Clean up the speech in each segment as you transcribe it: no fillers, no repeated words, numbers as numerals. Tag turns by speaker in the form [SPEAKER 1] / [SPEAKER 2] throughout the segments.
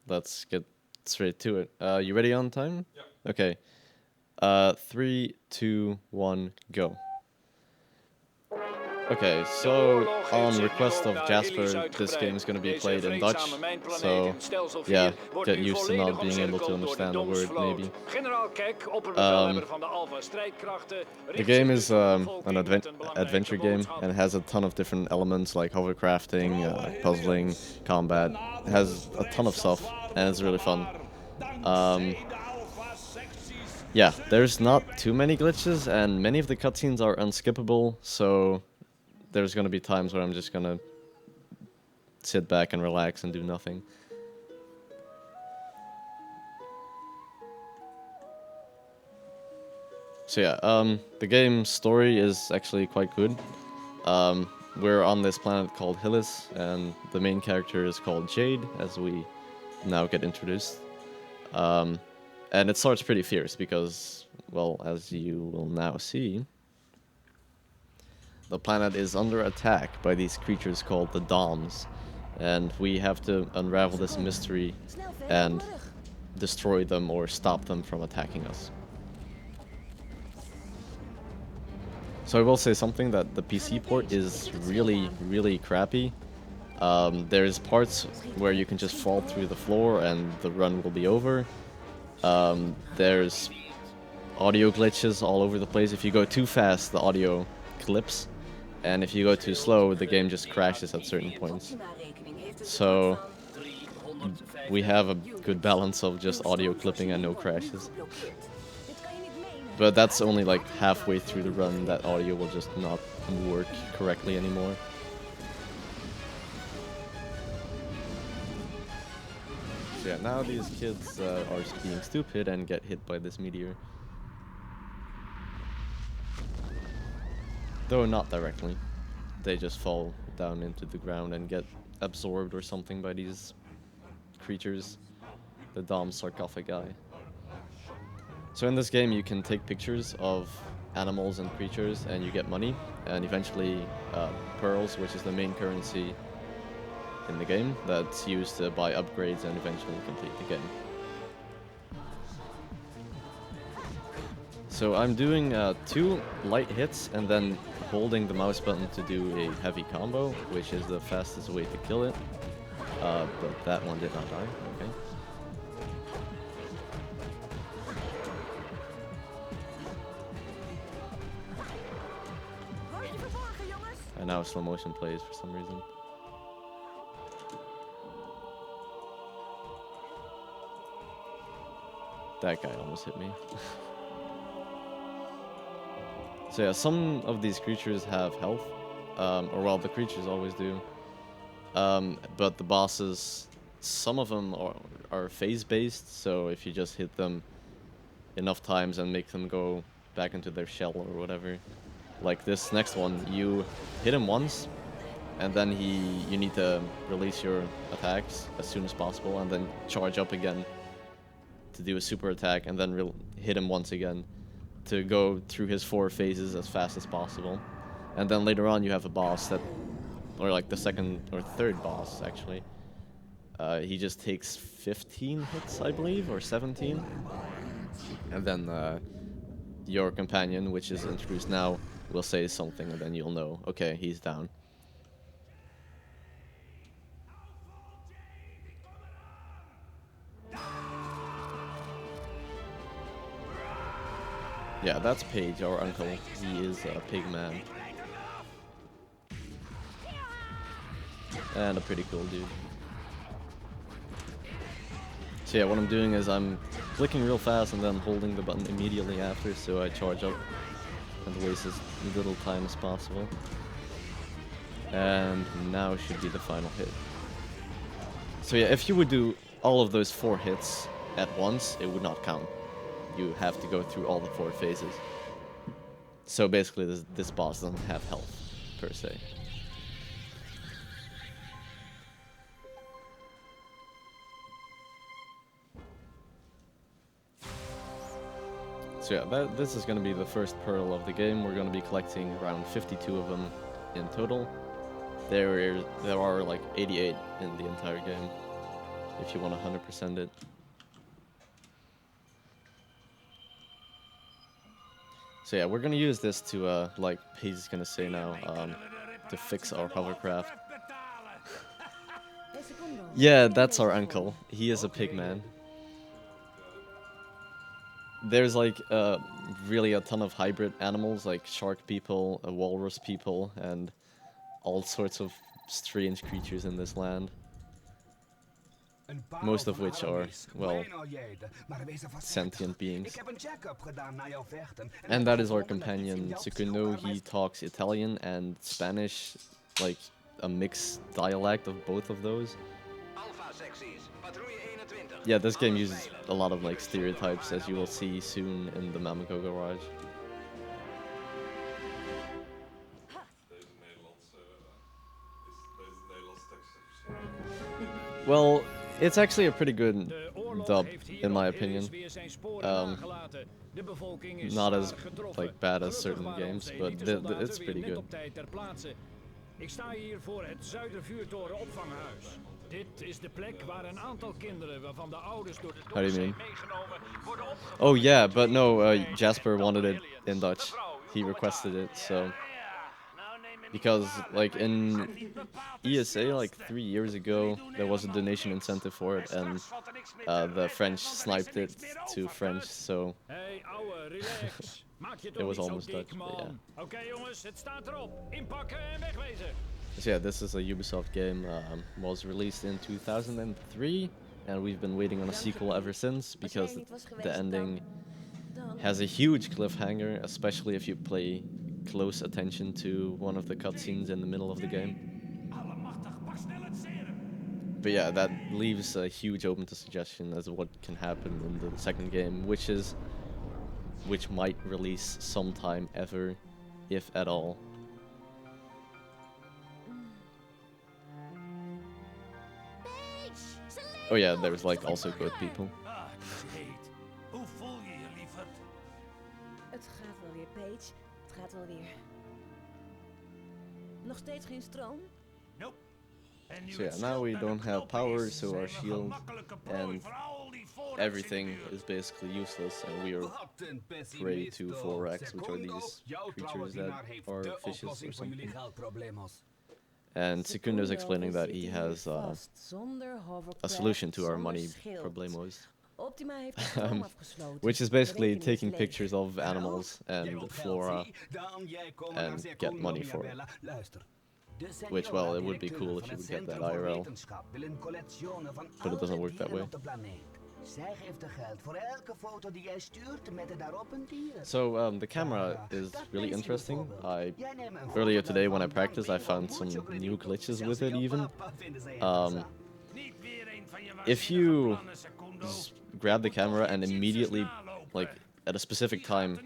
[SPEAKER 1] let's get straight to it. You ready on time?
[SPEAKER 2] Yeah.
[SPEAKER 1] Okay. 3, 2, 1, go. Okay, so on request of Jasper, this game is going to be played in Dutch, so yeah, get used to not being able to understand a word, maybe. The game is an adventure game and has a ton of different elements like hovercrafting, puzzling, combat. It has a ton of stuff, and it's really fun. Yeah, there's not too many glitches, and many of the cutscenes are unskippable, so there's gonna be times where I'm just gonna sit back and relax and do nothing. So yeah, the game's story is actually quite good. We're on this planet called Hillis, and the main character is called Jade, as we now get introduced. And it starts pretty fierce because, well, as you will now see, the planet is under attack by these creatures called the Doms, and we have to unravel this mystery and destroy them or stop them from attacking us. So I will say something, that the PC port is really, really crappy. There's parts where you can just fall through the floor and the run will be over. There's audio glitches all over the place. If you go too fast, the audio clips. And if you go too slow, the game just crashes at certain points. So we have a good balance of just audio clipping and no crashes. But that's only like halfway through the run that audio will just not work correctly anymore. So yeah, now these kids are being stupid and get hit by this meteor. Though not directly. They just fall down into the ground and get absorbed or something by these creatures. The Dom sarcophagi. So in this game you can take pictures of animals and creatures and you get money. And eventually pearls, which is the main currency in the game, that's used to buy upgrades and eventually complete the game. So I'm doing 2 light hits and then holding the mouse button to do a heavy combo, which is the fastest way to kill it. But that one did not die, okay. And now slow motion plays for some reason. That guy almost hit me. So yeah, some of these creatures have health, or well, the creatures always do. But the bosses, some of them are phase-based, so if you just hit them enough times and make them go back into their shell or whatever, like this next one, you hit him once, and then you need to release your attacks as soon as possible, and then charge up again to do a super attack, and then hit him once again to go through his 4 phases as fast as possible. And then later on you have a boss that, or like the second or third boss actually, he just takes 15 hits, I believe, or 17. And then your companion, which is introduced now, will say something, and then you'll know, okay, he's down. Yeah, that's Paige, our uncle. He is a pig man. And a pretty cool dude. So yeah, what I'm doing is I'm clicking real fast and then holding the button immediately after, so I charge up and waste as little time as possible. And now should be the final hit. So yeah, if you would do all of those 4 hits at once, it would not count. You have to go through all the 4 phases. So basically this boss doesn't have health, per se. So yeah, this is going to be the first pearl of the game. We're going to be collecting around 52 of them in total. There are like 88 in the entire game. if you want to 100% it. So yeah, we're gonna use this to, like Paige is gonna say now, to fix our hovercraft. Yeah, that's our uncle. He is a pig man. There's like really a ton of hybrid animals, like shark people, walrus people, and all sorts of strange creatures in this land. Most of which are, well, sentient beings. And that is our companion, Secundo. He talks Italian and Spanish, like a mixed dialect of both of those. Yeah, this game uses a lot of like stereotypes, as you will see soon in the Mamako Garage. Well, it's actually a pretty good dub, in my opinion. Not as like bad as certain games, but it's pretty good.
[SPEAKER 2] Ik sta hier voor het Zuidervuurtoren-opvanghuis. Dit is de plek waar een aantal kinderen waarvan de ouders door de Noordzee meegenomen worden opgevangen.
[SPEAKER 1] Oh yeah, but no, Jasper wanted it in Dutch. He requested it, so... Because, like, in ESA, like 3 years ago, there was a donation incentive for it, and the French sniped it to French, so... It was almost Dutch, but yeah.
[SPEAKER 2] Oké jongens, het staat erop. Inpakken en wegwezen.
[SPEAKER 1] So yeah, this is a Ubisoft game, was released in 2003, and we've been waiting on a sequel ever since, because the ending has a huge cliffhanger, especially if you pay close attention to one of the cutscenes in the middle of the game. But yeah, that leaves a huge open to suggestion as to what can happen in the second game, which might release sometime ever, if at all. Oh yeah, there's like also good people.
[SPEAKER 2] Hoe voel je je, lieverd?
[SPEAKER 3] Het gaat wel weer, Paige. Het gaat wel weer. Nog steeds geen stroom?
[SPEAKER 2] Nope.
[SPEAKER 1] So yeah, now we don't have power, so our shield and everything is basically useless, and we are prey to 4X, which are these creatures that are fishes or something. And Secundo's explaining that he has a solution to our money problemos. Which is basically taking pictures of animals and flora and get money for it. Which, well, it would be cool if you would get that IRL. But it doesn't work that way. So the camera is really interesting. Earlier today when I practiced, I found some new glitches with it even. If you just grab the camera and immediately, like at a specific time,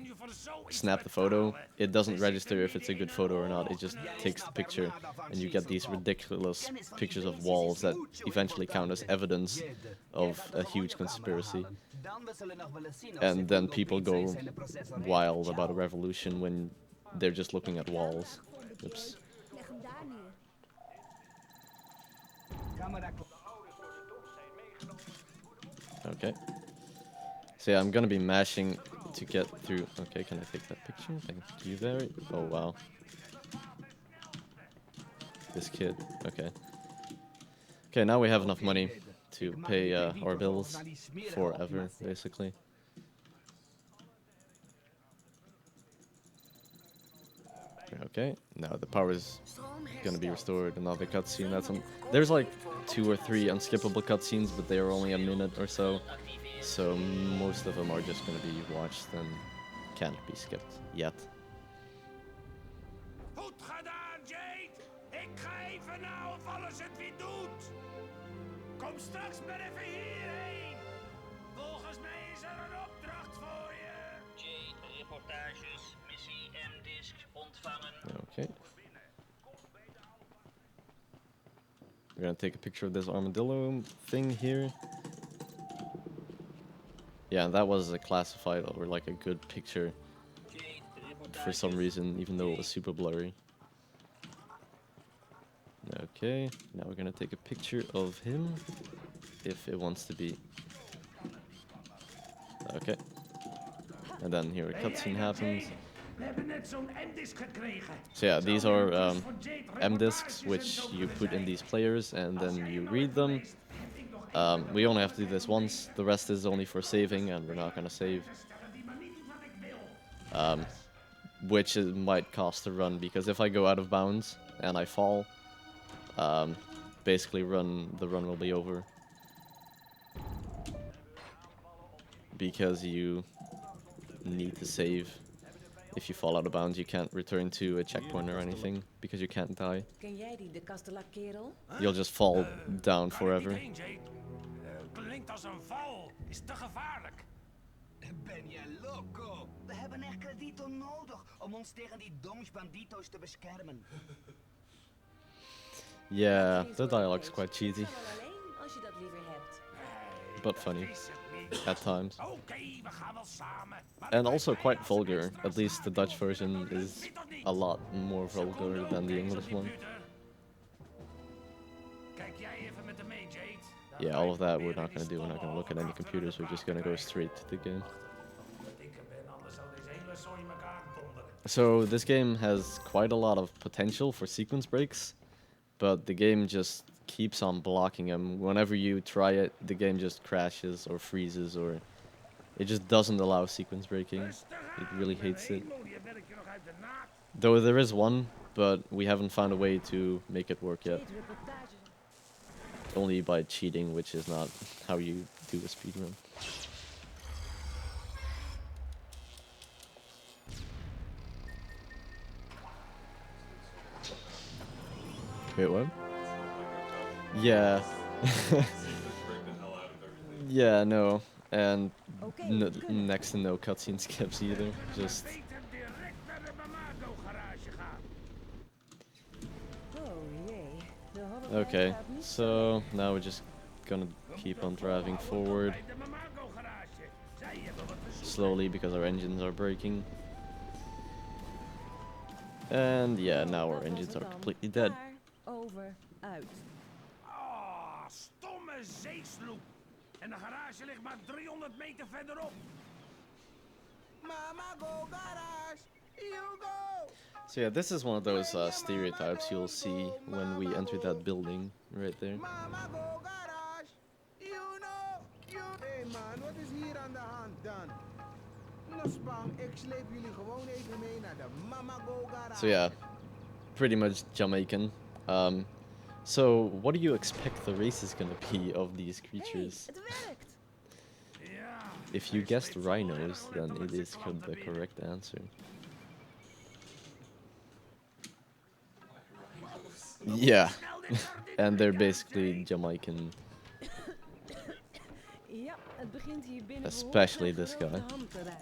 [SPEAKER 1] snap the photo, it doesn't register if it's a good photo or not. It just takes the picture, and you get these ridiculous pictures of walls that eventually count as evidence of a huge conspiracy. And then people go wild about a revolution when they're just looking at walls. Oops. Okay. So yeah, I'm gonna be mashing to get through. Okay, can I take that picture? Thank you very. Oh wow. This kid. Okay. Okay, now we have enough money to pay our bills forever, basically. Okay, now the power is gonna be restored. Another cutscene. There's like 2 or 3 unskippable cutscenes, but they are only a minute or so. So most of them are just gonna be watched and can't be skipped yet.
[SPEAKER 2] Goed gedaan, Jade! Ik ga even na of alles het weer doet. Kom straks maar even hierheen. Volgens mij is er een opdracht voor je.
[SPEAKER 4] Jade, reportages, missie M-disk ontvangen.
[SPEAKER 1] Okay. We're gonna take a picture of this armadillo thing here. Yeah, that was a classified or like a good picture for some reason, even though it was super blurry. Okay, now we're gonna take a picture of him. if it wants to be. Okay. And then here a cutscene happens.
[SPEAKER 2] We hebben net zo'n M-disc gekregen.
[SPEAKER 1] So yeah, these are M discs which you put in these players and then you read them. We only have to do this once. The rest is only for saving, and we're not gonna save. Which it might cost a run, because if I go out of bounds and I fall, basically the run will be over. Because you need to save. If you fall out of bounds, you can't return to a checkpoint or anything, because you can't die.
[SPEAKER 3] Ken jij die de Kastelaar kerel?
[SPEAKER 1] You'll just fall down forever.
[SPEAKER 2] Klinkt als een val. Is te gevaarlijk.
[SPEAKER 5] Ben je loco? We hebben echt kredieten nodig om ons tegen die doms bandito's te beschermen.
[SPEAKER 1] Yeah, the dialogue's quite cheesy,
[SPEAKER 3] Ga wel alleen als je dat liever hebt.
[SPEAKER 1] but funny at times.
[SPEAKER 2] Oké, we gaan wel samen.
[SPEAKER 1] And also quite vulgar. At least the Dutch version is a lot more vulgar than the English one.
[SPEAKER 2] Kijk jij even met de mee, Jade.
[SPEAKER 1] Yeah, all of that we're not gonna do. We're not gonna look at any computers. We're just gonna go straight to the game. So this game has quite a lot of potential for sequence breaks, but the game just keeps on blocking them. Whenever you try it, the game just crashes or freezes, or it just doesn't allow sequence breaking. It really hates it. Though there is one, but we haven't found a way to make it work yet.
[SPEAKER 3] Dit reportage.
[SPEAKER 1] Only by cheating, which is not how you do a speedrun. Wait, what? Yeah. Yeah, no. And next to no cutscene skips either. Just...
[SPEAKER 3] Oh jee. De Hobbit
[SPEAKER 1] Okay,
[SPEAKER 3] gaat niet
[SPEAKER 1] so now we're just gonna keep on driving forward. Slowly, because our engines are breaking. And yeah, now our
[SPEAKER 3] Dat was
[SPEAKER 1] engines
[SPEAKER 3] het
[SPEAKER 1] are
[SPEAKER 3] dan.
[SPEAKER 1] completely dead.
[SPEAKER 3] Klaar, over, uit.
[SPEAKER 2] Ah, stomme zeesloep. En de garage ligt maar 300 meter verderop.
[SPEAKER 5] Mama go garage, you go.
[SPEAKER 1] So yeah, this is one of those stereotypes you'll see when we enter that building right there.
[SPEAKER 5] Mama go garage, you know, you. Hey man, wat is hier aan de hand dan? Nou Spang, ik sleep jullie gewoon even mee naar de Mama go garage.
[SPEAKER 1] So yeah, pretty much Jamaican. So what do you expect the race is gonna be of these
[SPEAKER 3] Hey,
[SPEAKER 1] creatures?
[SPEAKER 3] het werkt.
[SPEAKER 1] If you guessed rhinos, then it is the correct answer. Yeah, and they're basically Jamaican.
[SPEAKER 3] Ja, het begint hier binnen
[SPEAKER 1] Especially
[SPEAKER 3] behoorlijk
[SPEAKER 1] this guy.
[SPEAKER 3] de hand te rijden.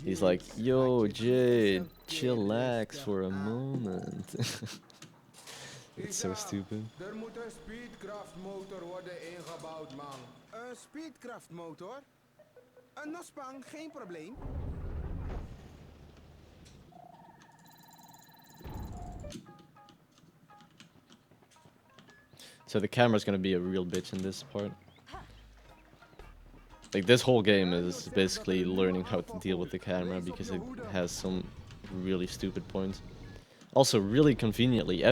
[SPEAKER 1] He's like, yo, Jade, chillax for a moment. It's so stupid.
[SPEAKER 6] Er moet een speedkraftmotor worden ingebouwd, man.
[SPEAKER 5] Een speedkraftmotor? Een Nospang, geen probleem.
[SPEAKER 1] So the camera's gonna be a real bitch in this part. Like, this whole game is basically learning how to deal with the camera, because it has some really stupid points. Also, really conveniently,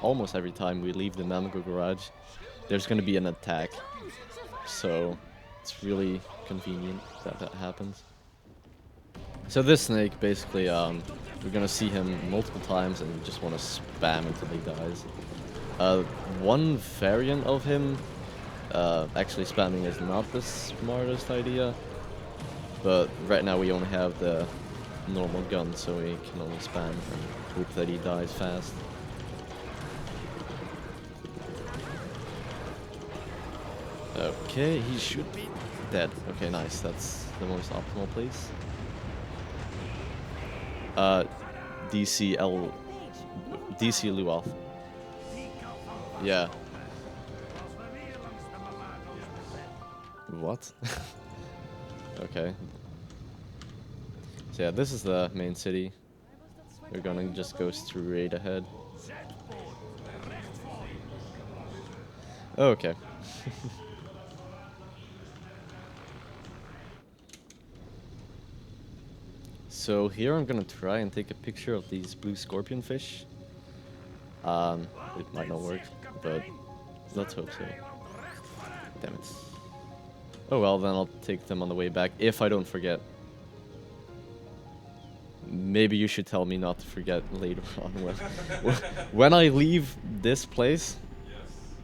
[SPEAKER 1] almost every time we leave the Namago garage, there's gonna be an attack. So, it's really convenient that that happens. So this snake, basically, we're gonna see him multiple times and we just wanna spam until he dies. One variant of him, actually spamming is not the smartest idea, but right now we only have the normal gun, so we can only spam and hope that he dies fast. Okay, he should be dead. Okay, nice, that's the most optimal place. DC Luoth. Yeah. What? Okay. So yeah, this is the main city. We're gonna just go straight ahead. Okay. So here I'm gonna try and take a picture of these blue scorpion fish. It might not work, but let's hope so. Damn it. Oh well, then I'll take them on the way back, if I don't forget. Maybe you should tell me not to forget later on when I leave this place,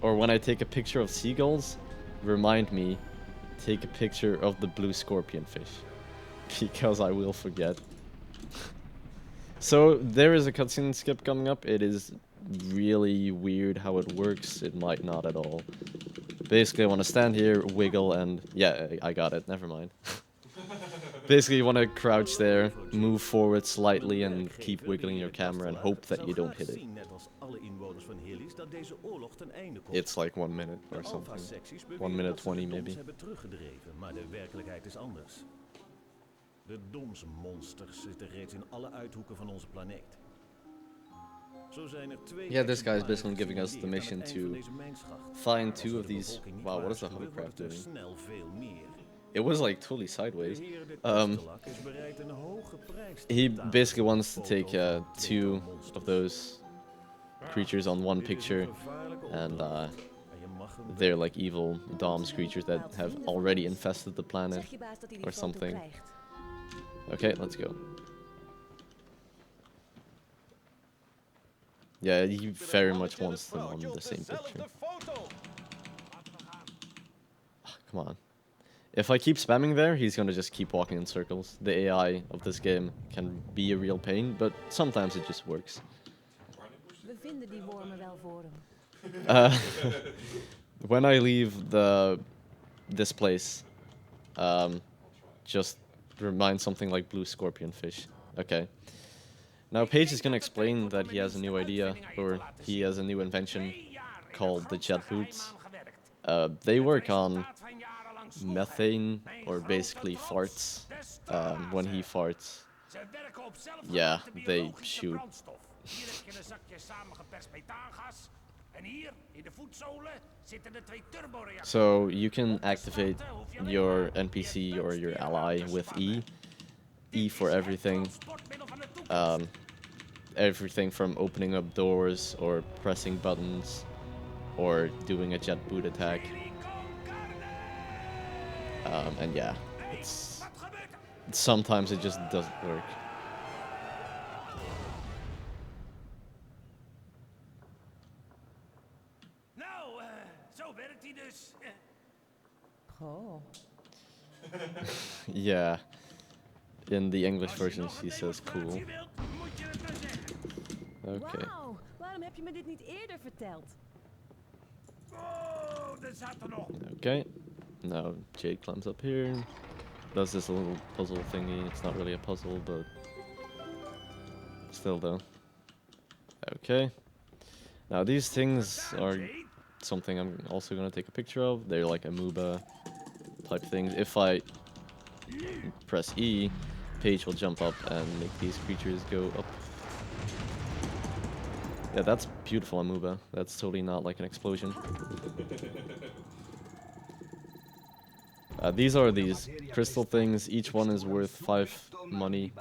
[SPEAKER 1] or when I take a picture of seagulls, remind me, take a picture of the blue scorpion fish. Because I will forget. So, there is a cutscene skip coming up. It is really weird how it works. It might not at all. Basically, I want to stand here, wiggle, and... Yeah, I got it. Never mind. Basically, you want to crouch there, move forward slightly, and keep wiggling your camera and hope that you don't hit it. It's like 1 minute or something. 1 minute 20 maybe.
[SPEAKER 7] De domsmonsters zitten reeds in alle uithoeken van onze planeet. Zo zijn er twee.
[SPEAKER 1] Yeah, this guy is basically giving us the mission to find 2 of these. Wow, what is the hovercraft doing? It was like totally sideways. He basically wants to take 2 of those creatures on one picture, and they're like evil DOMS creatures that have already infested the planet or something. Okay, let's go. Yeah, he very much wants them on the same picture. Come on. If I keep spamming there, he's gonna just keep walking in circles. The AI of this game can be a real pain, but sometimes it just works.
[SPEAKER 3] We vinden die wormen wel voor hem.
[SPEAKER 1] When I leave this place, just remind something like blue scorpion fish. Okay. Now Paige is gonna explain that he has a new idea, or he has a new invention called the jet boots. They work on methane, or basically farts. When he farts, yeah, they shoot. So you can activate your NPC or your ally with E. E for everything. Everything from opening up doors, or pressing buttons, or doing a jet boot attack. And yeah, sometimes it just doesn't work.
[SPEAKER 3] Oh.
[SPEAKER 1] Yeah. In the English version, she says cool. Okay.
[SPEAKER 3] Wauw, waarom heb je me dit niet eerder verteld?
[SPEAKER 1] Okay. Now Jade climbs up here. Does this little puzzle thingy. It's not really a puzzle, but still though. Okay. Now these things are something I'm also gonna take a picture of. They're like amoeba type things. If I press E, Paige will jump up and make these creatures go up. Yeah, that's beautiful amoeba. That's totally not like an explosion. These are these crystal things. Each one is worth 5 money.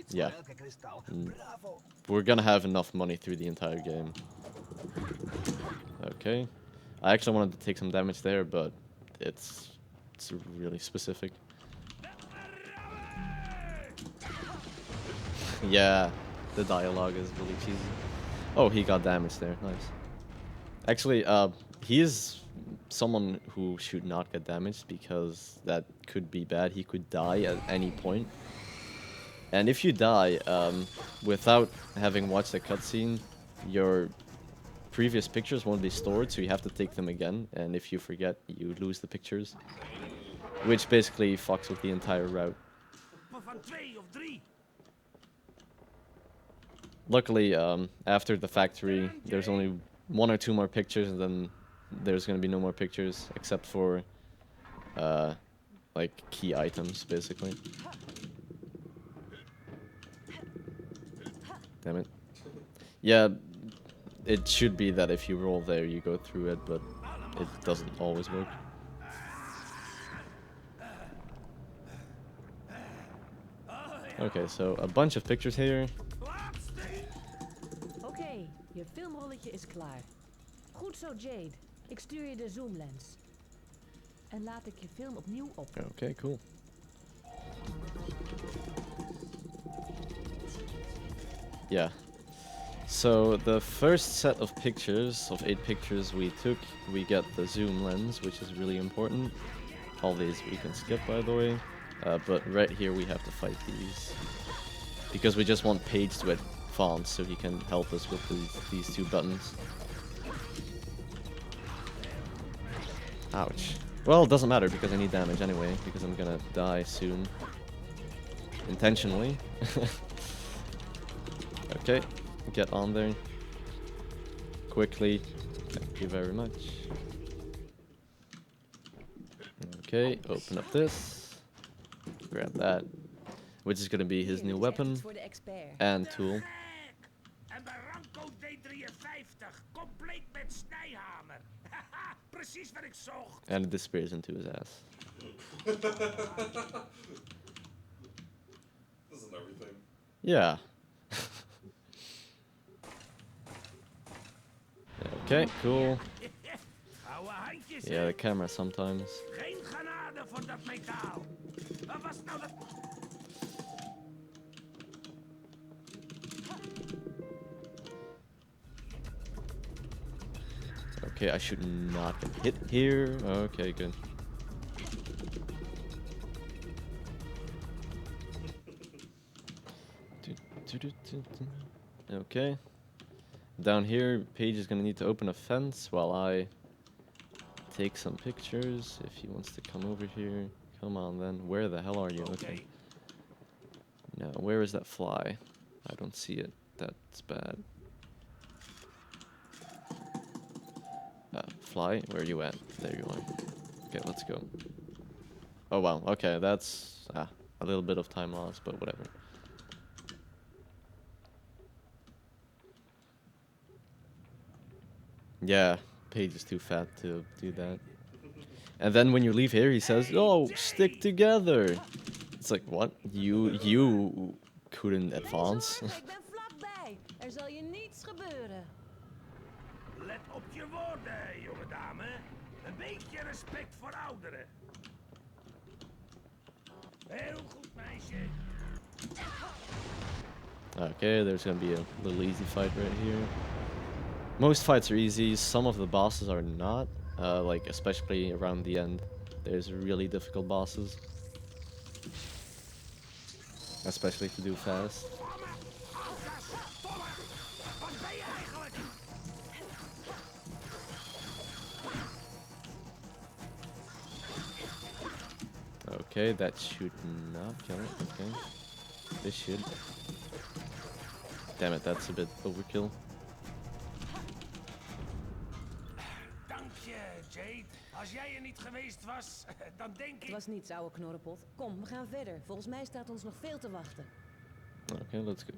[SPEAKER 1] Yeah. We're gonna have enough money through the entire game. Okay. I actually wanted to take some damage there, but it's really specific. Yeah, the dialogue is really cheesy. Oh, he got damaged there. Nice. Actually, he is someone who should not get damaged, because that could be bad. He could die at any point. And if you die without having watched a cutscene, your previous pictures won't be stored, so you have to take them again. And if you forget, you lose the pictures, which basically fucks with the entire route. Luckily, after the factory, there's only 1 or 2 more pictures, and then there's gonna be no more pictures except for like key items, basically. Damn it. Yeah, it should be that if you roll there, you go through it, but it doesn't always work. Okay, so a bunch of pictures here.
[SPEAKER 3] Oké, je filmrolletje is klaar. Goed zo, Jade. Ik stuur je de zoomlens. En laat ik je film opnieuw op.
[SPEAKER 1] Okay, cool. Yeah. So the first set of pictures, of 8 pictures we took, we get the zoom lens, which is really important. All these we can skip, by the way. But right here we have to fight these. Because we just want Paige to advance, so he can help us with these 2 buttons. Ouch. Well, it doesn't matter because I need damage anyway, because I'm gonna die soon. Intentionally. Okay, get on there. Quickly. Thank you very much. Okay, open up this. Grab that. Which is gonna be his new weapon.
[SPEAKER 3] Voor de expert.
[SPEAKER 1] And tool.
[SPEAKER 2] Een Baranco D53, compleet met snijhamer. Haha, precies wat ik zocht.
[SPEAKER 1] And it disappears into his ass.
[SPEAKER 8] Isn't everything?
[SPEAKER 1] Yeah. Okay, cool.
[SPEAKER 2] Oude handjes,
[SPEAKER 1] Yeah, the camera sometimes.
[SPEAKER 2] geen genade voor dat metaal. Wat was nou dat?
[SPEAKER 1] Okay, I should not get hit here. Okay, good. Okay. Down here, Paige is gonna need to open a fence while I take some pictures. If he wants to come over here. Come on then. Where the hell are you? Okay. Now, where is that fly? I don't see it. That's bad. Fly, where are you at? There you are. Okay, let's go. Oh wow, okay, that's a little bit of time loss, but whatever. Yeah, Paige is too fat to do that. And then when you leave here, he says, "Oh, stick together." It's like, what? You couldn't advance.
[SPEAKER 3] Geen zorgen, ik ben vlakbij. Er zal je niets gebeuren.
[SPEAKER 2] Let op je woorden, jonge dame. Een beetje respect voor ouderen. Heel goed, meisje.
[SPEAKER 1] Okay, there's gonna be a little easy fight right here. Most fights are easy, some of the bosses are not, like especially around the end. There's really difficult bosses. Especially to do fast.
[SPEAKER 2] Wat ben je eigenlijk?
[SPEAKER 1] Okay, that should not kill it, okay. This should. Damn it, that's a bit overkill.
[SPEAKER 2] Dank je, Jade. Als jij er niet geweest was, dan denk
[SPEAKER 3] Het
[SPEAKER 2] ik...
[SPEAKER 3] was niets, ouwe knorrenpot. Kom, we gaan verder. Volgens mij staat ons nog veel te wachten.
[SPEAKER 1] Okay, let's go.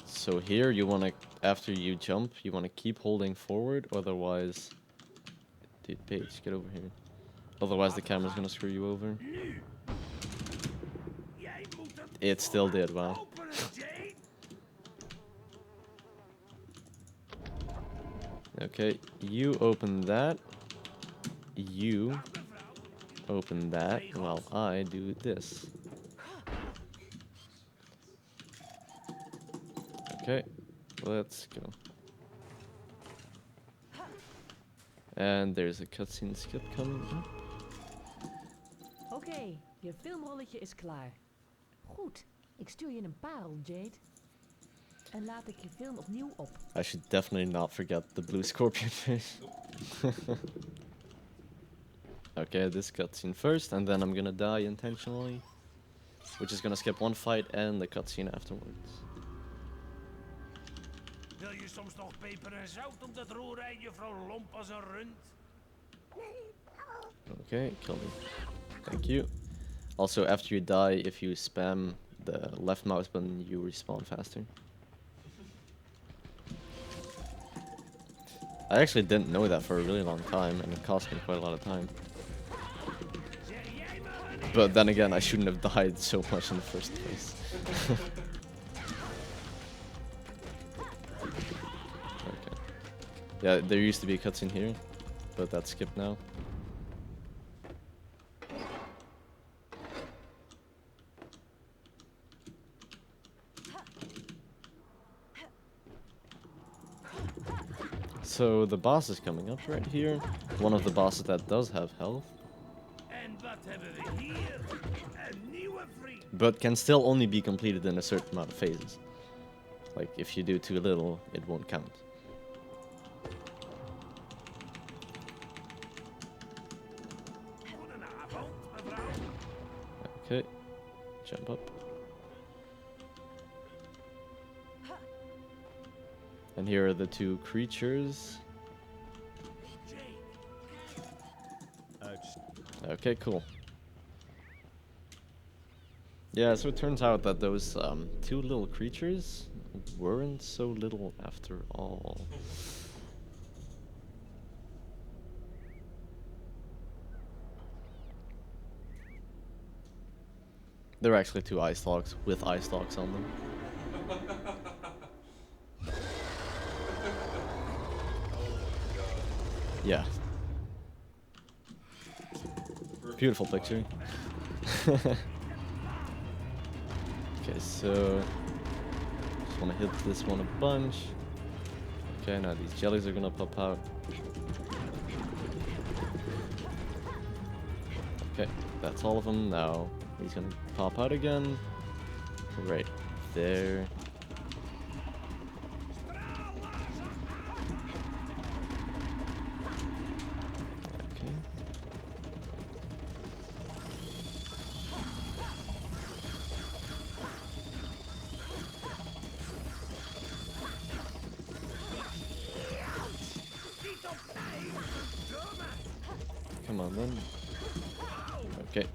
[SPEAKER 1] So here you wanna, after you jump, you wanna keep holding forward, otherwise... Dude, Paige, get over here. Otherwise the camera's gonna screw you over.
[SPEAKER 2] Nu. Jij moet het
[SPEAKER 1] It still did, wow.
[SPEAKER 2] openen, Jade.
[SPEAKER 1] Okay, you open that. You open that while I do this. Okay, let's go. And there's a cutscene skip coming up.
[SPEAKER 3] Oké, je filmrolletje is klaar. Goed, ik stuur je een parel, Jade. En laat ik je film opnieuw op.
[SPEAKER 1] I should definitely not forget the blue scorpion fish. Okay, this cutscene first, and then I'm gonna die intentionally. Which is gonna skip one fight and the cutscene afterwards.
[SPEAKER 2] Wil je soms nog peper en zout op dat roer rijden, juffrouw lomp als een rund?
[SPEAKER 1] Okay, kill me. Thank you. Also, after you die, if you spam the left mouse button, you respawn faster. I actually didn't know that for a really long time, and it cost me quite a lot of time. But then again, I shouldn't have died so much in the first place. Okay. Yeah, there used to be a cutscene here, but that's skipped now. So the boss is coming up right here. One of the bosses that does have health.
[SPEAKER 2] En wat hebben we hier? Een nieuwe vriend.
[SPEAKER 1] But can still only be completed in a certain amount of phases. Like, if you do too little, it won't count.
[SPEAKER 2] Goedenavond, mevrouw.
[SPEAKER 1] Okay, jump up. And here are the two creatures. Okay, cool. Yeah, so it turns out that those two little creatures weren't so little after all. They're actually two eye stalks with eye stalks on them. Yeah. Beautiful picture. Okay, so just want to hit this one a bunch. Okay, now these jellies are gonna pop out. Okay, that's all of them. Now he's gonna pop out again. Right there. Okay. Come on then. Okay.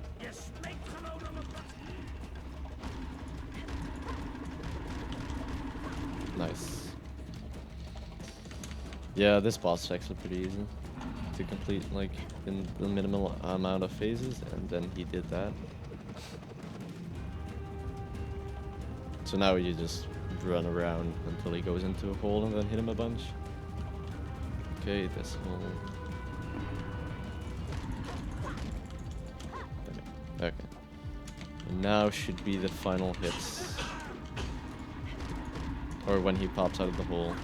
[SPEAKER 1] Nice. Yeah, this boss is actually pretty easy to complete, like, in the minimal amount of phases, and then he did that. So now you just run around until he goes into a hole and then hit him a bunch. Okay, this hole. Okay. And now should be the final hits. Or when he pops out of the hole.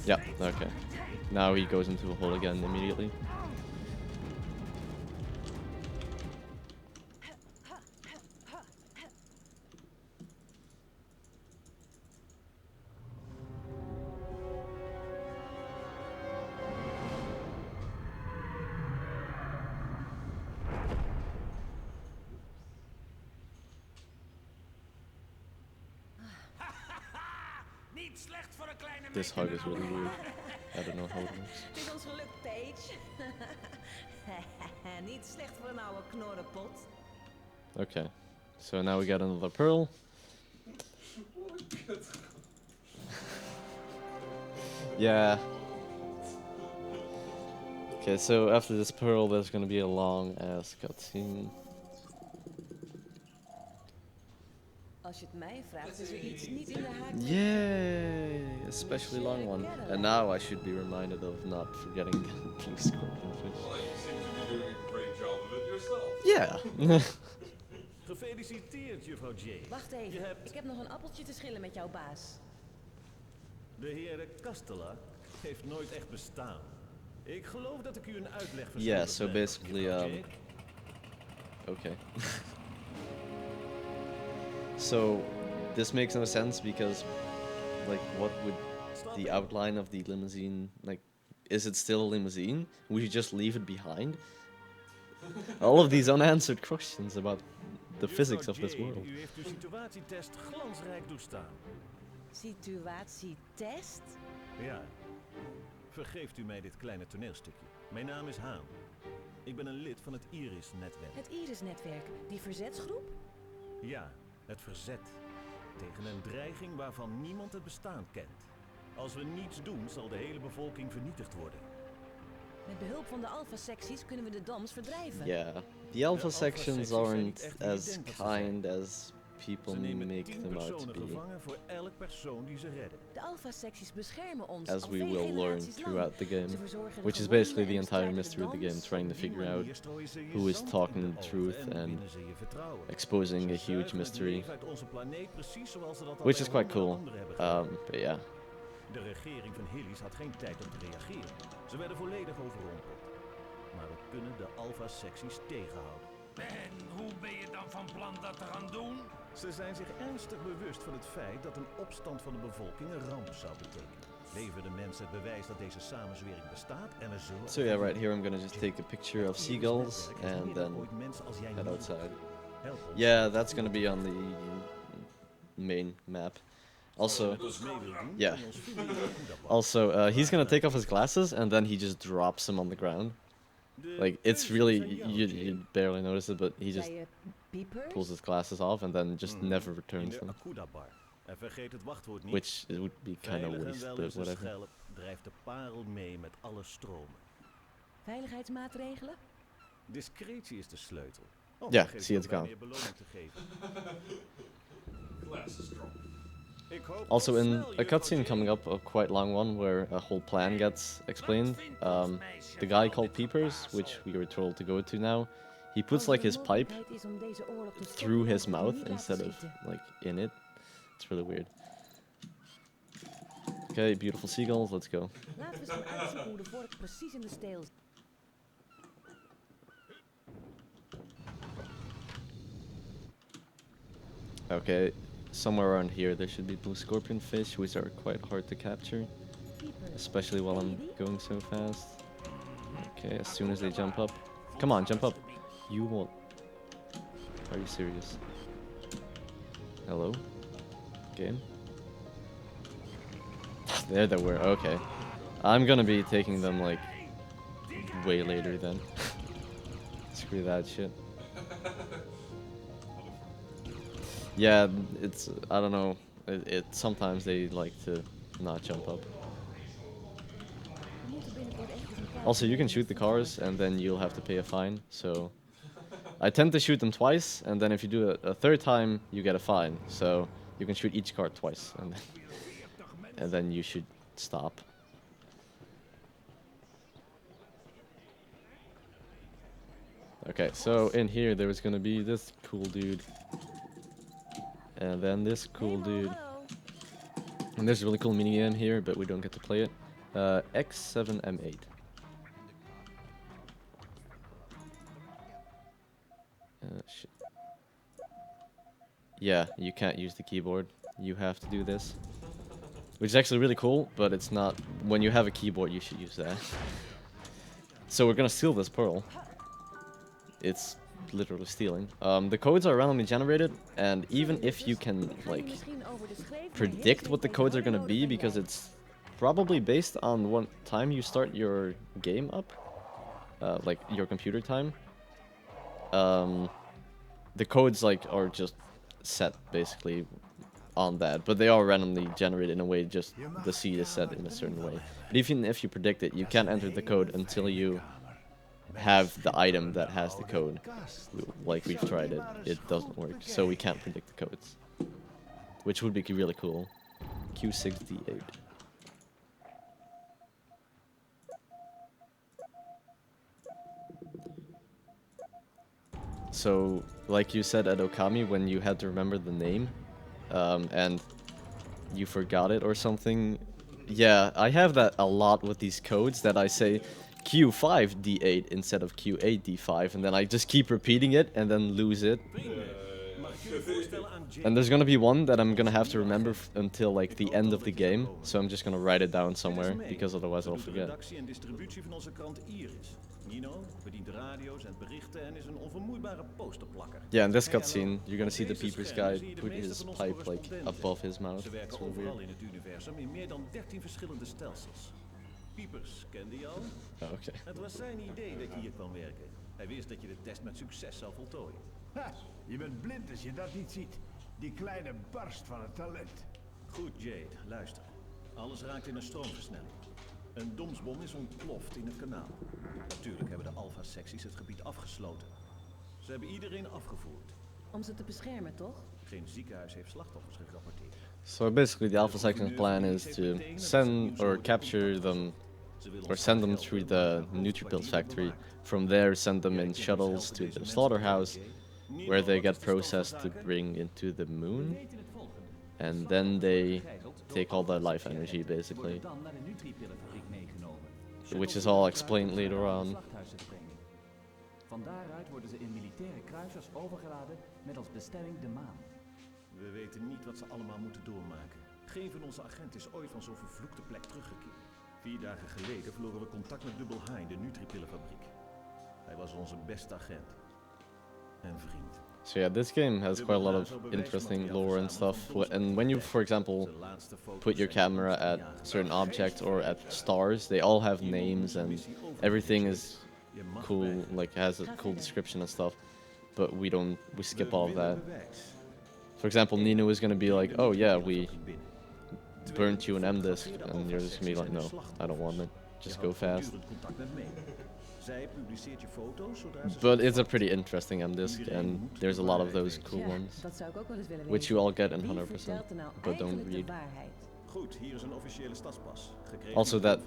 [SPEAKER 1] Yeah, okay. Now he goes into a hole again immediately.
[SPEAKER 2] Niet slecht voor een kleine
[SPEAKER 1] This hug is really weird. I don't know how it works.
[SPEAKER 3] Het is ons geluk, Paige. Niet slecht voor een oude knorrenpot.
[SPEAKER 1] Okay, so now we got another pearl. Yeah. Okay, so after this pearl, there's gonna be a long ass cutscene.
[SPEAKER 3] Als je het mij vraagt, is er iets niet in de haak.
[SPEAKER 1] Yay! Especially long one. And now I should be reminded of not forgetting the blue scorpionfish.
[SPEAKER 8] Well, you seem to be doing a great job of it yourself.
[SPEAKER 1] Yeah.
[SPEAKER 7] Gefeliciteerd, juffrouw Jade.
[SPEAKER 3] Wacht
[SPEAKER 7] Je
[SPEAKER 3] even,
[SPEAKER 7] hebt
[SPEAKER 3] ik heb nog een appeltje te schillen met jouw baas.
[SPEAKER 7] de heer Castella heeft nooit echt bestaan. Ik geloof dat ik u een uitleg verschuldigd
[SPEAKER 1] Yeah, so
[SPEAKER 7] ben,
[SPEAKER 1] basically,
[SPEAKER 7] juffrouw Jade.
[SPEAKER 1] Okay. So, this makes no sense because, like, what would the outline of the limousine, like, is it still a limousine? Would you just leave it behind? All of these unanswered questions about the physics of this
[SPEAKER 7] Juffrouw
[SPEAKER 1] world.
[SPEAKER 7] Jade, u heeft uw situatietest glansrijk doorstaan.
[SPEAKER 3] Situatietest?
[SPEAKER 7] Ja. Vergeeft u mij dit kleine toneelstukje. Mijn naam is Haan. Ik ben een lid van het Iris-netwerk.
[SPEAKER 3] Het Iris-netwerk, die verzetsgroep?
[SPEAKER 7] Ja, het verzet. tegen een dreiging waarvan niemand het bestaan kent. Als we niets doen, zal de hele bevolking vernietigd worden.
[SPEAKER 3] Met behulp van de alpha-secties kunnen we de doms verdrijven.
[SPEAKER 1] Yeah, the alpha
[SPEAKER 7] alpha
[SPEAKER 1] sections
[SPEAKER 7] secties zijn
[SPEAKER 1] aren't
[SPEAKER 7] niet echt wie je
[SPEAKER 1] as
[SPEAKER 7] denkt dat ze zijn.
[SPEAKER 1] kind as people
[SPEAKER 7] Ze nemen
[SPEAKER 1] make
[SPEAKER 7] 10
[SPEAKER 1] them out to
[SPEAKER 7] personen
[SPEAKER 1] be,
[SPEAKER 7] gevangen voor elk persoon die ze redden.
[SPEAKER 3] De alpha-secties beschermen ons
[SPEAKER 1] as
[SPEAKER 3] al
[SPEAKER 1] we
[SPEAKER 3] veel
[SPEAKER 1] will learn
[SPEAKER 3] generaties lang.
[SPEAKER 1] throughout the game,
[SPEAKER 3] Ze verzorgen de
[SPEAKER 1] which is
[SPEAKER 3] gewonden
[SPEAKER 1] basically the
[SPEAKER 3] en
[SPEAKER 1] entire
[SPEAKER 3] bestrijden
[SPEAKER 1] mystery of the game,
[SPEAKER 3] doms.
[SPEAKER 1] trying to
[SPEAKER 7] Op die
[SPEAKER 1] figure out
[SPEAKER 7] manier strooien ze je
[SPEAKER 1] who is
[SPEAKER 7] zand in
[SPEAKER 1] talking
[SPEAKER 7] de
[SPEAKER 1] the
[SPEAKER 7] ogen
[SPEAKER 1] truth
[SPEAKER 7] en
[SPEAKER 1] and
[SPEAKER 7] winnen ze je vertrouwen.
[SPEAKER 1] exposing a
[SPEAKER 7] Ze
[SPEAKER 1] huge
[SPEAKER 7] zuiveren het
[SPEAKER 1] mystery,
[SPEAKER 7] leven uit onze planeet precies zoals ze dat al
[SPEAKER 1] which
[SPEAKER 7] bij
[SPEAKER 1] is quite cool.
[SPEAKER 7] honderden anderen hebben gedaan.
[SPEAKER 1] But yeah,
[SPEAKER 7] De regering van Hillis had geen tijd om te reageren. Ze werden volledig overrompeld. Maar we kunnen de alpha-secties tegenhouden.
[SPEAKER 2] En hoe ben je dan van plan dat te gaan doen?
[SPEAKER 7] Ze zijn zich ernstig bewust van het feit dat een opstand van de bevolking een ramp zou betekenen. Leveren de mensen het bewijs dat deze samenzwering bestaat en we zullen...
[SPEAKER 1] so yeah, right here I'm gonna just take a picture of seagulls and then head outside. Yeah, that's gonna be on the main map. Also, yeah. Also, he's gonna take off his glasses and then he just drops them on the ground. Like, it's really, you barely notice it, but he just
[SPEAKER 3] Zei je piepers?
[SPEAKER 1] pulls his glasses off and then just never
[SPEAKER 7] In
[SPEAKER 1] returns
[SPEAKER 7] de
[SPEAKER 1] them.
[SPEAKER 7] Akuda-bar. En vergeet het wachtwoord niet.
[SPEAKER 1] Which it would be kind of
[SPEAKER 7] Veilig en
[SPEAKER 1] waste,
[SPEAKER 7] wel
[SPEAKER 1] but
[SPEAKER 7] is een
[SPEAKER 1] whatever.
[SPEAKER 7] schelp, drijft de parel mee met alle stromen.
[SPEAKER 3] Veiligheidsmaatregelen?
[SPEAKER 7] Discretie is de sleutel. Oh,
[SPEAKER 1] Ja,
[SPEAKER 7] vergeet
[SPEAKER 1] zie het
[SPEAKER 7] ook bij
[SPEAKER 1] gaan.
[SPEAKER 7] meer beloning te geven.
[SPEAKER 8] Glasses drop.
[SPEAKER 7] Ik hoop
[SPEAKER 1] Also,
[SPEAKER 7] tot
[SPEAKER 1] in
[SPEAKER 7] snel,
[SPEAKER 1] a
[SPEAKER 7] juffrouw
[SPEAKER 1] cutscene
[SPEAKER 7] Jane.
[SPEAKER 1] coming up, a quite long one, where a whole plan gets explained, the guy called Peepers, which we were told to go to now, he puts like his pipe through his mouth instead of like in it. It's really weird. Okay, beautiful seagulls, let's go.
[SPEAKER 3] Laten we eens gaan uitzoeken hoe de vork precies in de steel zit.
[SPEAKER 1] Okay, somewhere around here there should be blue scorpion fish, which are quite hard to capture, especially while I'm going so fast. Okay, as soon as they jump up. Come on, jump up. You won't. Are you serious? Hello? Game? There they were, okay. I'm gonna be taking them like way later then. Screw that shit. Yeah, it's, I don't know, it sometimes they like to not jump up. Also, you can shoot the cars and then you'll have to pay a fine, so I tend to shoot them twice, and then if you do it a third time, you get a fine. So you can shoot each car twice, and then you should stop. Okay, so in here there was gonna be this cool dude, and then this cool dude, and there's a really cool minigame here, but we don't get to play it. X7M8. Shit. Yeah, you can't use the keyboard. You have to do this. Which is actually really cool, but it's not... When you have a keyboard, you should use that. So we're gonna steal this pearl. It's literally stealing. The codes are randomly generated, and even if you can, like, predict what the codes are gonna be, because it's probably based on what time you start your game up, like your computer time. The codes like are just set basically on that, but they are randomly generated in a way. Just the seed is set in a certain way. But even if you predict it, you can't enter the code until you have the item that has the code. Like we've tried it, it doesn't work, so we can't predict the codes, which would be really cool. Q68. So, like you said at Okami, when you had to remember the name, and you forgot it or something. Yeah, I have that a lot with these codes, that I say Q5D8 instead of Q8D5, and then I just keep repeating it and then lose it. And there's gonna be one that I'm gonna have to remember until like the end of the game, so I'm just gonna write it down somewhere, because otherwise I'll forget. Nino bedient radio's en berichten en is een onvermoeibare posterplakker. Yeah, in this cutscene, you're gonna see the Peepers guy put his pipe like above his mouth.
[SPEAKER 7] Ze werken overal in het universum in meer dan 13 verschillende stelsels. Peepers kende je al?
[SPEAKER 1] Oh, okay.
[SPEAKER 7] Het was zijn idee dat je hier kwam werken. Hij wist dat je de test met succes zou voltooien.
[SPEAKER 9] Ha, je bent blind als je dat niet ziet.
[SPEAKER 5] Die kleine barst van het talent.
[SPEAKER 7] Goed, Jade, luister. Alles raakt in een stroomversnelling. Een domsbom is ontploft in het kanaal. Natuurlijk hebben de Alpha-secties het gebied afgesloten. Ze hebben iedereen afgevoerd.
[SPEAKER 3] Om ze te beschermen, toch?
[SPEAKER 7] Geen ziekenhuis heeft slachtoffers gerapporteerd.
[SPEAKER 1] So basically, the Alpha Section's plan is to send or capture them, or send them through the Nutripills factory. From there, send them in shuttles to the Slaughterhouse, where they get processed to bring into the moon. And then they take all the life energy, basically. Which is all explained later on.
[SPEAKER 9] Van daaruit worden ze in militaire kruisers overgeladen met als bestemming de maan.
[SPEAKER 7] We weten niet wat ze allemaal moeten doormaken. Geen van onze agenten is ooit van zo'n vervloekte plek teruggekeerd. 4 dagen geleden verloren we contact met Dubbel H in de Nutripillenfabriek. Hij was onze beste agent. En vriend.
[SPEAKER 1] So yeah, this game has quite a lot of interesting lore and stuff. And when you, for example, put your camera at certain objects or at stars, they all have names and everything is cool, like has a cool description and stuff. But we skip all of that. For example, Nino is gonna be like, oh yeah, we burnt you an M disk, and you're just gonna be like, no, I don't want it. Just go fast. But it's a pretty interesting M disk, and there's a lot of those cool ones, which you all get in 100%, but don't read. Also, that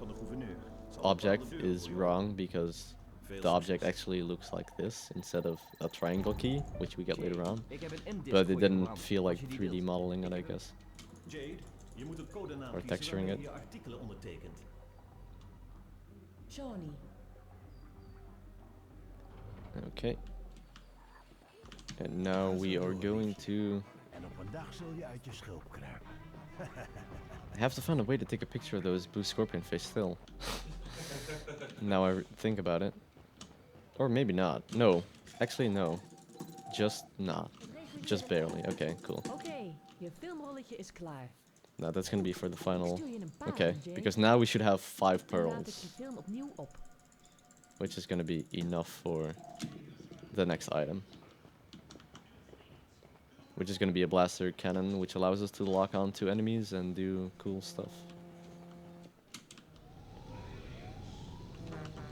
[SPEAKER 1] object is wrong because the object actually looks like this instead of a triangle key, which we get later on. But it didn't feel like 3D modeling it, I guess. Or texturing it.
[SPEAKER 3] Johnny.
[SPEAKER 1] Okay. And now we are going to... I have to find a way to take a picture of those blue scorpion fish still. Now I think about it. Or maybe not. No. Actually, no. Just not. Just barely. Okay, cool.
[SPEAKER 3] Okay, je filmrolletje is klaar.
[SPEAKER 1] Now that's gonna be for the final... Okay, because now we should have 5 pearls. Which is gonna be enough for the next item. Which is gonna be a blaster cannon, which allows us to lock onto enemies and do cool stuff.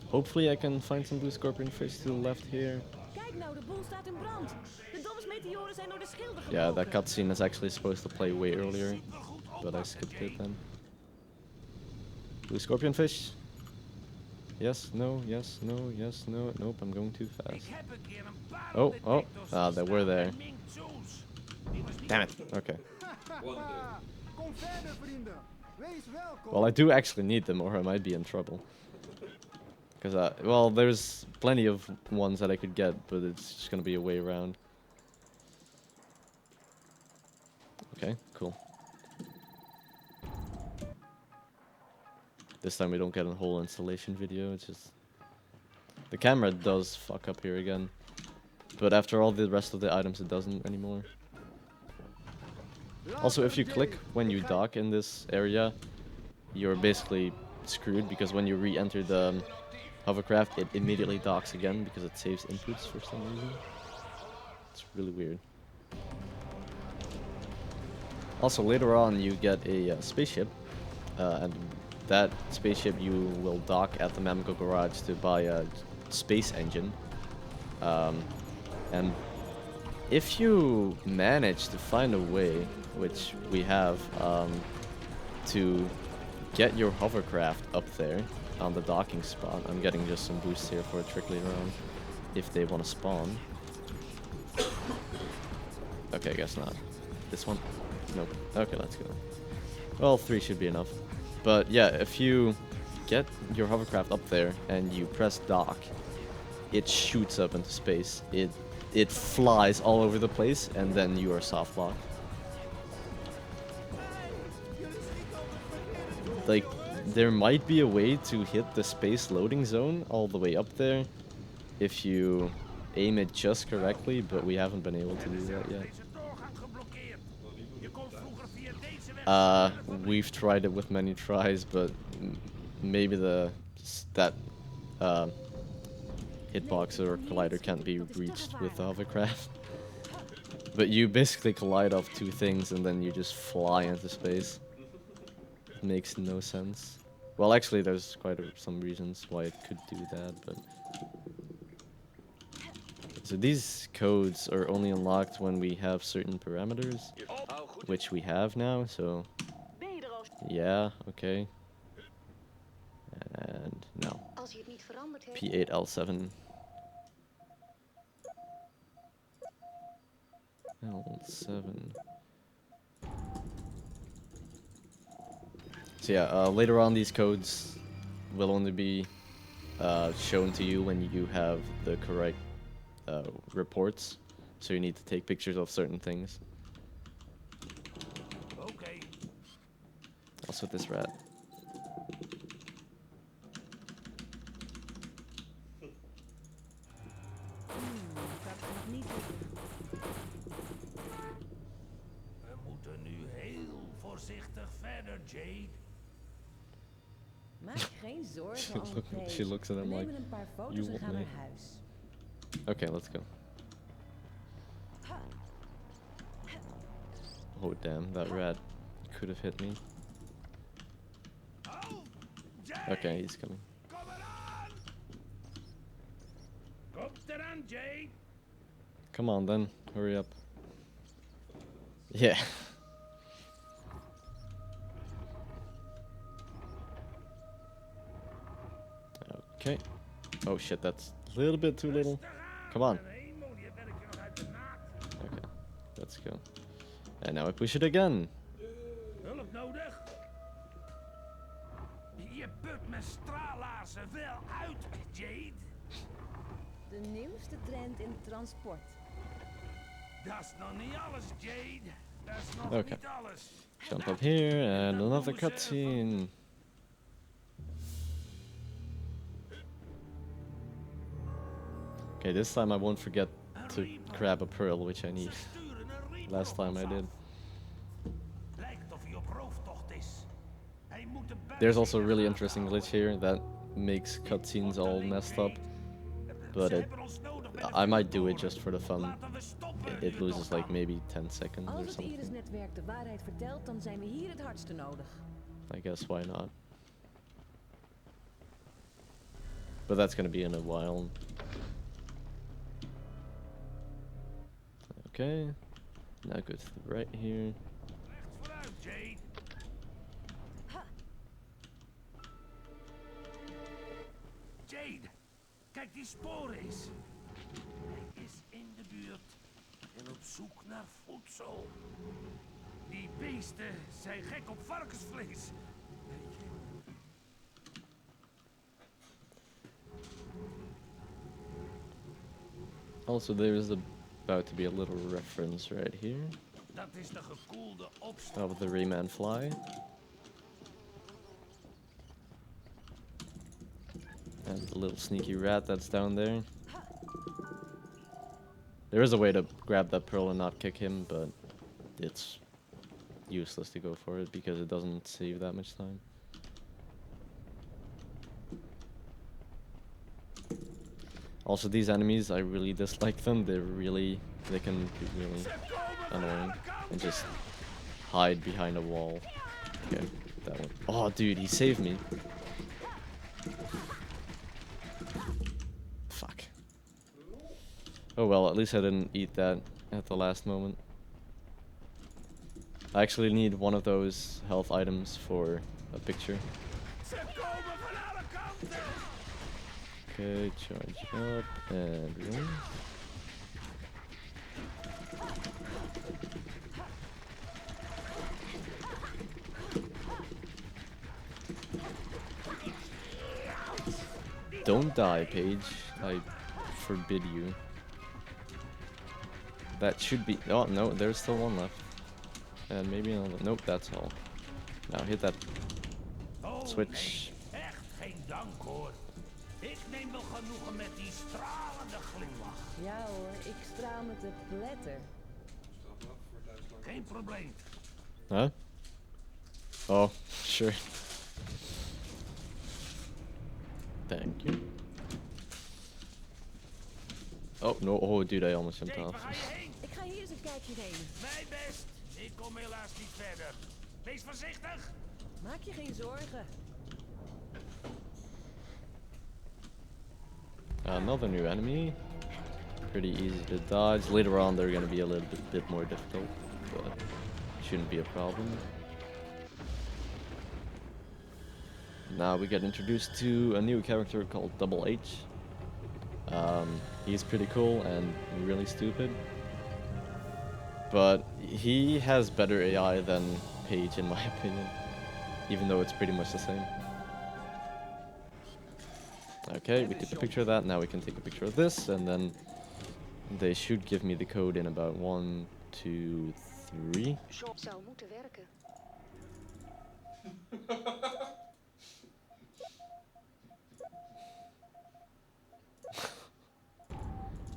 [SPEAKER 1] Hopefully I can find some blue scorpion fish to the left here. Yeah, that cutscene is actually supposed to play way earlier, but I skipped it then. Blue scorpion fish? Yes, no, yes, no, yes, no, nope, I'm going too fast. Oh, oh, ah, they were there. Damn it, okay. Well, I do actually need them or I might be in trouble. Because, well, there's plenty of ones that I could get, but it's just gonna be a way around. Okay, cool. This time we don't get a whole installation video, it's just... The camera does fuck up here again. But after all the rest of the items it doesn't anymore. Also, if you click when you dock in this area, you're basically screwed, because when you re-enter the hovercraft, it immediately docks again because it saves inputs for some reason. It's really weird. Also, later on you get a spaceship, and that spaceship you will dock at the Mamco garage to buy a space engine. And if you manage to find a way, which we have, to get your hovercraft up there on the docking spot. I'm getting just some boosts here for a trick later on, if they want to spawn. Okay, I guess not. This one? Nope. Okay, let's go. Well, 3 should be enough. But yeah, if you get your hovercraft up there and you press dock, it shoots up into space. It flies all over the place, and then you are soft locked. Like, there might be a way to hit the space loading zone all the way up there if you aim it just correctly, but we haven't been able to do that yet. We've tried it with many tries, but maybe that hitbox or collider can't be reached with the hovercraft. But you basically collide off two things and then you just fly into space. Makes no sense. Well, actually, there's quite some reasons why it could do that, but... So these codes are only unlocked when we have certain parameters, which we have now, so... Yeah, okay. And no. P8L7. L7. So yeah, later on these codes will only be shown to you when you have the correct reports. So you need to take pictures of certain things.
[SPEAKER 2] Okay.
[SPEAKER 1] Also this rat.
[SPEAKER 2] We moeten nu heel voorzichtig verder, Jade.
[SPEAKER 3] Maak geen zorgen, André.
[SPEAKER 1] She looks at
[SPEAKER 3] We
[SPEAKER 1] him like,
[SPEAKER 3] nemen een paar
[SPEAKER 1] "You
[SPEAKER 3] foto's en
[SPEAKER 1] want
[SPEAKER 3] gaan
[SPEAKER 1] me?"
[SPEAKER 3] naar huis.
[SPEAKER 1] Okay, let's go. Oh damn, that rat could have hit me.
[SPEAKER 2] Oh, Jade!
[SPEAKER 1] Okay, he's coming.
[SPEAKER 2] Kom eraan! Kom eraan, Jade!
[SPEAKER 1] Come on then, hurry up. Yeah. Okay. Oh shit, that's a little bit too little. Come on. Okay, let's go. And now I push it again.
[SPEAKER 2] Hulp nodig? Je put mijn straalaarzen wel uit, Jade.
[SPEAKER 3] De nieuwste trend in transport.
[SPEAKER 2] Dat is nog niet alles, Jade. Dat is nog
[SPEAKER 1] Okay.
[SPEAKER 2] niet alles.
[SPEAKER 1] Jump up here and another cutscene. Okay, this time I won't forget to grab a pearl, which I need. Last time I did.
[SPEAKER 2] Lijkt of hij op rooftocht is. Hij moet de
[SPEAKER 1] There's also a really interesting glitch here that makes cutscenes all messed up. But I might do it just for the fun. It loses like maybe 10 seconds or
[SPEAKER 3] Als het
[SPEAKER 1] something.
[SPEAKER 3] Iris-netwerk de waarheid vertelt, dan zijn we hier het hardste nodig.
[SPEAKER 1] I guess why not? But that's gonna be in a while. Okay. Now go to the right here.
[SPEAKER 2] Rechts vooruit, Jade. Jade, kijk die sporen eens. Hij is in de buurt en op zoek naar voedsel. Die beesten zijn gek op varkensvlees. Weet je?
[SPEAKER 1] Also, there's about to be a little reference right here
[SPEAKER 2] Dat is de gekoelde opstand.
[SPEAKER 1] of the Rayman fly. And the little sneaky rat that's down there. There is a way to grab that pearl and not kick him, but it's useless to go for it because it doesn't save that much time. Also, these enemies, I really dislike them. They can be really annoying and just hide behind a wall. Okay, that one. Oh, dude, he saved me. Fuck. Oh well, at least I didn't eat that at the last moment. I actually need one of those health items for a picture. Okay, charge up and run. Don't die, Paige. I forbid you. That should be... Oh, no, there's still one left. And maybe another... Nope, that's all. Now hit that switch.
[SPEAKER 2] Nee, echt geen dank hoor. Ik neem wel genoegen met die stralende glimlach.
[SPEAKER 3] Ja hoor, ik straal met de pletter.
[SPEAKER 2] Geen probleem.
[SPEAKER 1] Huh? Oh, sure. Thank you. Oh, no. Oh, dude, I almost jumped
[SPEAKER 2] Jade,
[SPEAKER 1] off.
[SPEAKER 2] waar ga je heen?
[SPEAKER 3] Ik ga hier eens een kijkje hierheen?
[SPEAKER 2] Mijn best. Ik kom helaas niet verder. Wees voorzichtig.
[SPEAKER 3] Maak je geen zorgen.
[SPEAKER 1] Another new enemy. Pretty easy to dodge. Later on, they're gonna be a little bit more difficult, but shouldn't be a problem. Now we get introduced to a new character called Double H. He's pretty cool and really stupid, but he has better AI than Paige in my opinion, even though it's pretty much the same. Okay, we took a picture of that, now we can take a picture of this, and then they should give me the code in about 1, 2, 3.
[SPEAKER 10] Zou moeten werken.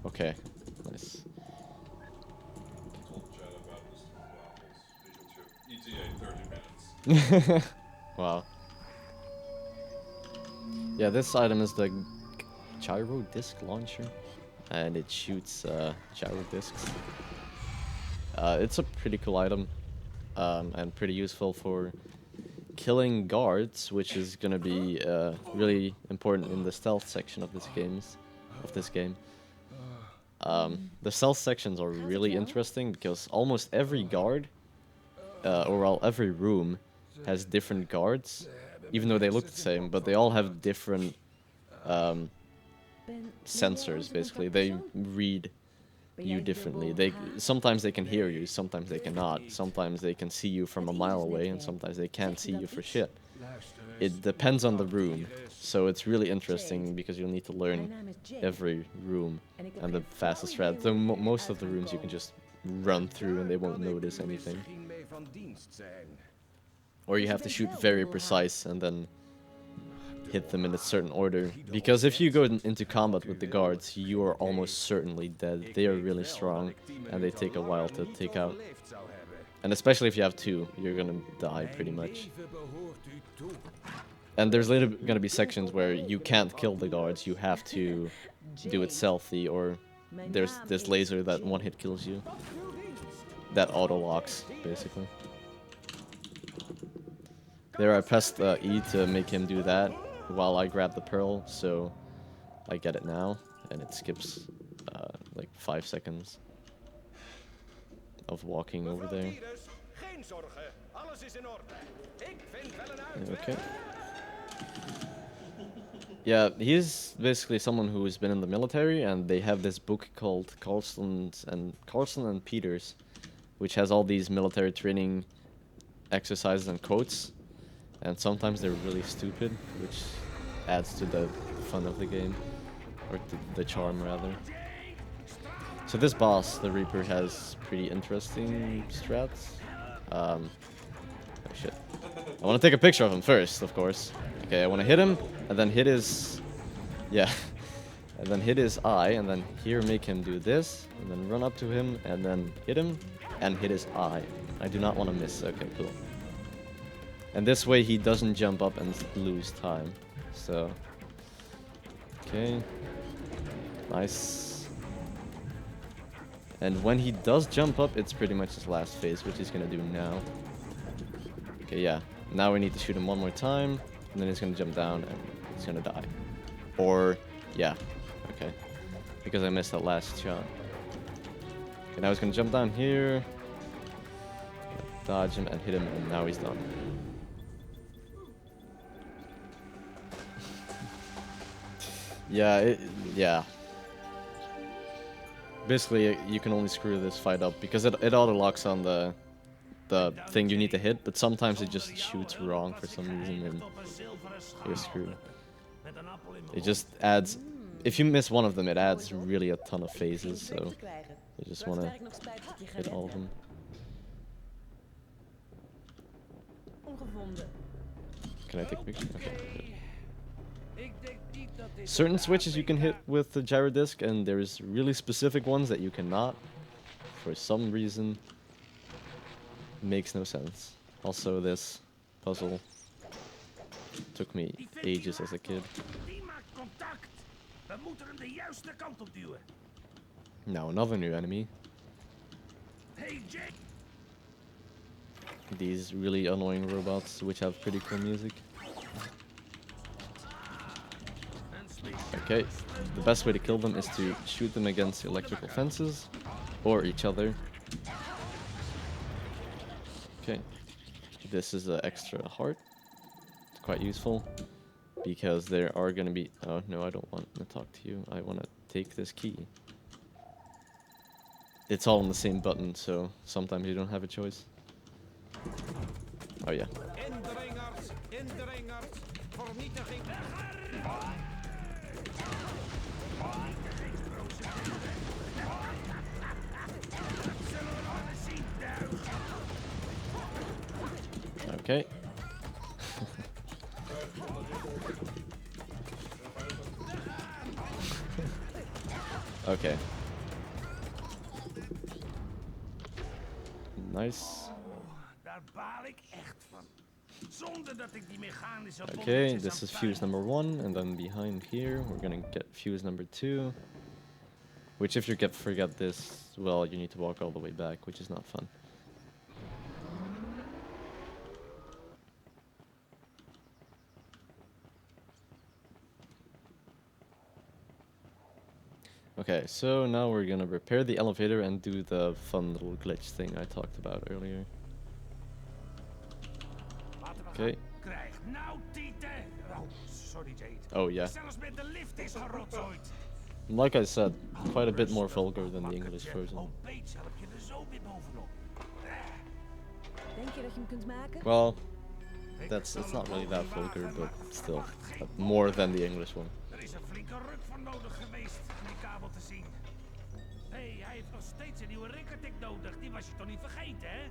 [SPEAKER 1] Okay, nice.
[SPEAKER 8] Told Chad about this visual chip. ETA 30 minutes.
[SPEAKER 1] Wow. Yeah, this item is the gyro disc launcher, and it shoots gyro discs. It's a pretty cool item, and pretty useful for killing guards, which is gonna be really important in the stealth section of this game. The stealth sections are really interesting because almost every guard, or well, every room has different guards, even though they look the same, but they all have different sensors. Basically, they read you differently. Sometimes they can hear you, sometimes they cannot. Sometimes they can see you from a mile away, and sometimes they can't see you for shit. It depends on the room, so it's really interesting because you'll need to learn every room and the fastest strat. Though most of the rooms you can just run through and they won't notice anything. Or you have to shoot very precise and then hit them in a certain order. Because if you go into combat with the guards, you are almost certainly dead. They are really strong and they take a while to take out. And especially if you have two, you're gonna die pretty much. And there's later gonna be sections where you can't kill the guards, you have to do it stealthy, or there's this laser that one hit kills you. That auto-locks, basically. There I pressed E to make him do that while I grab the pearl, so I get it now, and it skips like 5 seconds of walking over there. Okay. Yeah, he's basically someone who's been in the military, and they have this book called Carlson and Peters, which has all these military training exercises and quotes, and sometimes they're really stupid, which adds to the fun of the game, or the charm rather. So this boss, the Reaper, has pretty interesting strats. Oh shit. I want to take a picture of him first, of course. Okay, I want to hit him, and then hit his... Yeah. And then hit his eye, and then here make him do this, and then run up to him, and then hit him, and hit his eye. I do not want to miss. Okay, cool. And this way he doesn't jump up and lose time. So... Okay. Nice. And when he does jump up, it's pretty much his last phase, which he's gonna do now. Okay, yeah. Now we need to shoot him one more time, and then he's gonna jump down, and he's gonna die. Or, yeah. Okay. Because I missed that last shot. Okay, now he's gonna jump down here, dodge him, and hit him, and now he's done. Yeah. Basically, you can only screw this fight up because it auto-locks on the thing you need to hit, but sometimes it just shoots wrong for some reason and you're screwed. It just adds... If you miss one of them, it adds really a ton of phases, so you just want to hit all of them. Can I take a picture? Okay. Certain switches you can hit with the gyro disc, and there's really specific ones that you cannot. For some reason, makes no sense. Also, this puzzle took me ages as a kid. Now another new enemy.
[SPEAKER 2] Hey, Jade.
[SPEAKER 1] These really annoying robots, which have pretty cool music. Okay, the best way to kill them is to shoot them against electrical fences or each other. Okay, this is an extra heart. It's quite useful because there are gonna be. Oh no, I don't want to talk to you. I want to take this key. It's all on the same button, so sometimes you don't have a choice. Oh yeah.
[SPEAKER 5] Indringers, indringers, vernietiging.
[SPEAKER 1] Okay. Okay. Nice.
[SPEAKER 2] Daar baal ik echt van. Zonder dat ik die mechanische
[SPEAKER 1] Okay,
[SPEAKER 2] bolletjes
[SPEAKER 1] this
[SPEAKER 2] aan
[SPEAKER 1] is fuse
[SPEAKER 2] puin-
[SPEAKER 1] number 1, and then behind here we're gonna get fuse number 2. Which if you forget this, well, you need to walk all the way back, which is not fun. Okay, so now we're gonna repair the elevator and do the fun little glitch thing I talked about earlier.
[SPEAKER 2] Laten we
[SPEAKER 1] Okay.
[SPEAKER 2] gaan. Krijg nou tieten. Oh, sorry Jade.
[SPEAKER 1] Oh yeah.
[SPEAKER 2] Zelfs met de lift is gerotzooid.
[SPEAKER 1] Like I said, quite a bit more vulgar than the English version.
[SPEAKER 2] Oh, Pete, help je er zo weer bovenop.
[SPEAKER 3] Denk je dat je hem kunt maken?
[SPEAKER 1] Well, it's not really that vulgar, but still more than the English one.
[SPEAKER 2] Er is een flinke ruk voor nodig geweest om die kabel te zien. Hé, hij heeft nog steeds een nieuwe rikkertik nodig. Die was je toch niet vergeten, hè?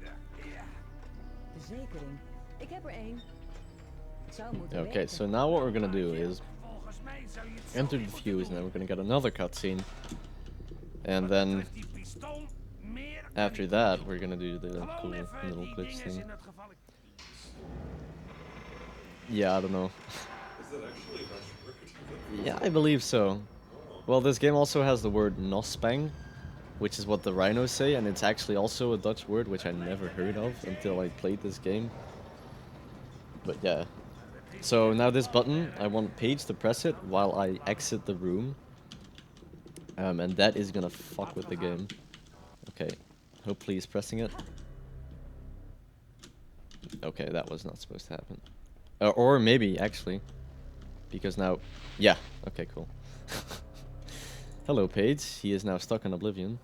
[SPEAKER 2] Ja.
[SPEAKER 3] Verzekering. Ik heb er één. Het zou moeten
[SPEAKER 1] Okay,
[SPEAKER 3] werken.
[SPEAKER 1] so now what we're gonna do is
[SPEAKER 2] Volgens mij zou je het
[SPEAKER 1] enter the fuse, and then we're gonna get another cutscene. And then
[SPEAKER 2] die pistool meer
[SPEAKER 1] after that, we're gonna do the cool
[SPEAKER 2] gewoon even
[SPEAKER 1] little
[SPEAKER 2] die
[SPEAKER 1] glitch
[SPEAKER 2] dinges
[SPEAKER 1] thing.
[SPEAKER 2] in het geval.
[SPEAKER 1] Yeah, I don't know.
[SPEAKER 8] Is that actually Dutch?
[SPEAKER 1] Yeah, I believe so. Well, this game also has the word nospang, which is what the rhinos say, and it's actually also a Dutch word, which I never heard of until I played this game. But yeah. So now this button, I want Paige to press it while I exit the room. And that is gonna fuck with the game. Okay, hopefully he's pressing it. Okay, that was not supposed to happen. Or maybe, actually. Because now... Yeah, okay, cool. Hello, Paige. He is now stuck in oblivion.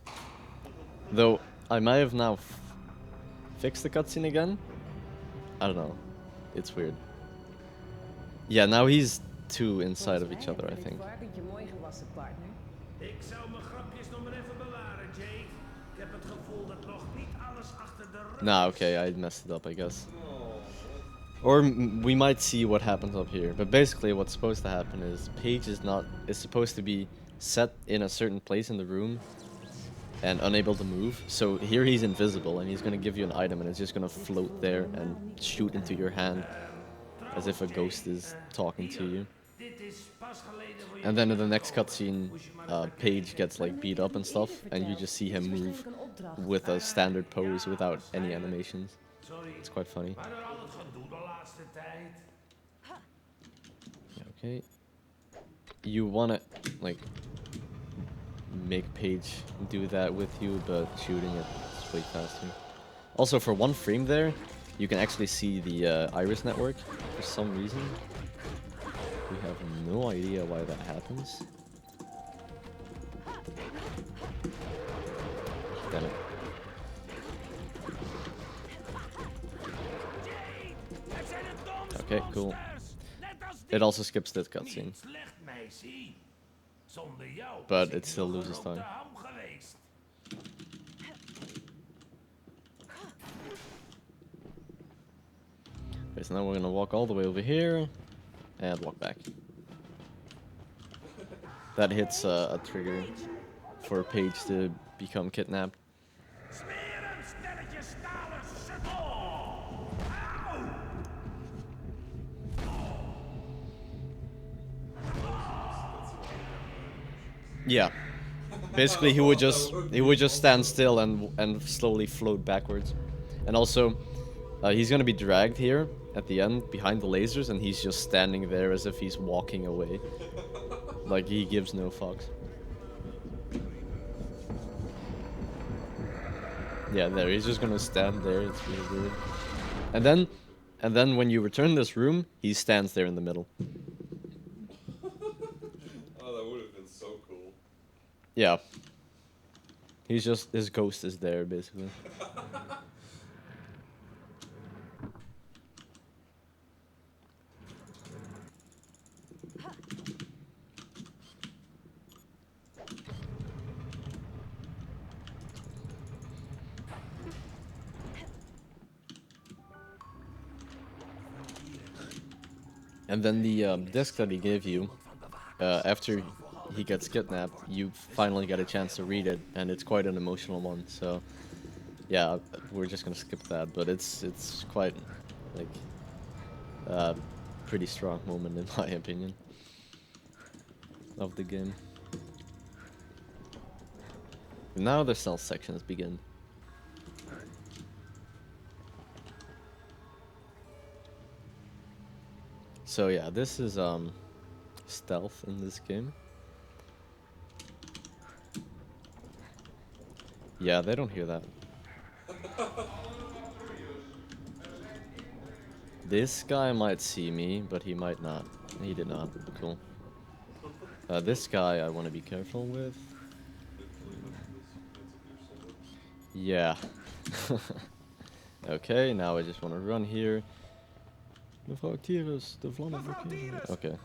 [SPEAKER 1] Though, I may have now fixed the cutscene again. I don't know. It's weird. Yeah, now he's two inside of each other, I think.
[SPEAKER 3] Varkentje mooi gewassen, partner.
[SPEAKER 2] Ik zou mijn grapjes nog maar even bewaren, Jade. Ik heb het gevoel dat nog niet alles achter de rug
[SPEAKER 1] Nah,
[SPEAKER 2] is.
[SPEAKER 1] okay, I messed it up, I guess. Or we might see what happens up here. But basically, what's supposed to happen is Paige is supposed to be set in a certain place in the room and unable to move. So here he's invisible, and he's gonna give you an item, and it's just gonna float there and shoot into your hand as if a ghost is talking to you.
[SPEAKER 2] Dit is pas geleden voor je.
[SPEAKER 1] And then in the next cutscene, Paige gets like beat up and stuff, and you just see him move with a standard pose without any animations.
[SPEAKER 2] Sorry,
[SPEAKER 1] It's quite funny.
[SPEAKER 2] maar door al het gedoe de laatste tijd.
[SPEAKER 1] Yeah, okay. You wanna like make Paige do that with you, but shooting it is way faster. Also, for one frame there, you can actually see the iris network for some reason. We have no idea why that happens. Damn it.
[SPEAKER 2] Het zijn de domste
[SPEAKER 1] Okay, cool.
[SPEAKER 2] monsters. Net als
[SPEAKER 1] It also skips this cutscene.
[SPEAKER 2] niet slecht, meisje. Zonder jou
[SPEAKER 1] But
[SPEAKER 2] was
[SPEAKER 1] it
[SPEAKER 2] ik
[SPEAKER 1] still
[SPEAKER 2] nog
[SPEAKER 1] loses
[SPEAKER 2] een
[SPEAKER 1] time.
[SPEAKER 2] rotte ham geweest.
[SPEAKER 1] Okay, so now we're gonna walk all the way over here and walk back. That hits a trigger for Paige to become kidnapped.
[SPEAKER 2] Smeer hem, stelletje stalen sukkel. Auw!
[SPEAKER 1] Yeah. Basically, he would just stand still and slowly float backwards. And also, he's gonna be dragged here at the end behind the lasers, and he's just standing there as if he's walking away. Like he gives no fucks. Yeah, there. He's just gonna stand there. It's really weird. And then when you return this room, he stands there in the middle.
[SPEAKER 8] Oh, that would have been so cool.
[SPEAKER 1] Yeah. He's just, his ghost is there, basically. And then the disc that he gave you, after he gets kidnapped, you finally get a chance to read it, and it's quite an emotional one. So, yeah, we're just gonna skip that, but it's quite like pretty strong moment in my opinion of the game. Now the stealth sections begin. So yeah, this is stealth in this game. Yeah, they don't hear that. This guy might see me, but he might not. He did not. Cool. This guy I want to be careful with. Yeah. Okay, now I just want to run here. Mevrouw Tyrus, de vlammen blokkeren. Okay.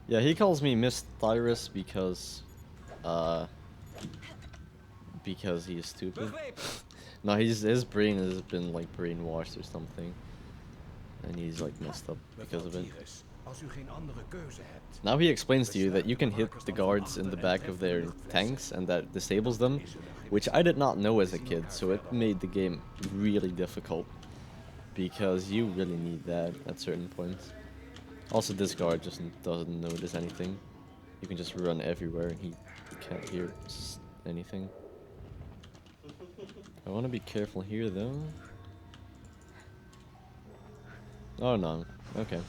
[SPEAKER 1] Yeah, he calls me Miss Tyrus because he's stupid. No, his brain has been like brainwashed or something. And he's like messed up because of it. Now he explains to you that you can hit the guards in the back of their tanks and that disables them, which I did not know as a kid, so it made the game really difficult. Because you really need that at certain points. Also, this guard just doesn't notice anything. You can just run everywhere and he can't hear anything. I want to be careful here though. Oh no, okay.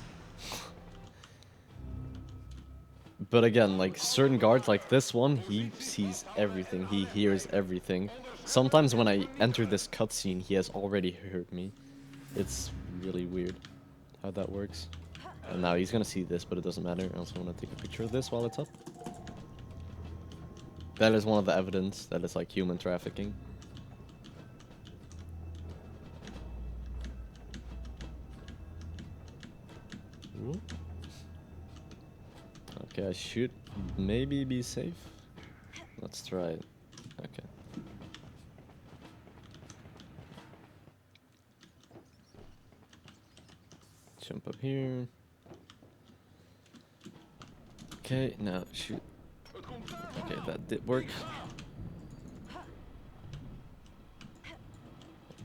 [SPEAKER 1] But again, like certain guards like this one, he sees everything, he hears everything. Sometimes when I enter this cutscene, he has already heard me. It's really weird how that works. And now he's gonna see this, but it doesn't matter. I also want to take a picture of this while it's up. That is one of the evidence that it's like human trafficking. Ooh. Okay, I should maybe be safe. Let's try it. Okay. Jump up here. Okay, now shoot. Okay, that did work.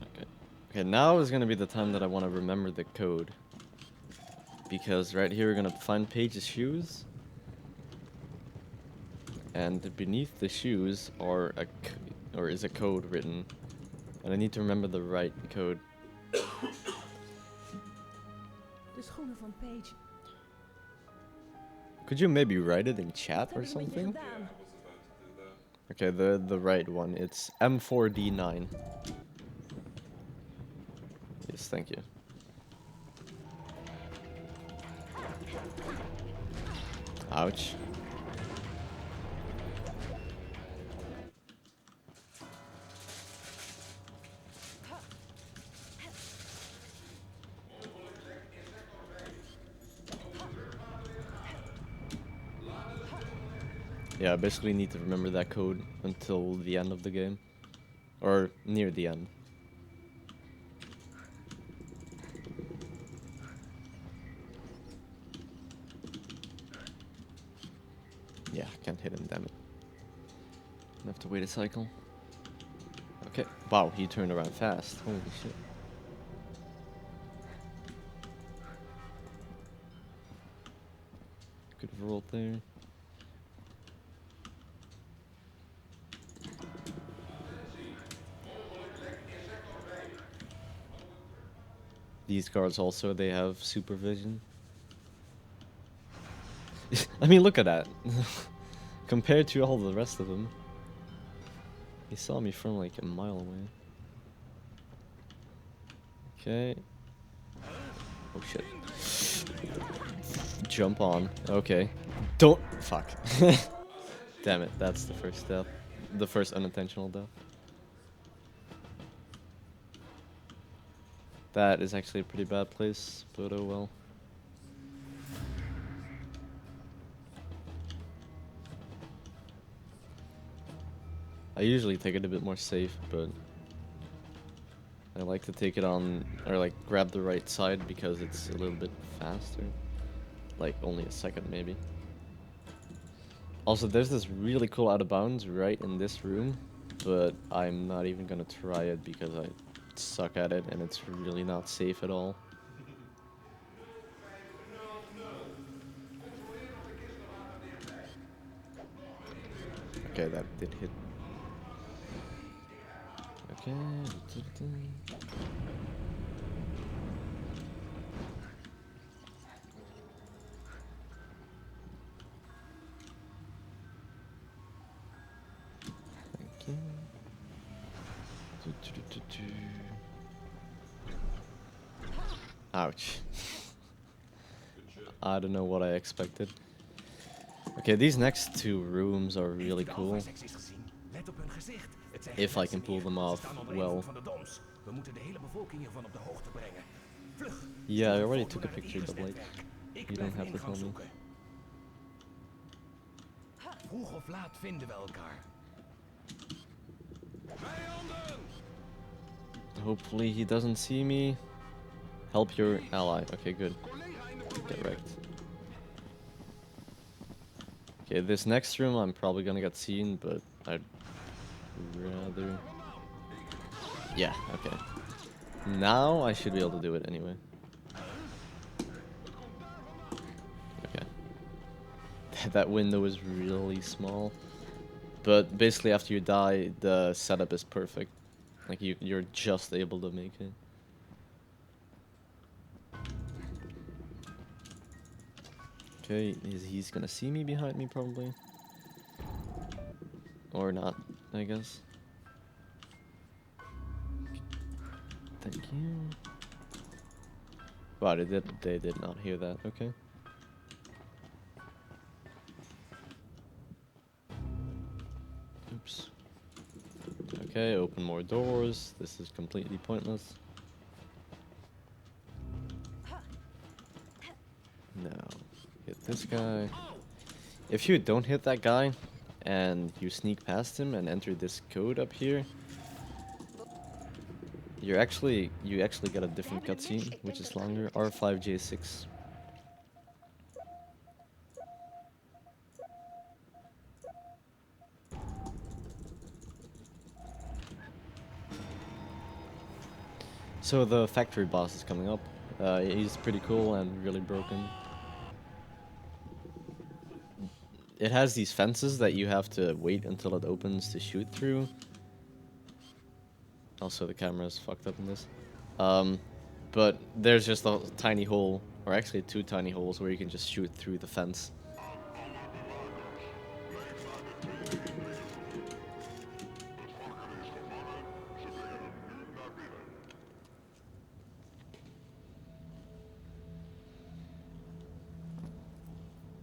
[SPEAKER 1] Okay. Okay, now is gonna be the time that I want to remember the code. Because right here we're gonna find Paige's shoes. And beneath the shoes are is a code written. And I need to remember the right code.
[SPEAKER 3] De schoenen van Paige.
[SPEAKER 1] Could you maybe write it in chat or
[SPEAKER 3] Wat heb ik met je
[SPEAKER 1] something?
[SPEAKER 3] gedaan?
[SPEAKER 1] Okay, the right one. It's M4D9. Yes, thank you. Ouch. Yeah, I basically need to remember that code until the end of the game. Or near the end. Yeah, can't hit him, damn it. I have to wait a cycle. Okay. Wow, he turned around fast. Holy shit. Could have rolled there. These guards also, they have supervision. I mean, look at that. Compared to all the rest of them. He saw me from like a mile away. Okay. Oh shit. Jump on. Okay. Don't. Fuck. Damn it, that's the first death. The first unintentional death. That is actually a pretty bad place, but oh well. I usually take it a bit more safe, but I like to take it on, or like grab the right side because it's a little bit faster. Like only a second maybe. Also, there's this really cool out of bounds right in this room, but I'm not even gonna try it because I suck at it and it's really not safe at all. Okay, that did hit. Okay. Thank you. Ouch. I don't know what I expected. Okay, these next two rooms are really cool. If I can pull them off well. Yeah, I already took a picture, but like, you don't have to tell me.
[SPEAKER 2] Vroeg of laat vinden we elkaar.
[SPEAKER 1] Hopefully he doesn't see me. Help your ally. Okay, good. Get wrecked. Okay, this next room I'm probably gonna get seen, but I'd rather... Yeah, okay. Now I should be able to do it anyway. Okay. That window is really small. But basically after you die, the setup is perfect. Like you're just able to make it. Okay, he's gonna see me behind me probably. Or not, I guess. Thank you. Wow, they did not hear that, okay. Oops. Okay, open more doors. This is completely pointless. No. Hit this guy. If you don't hit that guy, and you sneak past him and enter this code up here, you actually get a different cutscene, which is longer. R5J6. So the factory boss is coming up. He's pretty cool and really broken. It has these fences that you have to wait until it opens to shoot through. Also, the camera's fucked up in this. But there's just a tiny hole, or actually two tiny holes, where you can just shoot through the fence.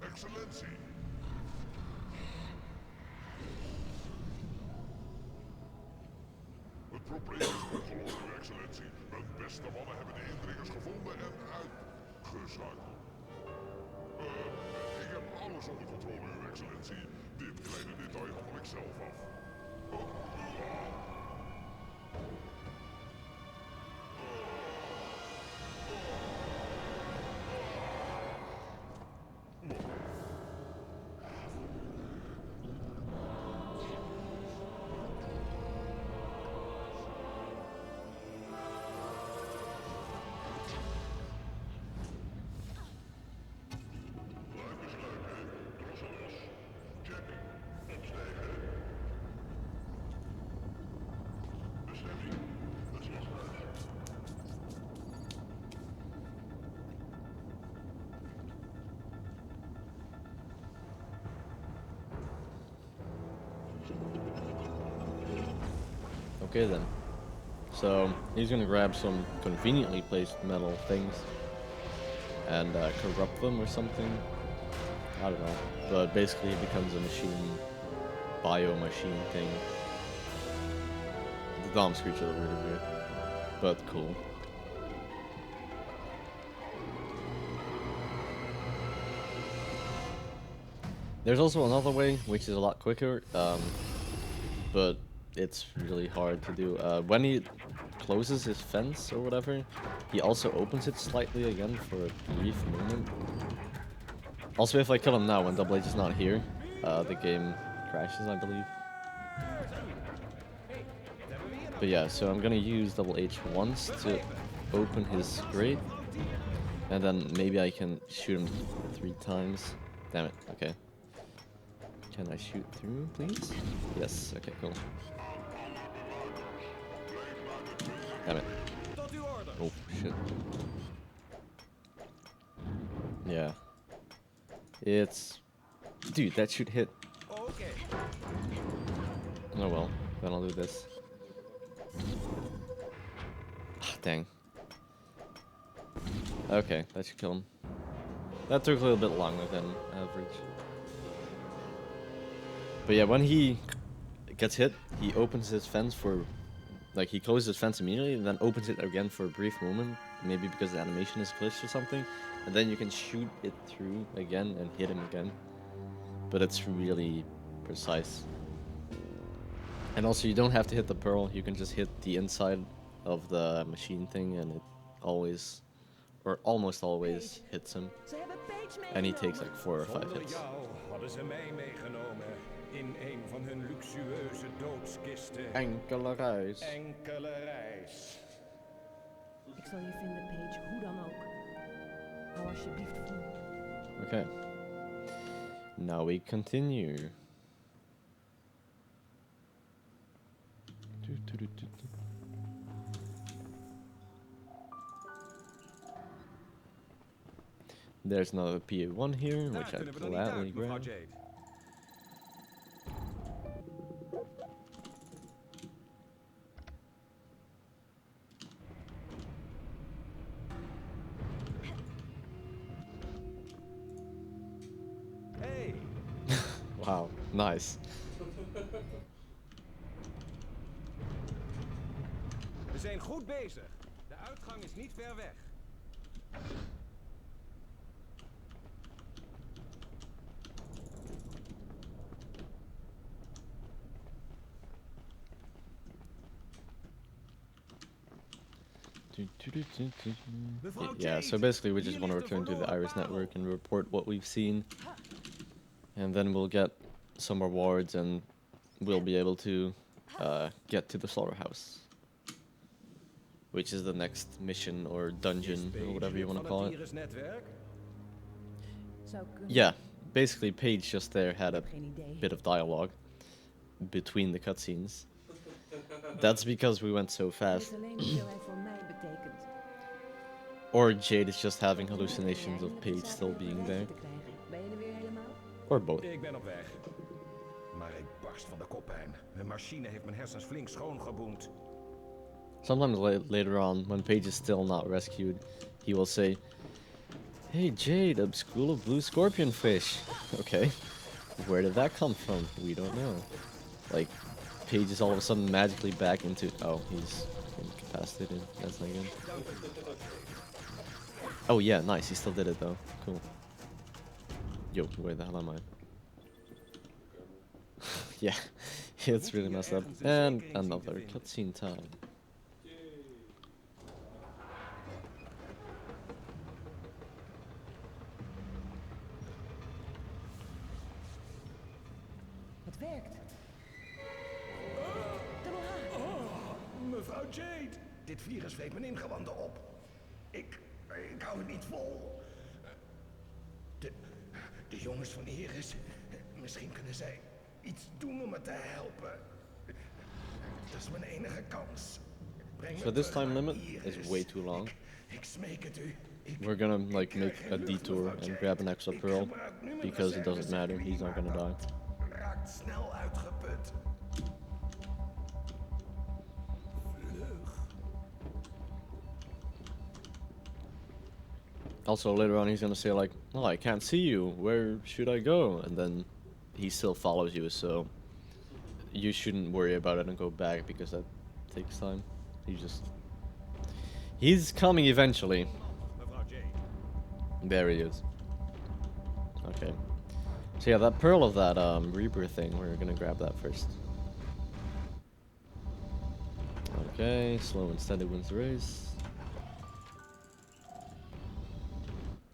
[SPEAKER 10] Excellentie. Het probleem is opgelost, uw excellentie. Mijn beste mannen hebben de indringers gevonden en uitgeschakeld. Ik heb alles onder controle, uw excellentie. Dit kleine detail handel ik zelf af.
[SPEAKER 1] Okay then. So he's gonna grab some conveniently placed metal things and corrupt them or something. I don't know. But basically he becomes a machine, bio-machine thing. The Dom creatures are really weird, but cool. There's also another way, which is a lot quicker, but it's really hard to do. When he closes his fence or whatever, he also opens it slightly again for a brief moment. Also, if I kill him now when Double H is not here, the game crashes, I believe. But yeah, so I'm gonna use Double H once to open his grate, and then maybe I can shoot him 3 times. Damn it, okay. Can I shoot through, please? Yes, okay, cool. Damn it. Oh, shit. Yeah. It's... Dude, that should hit. Oh well, then I'll do this. Ah, dang. Okay, that should kill him. That took a little bit longer than average. But yeah, when he gets hit, he opens his fence for... Like, he closes his fence immediately and then opens it again for a brief moment. Maybe because the animation is glitched or something. And then you can shoot it through again and hit him again. But it's really precise. And also, you don't have to hit the pearl. You can just hit the inside of the machine thing and it always... Or almost always hits him. And he takes like 4 or 5 hits.
[SPEAKER 6] In een van hun luxueuze doodskisten.
[SPEAKER 1] Enkele reis.
[SPEAKER 6] Enkele reis.
[SPEAKER 3] Ik zal je vinden, Paige, hoe dan ook. Hou alsjeblieft vol.
[SPEAKER 1] Okay. Now we continue. There's another PA1 here, which I gladly grab. Wow, nice.
[SPEAKER 6] We zijn goed bezig. De uitgang is niet ver weg.
[SPEAKER 1] Yeah, so basically we just want to return to the Iris network and report what we've seen. And then we'll get some rewards and we'll be able to get to the Slaughterhouse. Which is the next mission or dungeon or whatever you want to call it. Yeah, basically Paige just there had a bit of dialogue between the cutscenes. That's because we went so fast. Or Jade is just having hallucinations of Paige still being there. Or both.
[SPEAKER 6] Ik ben op weg. Maar ik barst van de koppijn. Mijn machine heeft mijn hersens flink schoongeboend.
[SPEAKER 1] Sometimes later on, when Paige is still not rescued, he will say, "Hey Jade, a school of blue scorpion fish." Okay, where did that come from? We don't know. Like, Paige is all of a sudden magically back into... Oh, he's incapacitated. That's not good. Oh yeah, nice. He still did it though. Cool. Yo, where the hell am I? Yeah, it's really messed up. And another cutscene time.
[SPEAKER 3] Het werkt.
[SPEAKER 6] Mevrouw Jade! Dit virus vreet mijn ingewanden op. Ik hou het niet vol. De jongens van Iris, misschien kunnen zij iets doen om me te helpen. Dat is mijn enige kans.
[SPEAKER 1] So this time limit is way too long.
[SPEAKER 6] Ik smeek het u.
[SPEAKER 1] We're gonna like make a detour and grab an extra pearl because it doesn't matter, he's not gonna die.
[SPEAKER 6] Raakt snel uitgeput.
[SPEAKER 1] Also, later on, he's gonna say like, "Oh, I can't see you. Where should I go?" And then he still follows you, so you shouldn't worry about it and go back because that takes time. He's coming eventually. There he is. Okay. So yeah, that pearl of that rebirth thing, we're gonna grab that first. Okay, slow and steady wins the race.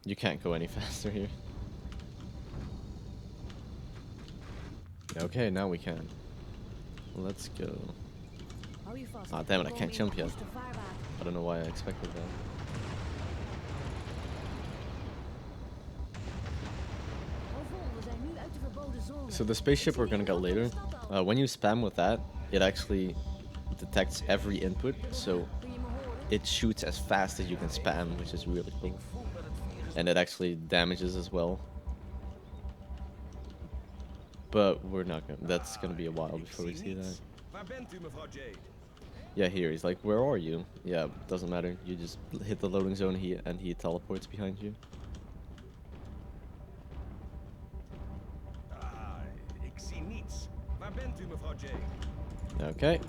[SPEAKER 1] You can't go any faster here. Okay, now we can. Let's go. Ah, damn it, I can't jump yet. I don't know why I expected that. So the spaceship we're gonna get later, when you spam with that, it actually detects every input, so it shoots as fast as you can spam, which is really cool. And it actually damages as well. But we're not gonna, that's gonna be a while before we see that. Yeah, here, he's like, where are you? Yeah, doesn't matter, you just hit the loading zone and he teleports behind you. Okay.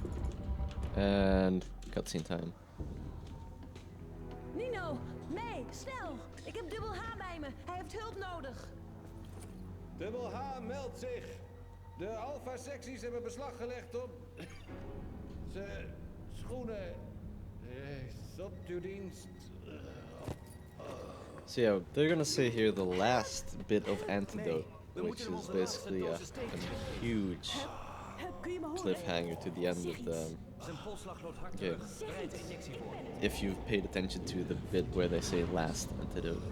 [SPEAKER 1] And cutscene time.
[SPEAKER 3] Nino, mee, snel! Ik heb dubbel H bij me. Hij heeft hulp nodig.
[SPEAKER 11] Dubbel H meldt zich. De Alpha-secties hebben beslag gelegd op... ze schoenen. Tot uw dienst.
[SPEAKER 1] So yeah, they're gonna say here the last bit of antidote, which is basically a huge cliffhanger to the end of the game. If you've paid attention to the bit where they say last antidote.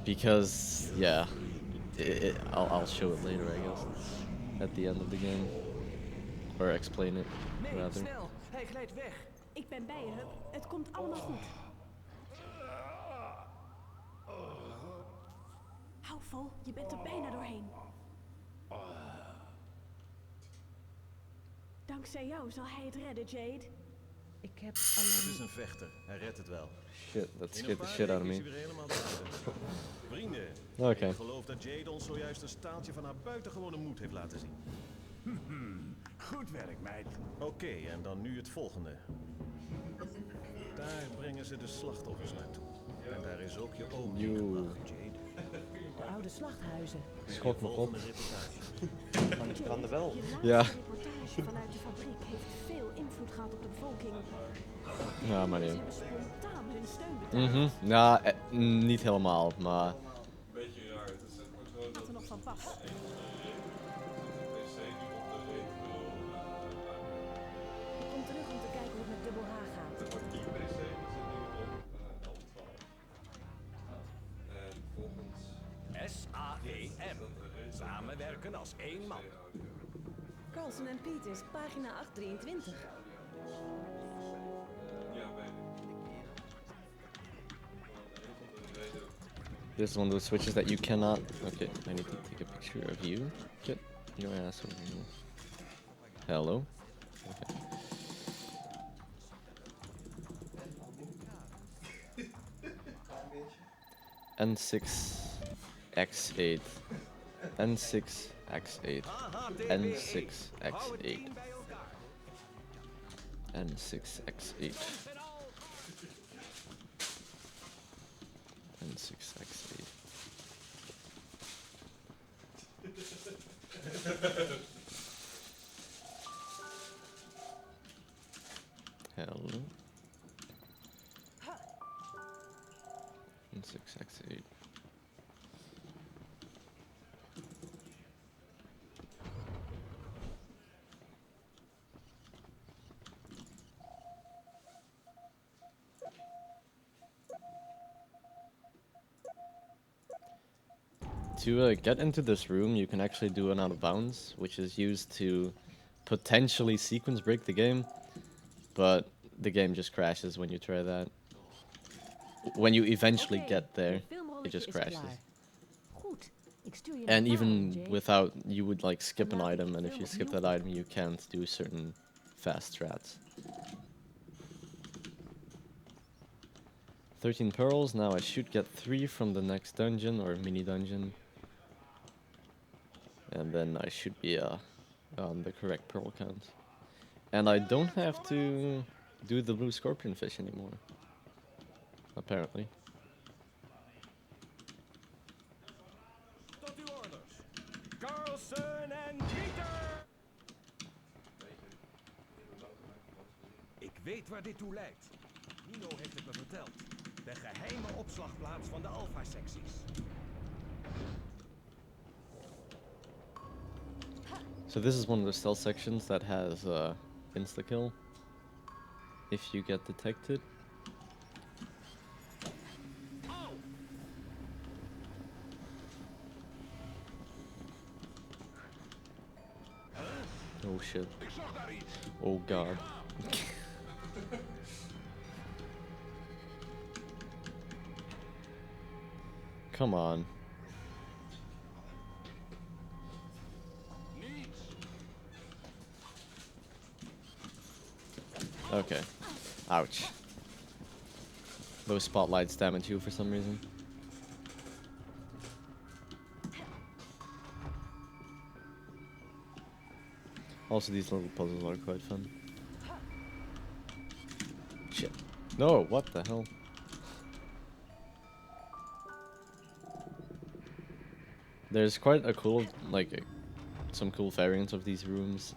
[SPEAKER 1] Because, yeah, I'll show it later, I guess, at the end of the game. Or explain it, rather.
[SPEAKER 3] Hij glijdt weg. Ik ben bij je, Hup. Het komt allemaal goed. Hou vol, je bent er bijna doorheen. Dankzij jou zal hij het redden, Jade. Ik heb alleen...
[SPEAKER 7] Het is een vechter, hij redt het wel.
[SPEAKER 1] Shit, that scared the shit out of me.
[SPEAKER 7] Vrienden,
[SPEAKER 1] Okay.
[SPEAKER 7] ik geloof dat Jade ons zojuist een staaltje van haar buitengewone moed heeft laten zien.
[SPEAKER 6] Goed werk, meid.
[SPEAKER 7] Oké, en dan nu het volgende. Daar brengen ze de slachtoffers naartoe. En daar is ook je oom gebracht, Jade.
[SPEAKER 3] De oude slachthuizen.
[SPEAKER 1] Schok me op.
[SPEAKER 3] Kan er wel.
[SPEAKER 1] Ja.
[SPEAKER 3] De reportage vanuit de fabriek heeft veel invloed gehad op de bevolking.
[SPEAKER 1] Ja, maar nee.
[SPEAKER 3] Ze hebben spontaan hun steun betaald.
[SPEAKER 1] Nou, niet helemaal, maar...
[SPEAKER 8] Beetje raar, het is zeg maar gewoon
[SPEAKER 3] Wat er nog van pas.
[SPEAKER 8] PC die op de retro...
[SPEAKER 3] Ik kom terug om te kijken hoe het met dubbel H gaat.
[SPEAKER 8] Zeg maar die PC die zit nu op L12. En volgens...
[SPEAKER 11] SAEM. Samenwerken als één man.
[SPEAKER 3] Carlson en Peters, pagina 823.
[SPEAKER 8] Ja, weet ik.
[SPEAKER 1] This is one of those switches that you cannot... Okay, I need to take a picture of you. Get your ass over here. Hello? Okay. N6X8. N6X8. N6X8. N6X8. N6X8. Hello. N6X8. To get into this room, you can actually do an out of bounds, which is used to potentially sequence break the game, but the game just crashes when you try that. When you eventually get there, it just crashes. And even without, you would like skip an item, and if you skip that item, you can't do certain fast strats. 13 pearls. Now I should get 3 from the next dungeon or mini dungeon. And then I should be on the correct pearl count. And I don't have to do the blue scorpion fish anymore. Apparently.
[SPEAKER 11] Tot uw orders. Carlsen en Pieter! Ik weet waar dit toe leidt. Nino heeft het me verteld. De geheime opslagplaats van de Alpha-secties.
[SPEAKER 1] So this is one of the stealth sections that has insta-kill if you get detected. Oh shit. Oh god. Come on. Okay. Ouch. Those spotlights damage you for some reason. Also, these little puzzles are quite fun. Shit. No, what the hell? There's quite a cool, like, some cool variants of these rooms,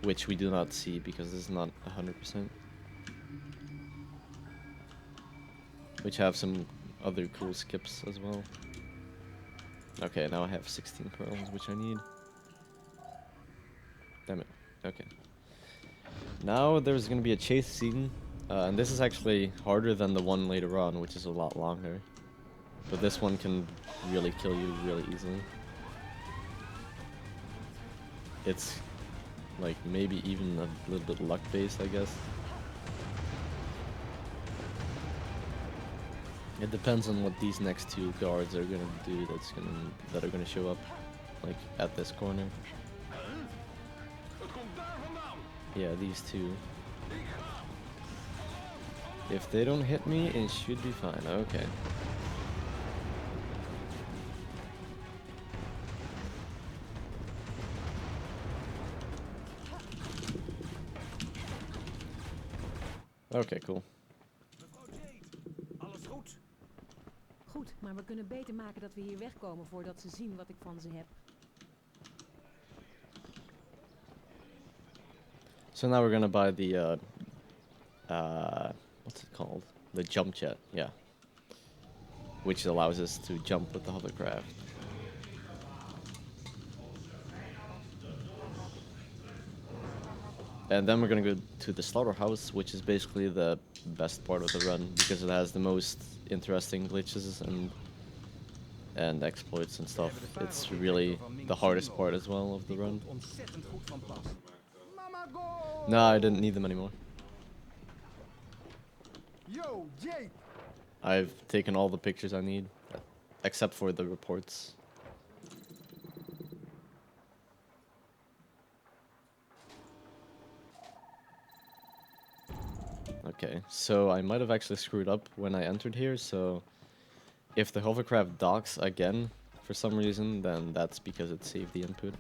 [SPEAKER 1] which we do not see because this is not 100%. Which have some other cool skips as well. Okay, now I have 16 pearls, which I need. Damn it. Okay. Now there's gonna be a chase scene, and this is actually harder than the one later on, which is a lot longer. But this one can really kill you really easily. It's like maybe even a little bit luck based, I guess. It depends on what these next two guards are gonna do that are gonna show up like at this corner. Yeah, these two. If they don't hit me, it should be fine. Okay. Okay, cool.
[SPEAKER 11] Mevrouw Jade, alles goed?
[SPEAKER 3] Goed, maar we kunnen beter maken dat we hier wegkomen voordat ze zien wat ik van ze heb.
[SPEAKER 1] So now we're gonna buy the what's it called? The jump jet, yeah. Which allows us to jump with the hovercraft. And then we're gonna go to the Slaughterhouse, which is basically the best part of the run because it has the most interesting glitches and exploits and stuff. It's really the hardest part as well of the run. No, I didn't need them anymore.
[SPEAKER 5] Yo, Jade.
[SPEAKER 1] I've taken all the pictures I need, except for the reports. Okay, so I might have actually screwed up when I entered here, so if the hovercraft docks again for some reason, then that's because it saved the input.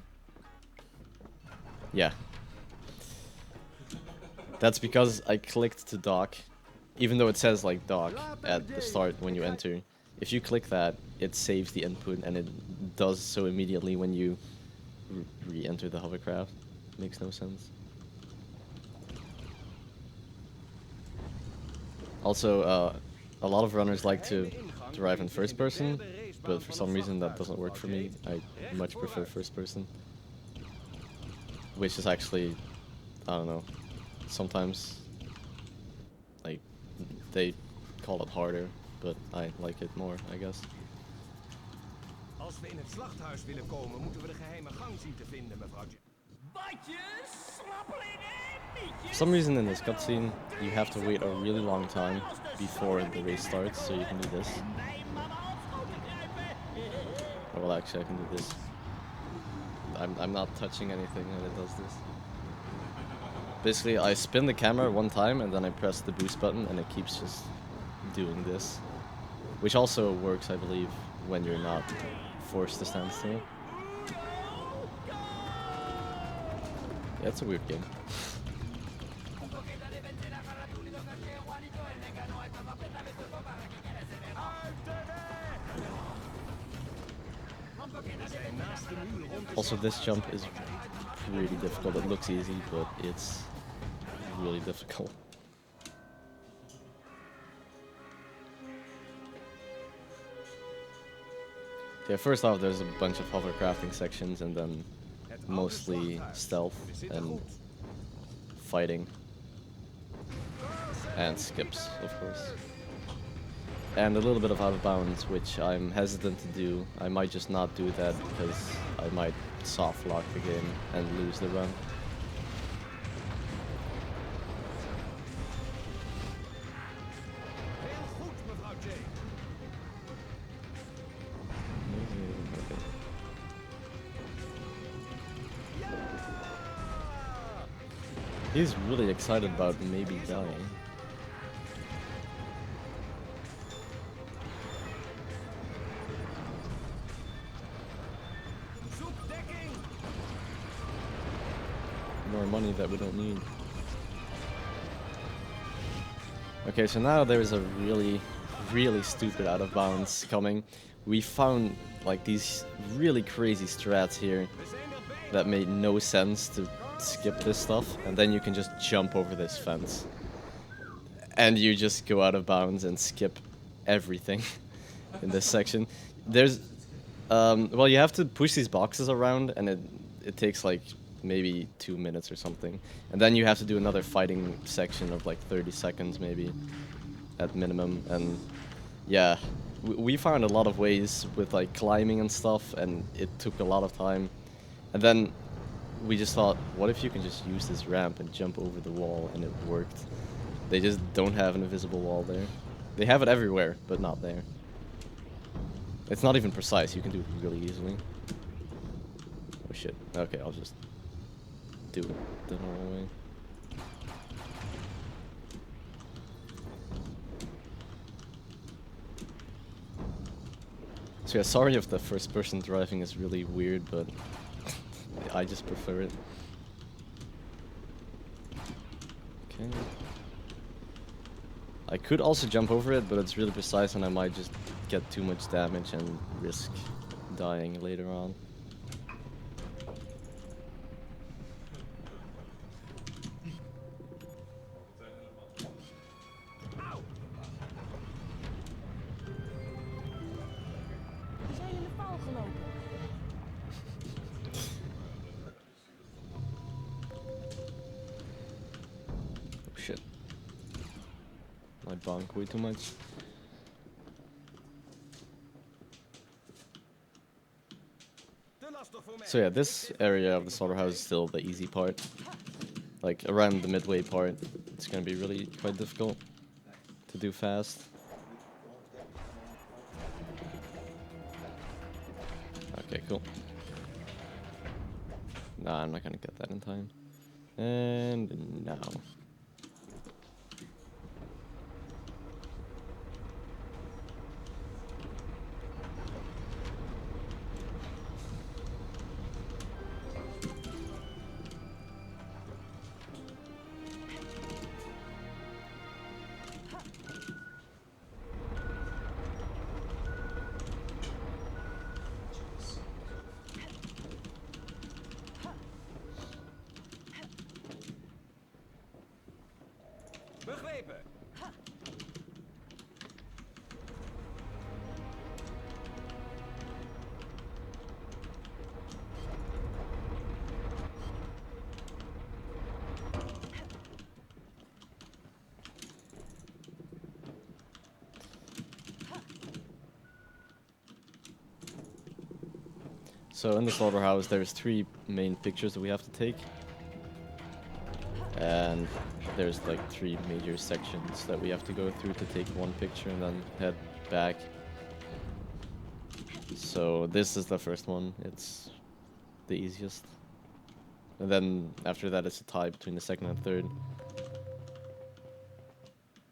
[SPEAKER 1] Yeah. That's because I clicked to dock, even though it says like dock at the start when you enter. If you click that, it saves the input and it does so immediately when you re-enter the hovercraft. Makes no sense. Also, a lot of runners like to drive in first person, but for some reason that doesn't work for me. I much prefer first person. Which is actually, I don't know, sometimes like they call it harder, but I like it more, I guess.
[SPEAKER 11] Als we in het slachthuis willen komen, moeten we de geheime gang zien te vinden, mevrouw Jade.
[SPEAKER 4] Badjes, slapperingen, mietjes.
[SPEAKER 1] For some reason in this cutscene, you have to wait a really long time before the race starts, so you can do this. Oh, well, actually, I can do this. I'm not touching anything and it does this. Basically, I spin the camera one time and then I press the boost button and it keeps just doing this. Which also works, I believe, when you're not forced to stand still. Yeah, it's a weird game. Also, this jump is really difficult. It looks easy, but it's really difficult. Yeah, first off, there's a bunch of hovercrafting sections, and then mostly stealth and fighting. And skips, of course. And a little bit of out of bounds, which I'm hesitant to do. I might just not do that because I might soft lock the game and lose the run. He's really excited about maybe dying. More money that we don't need. Okay, so now there's a really stupid out of bounds coming. We found like these really crazy strats here that made no sense to skip this stuff, and then you can just jump over this fence. And you just go out of bounds and skip everything in this section. There's well, you have to push these boxes around, and it takes like maybe 2 minutes or something. And then you have to do another fighting section of like 30 seconds maybe at minimum. And yeah, we found a lot of ways with like climbing and stuff, and it took a lot of time. And then we just thought, what if you can just use this ramp and jump over the wall, and it worked. They just don't have an invisible wall there. They have it everywhere, but not there. It's not even precise, you can do it really easily. Oh shit, okay, I'll just do it the whole way. So yeah, sorry if the first person driving is really weird, but I just prefer it. Okay. I could also jump over it, but it's really precise and I might just get too much damage and risk dying later on.
[SPEAKER 3] We zijn in de val gelopen.
[SPEAKER 1] Oh shit. I bonk way too much. So yeah, this area of the slaughterhouse is still the easy part. Like around the midway part, it's gonna be really quite difficult to do fast. Okay, cool. Nah, I'm not gonna get that in time. And now.
[SPEAKER 11] Begrepen.
[SPEAKER 1] So in the slaughterhouse, there's 3 main pictures that we have to take. And there's like 3 major sections that we have to go through to take one picture and then head back. So this is the first one. It's the easiest. And then after that, it's a tie between the second and third.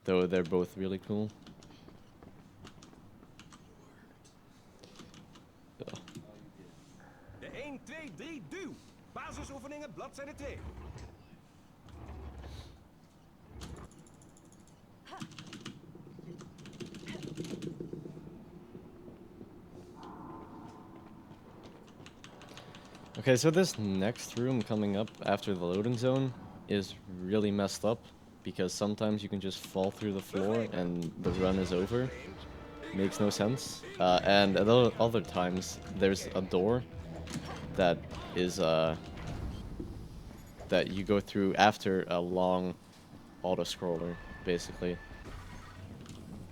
[SPEAKER 1] Though they're both really cool. Okay, so this next room coming up after the loading zone is really messed up because sometimes you can just fall through the floor and the run is over. Makes no sense. And at other times there's a door that is that you go through after a long auto-scroller, basically,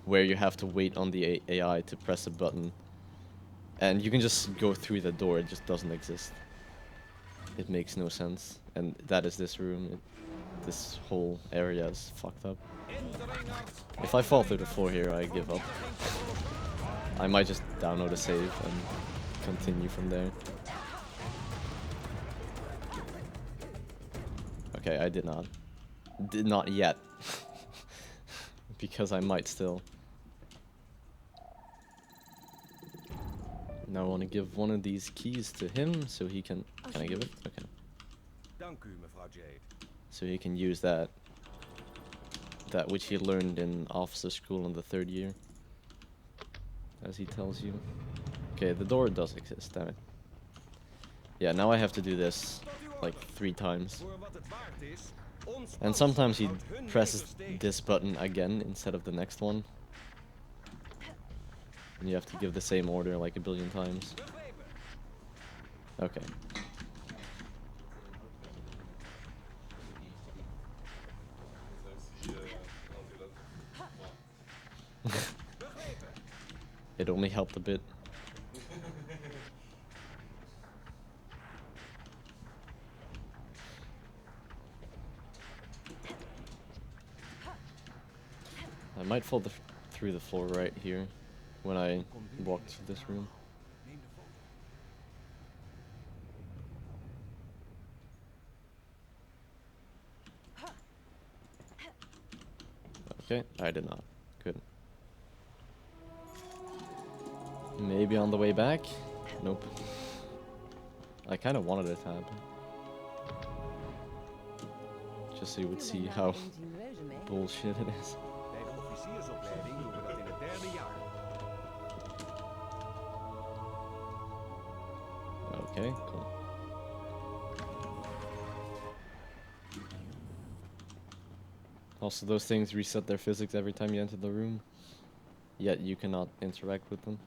[SPEAKER 1] where you have to wait on the AI to press a button. And you can just go through the door, it just doesn't exist. It makes no sense. And that is this room. This whole area is fucked up. If I fall through the floor here, I give up. I might just download a save and continue from there. Okay, I did not. Did not yet. Because I might still. Now I want to give one of these keys to him so he can... Can I give it? Okay.
[SPEAKER 11] Dank u, mevrouw Jade.
[SPEAKER 1] So he can use that which he learned in officer school in the 3rd year. As he tells you. Okay, the door does exist, damn it. Yeah, now I have to do this like 3 times. And sometimes he presses this button again instead of the next one. And you have to give the same order like a billion times. Okay. It only helped a bit. I might fall through the floor right here when I walk to this room. Okay, I did not. Good. Maybe on the way back? Nope. I kind of wanted it to happen. Just so you would see how bullshit it is.
[SPEAKER 11] Bij de officiersopleiding doen we dat in het 3e jaar.
[SPEAKER 1] Okay, cool. Also, those things reset their physics every time you enter the room, yet you cannot interact with them.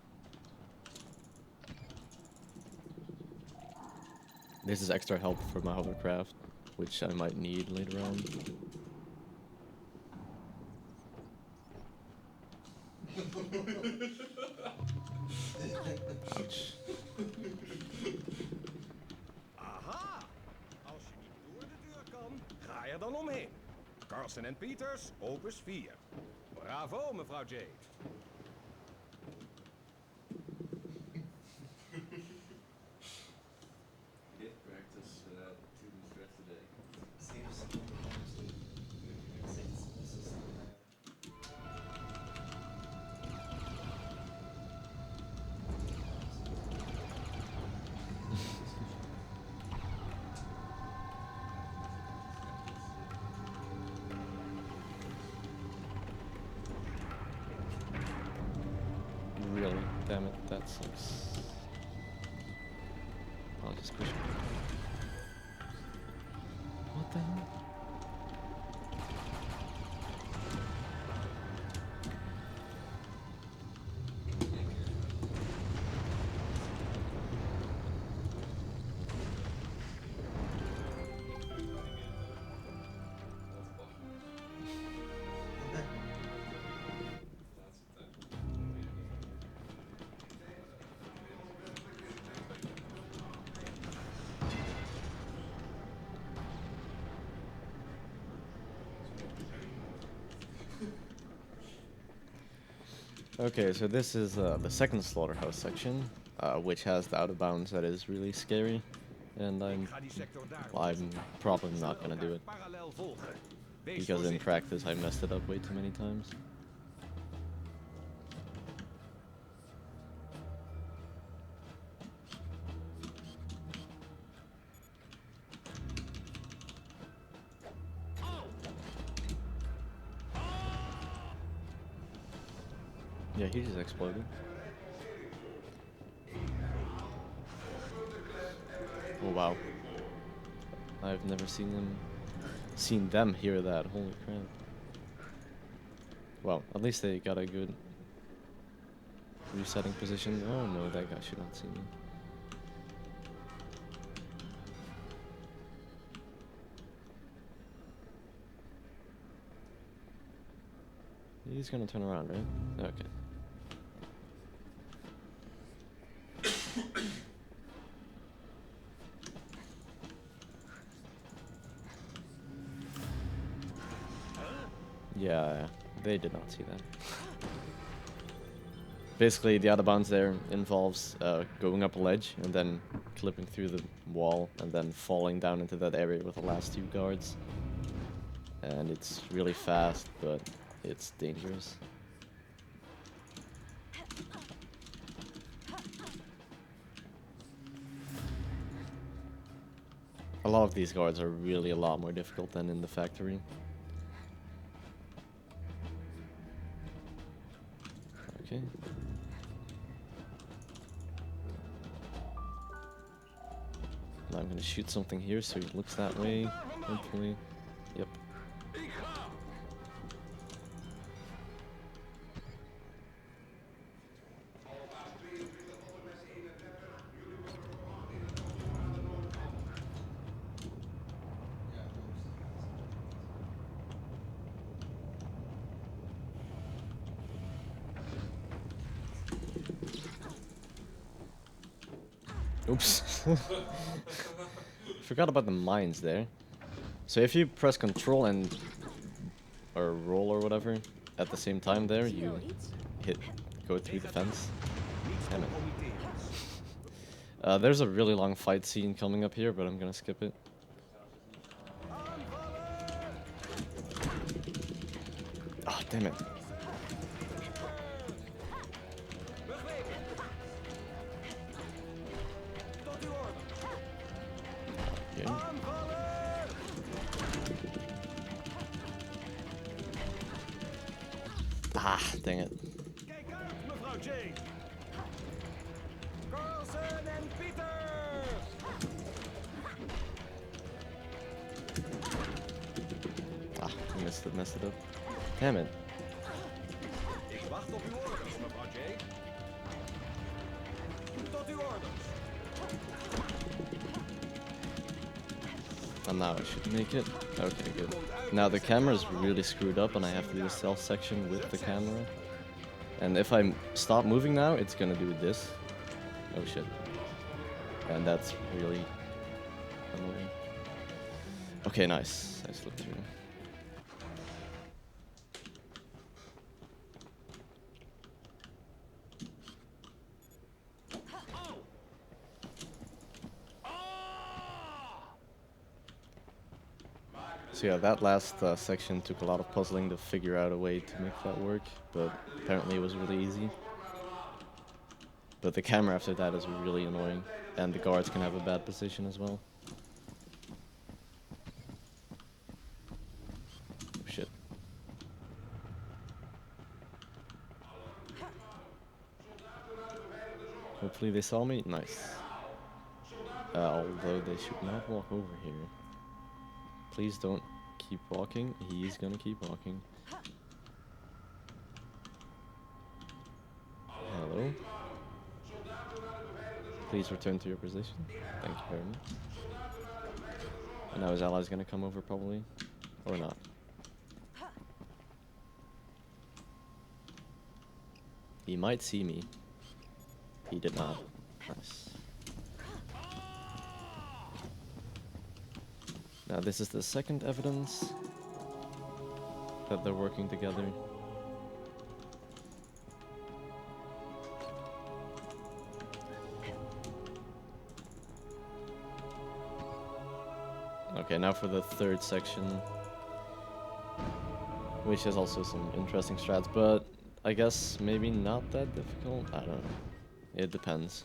[SPEAKER 1] This is extra help for my hovercraft, which I might need later on. Ouch.
[SPEAKER 11] Aha! Als je niet door de deur kan, ga er dan omheen. Carson en Peters, opus 4. Bravo, mevrouw Jade.
[SPEAKER 1] Really? Damn it, that sucks. I'll just push it. What the hell? Okay, so this is the second Slaughterhouse section, which has the out of bounds that is really scary, and I'm probably not gonna do it, because in practice I messed it up way too many times. Yeah, he just exploded. Oh wow. I've never seen them hear that. Holy crap. Well, at least they got a good resetting position. Oh no, that guy should not see me. He's gonna turn around, right? Okay. Yeah, they did not see that. Basically, the other bounce there involves going up a ledge and then clipping through the wall and then falling down into that area with the last two guards. And it's really fast, but it's dangerous. A lot of these guards are really a lot more difficult than in the factory. Okay. Now I'm gonna shoot something here so he looks that way, hopefully. Yep. Oops. Forgot about the mines there. So if you press control and or roll or whatever at the same time there, you go through the fence. Damn it. There's a really long fight scene coming up here, but I'm gonna skip it. Oh, damn it. Okay. Ah, dang it.
[SPEAKER 11] Kijk uit, mevrouw Jade. Carlson en Peters.
[SPEAKER 1] Ah, I messed it up. Damn it.
[SPEAKER 11] Ik wacht op uw orders, mevrouw Jade. Tot uw orders.
[SPEAKER 1] And now I should make it. Okay, good. Now the camera is really screwed up and I have to do the stealth section with the camera. And if I stop moving now, it's gonna do this. Oh shit. And that's really annoying. Okay, nice. I slipped through. So yeah, that last section took a lot of puzzling to figure out a way to make that work, but apparently it was really easy. But the camera after that is really annoying, and the guards can have a bad position as well. Oh, shit. Hopefully they saw me. Nice. Although they should not walk over here. Please don't keep walking. He's gonna keep walking. Hello? Please return to your position. Thank you very much. And now his ally's gonna come over probably. Or not. He might see me. He did not. Nice. Now this is the second evidence that they're working together. Okay, now for the third section, which has also some interesting strats, but I guess maybe not that difficult? I don't know. It depends.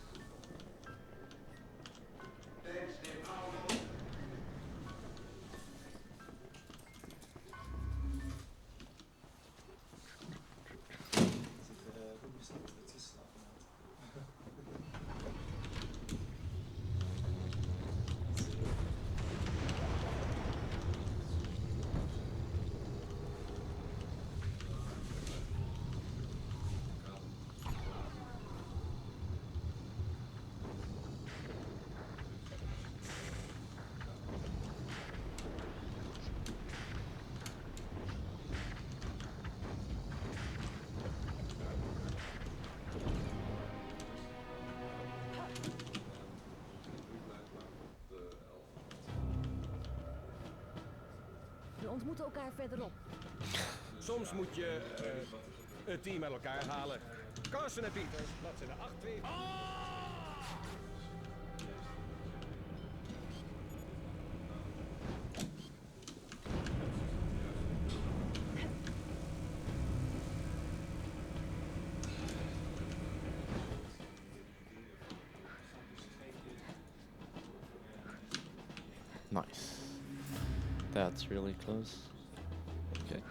[SPEAKER 3] ontmoeten elkaar verderop.
[SPEAKER 11] Soms moet je het team met elkaar halen. Carson en Peters, bladzijde 8, 2.
[SPEAKER 1] Nice. That's really close. Okay.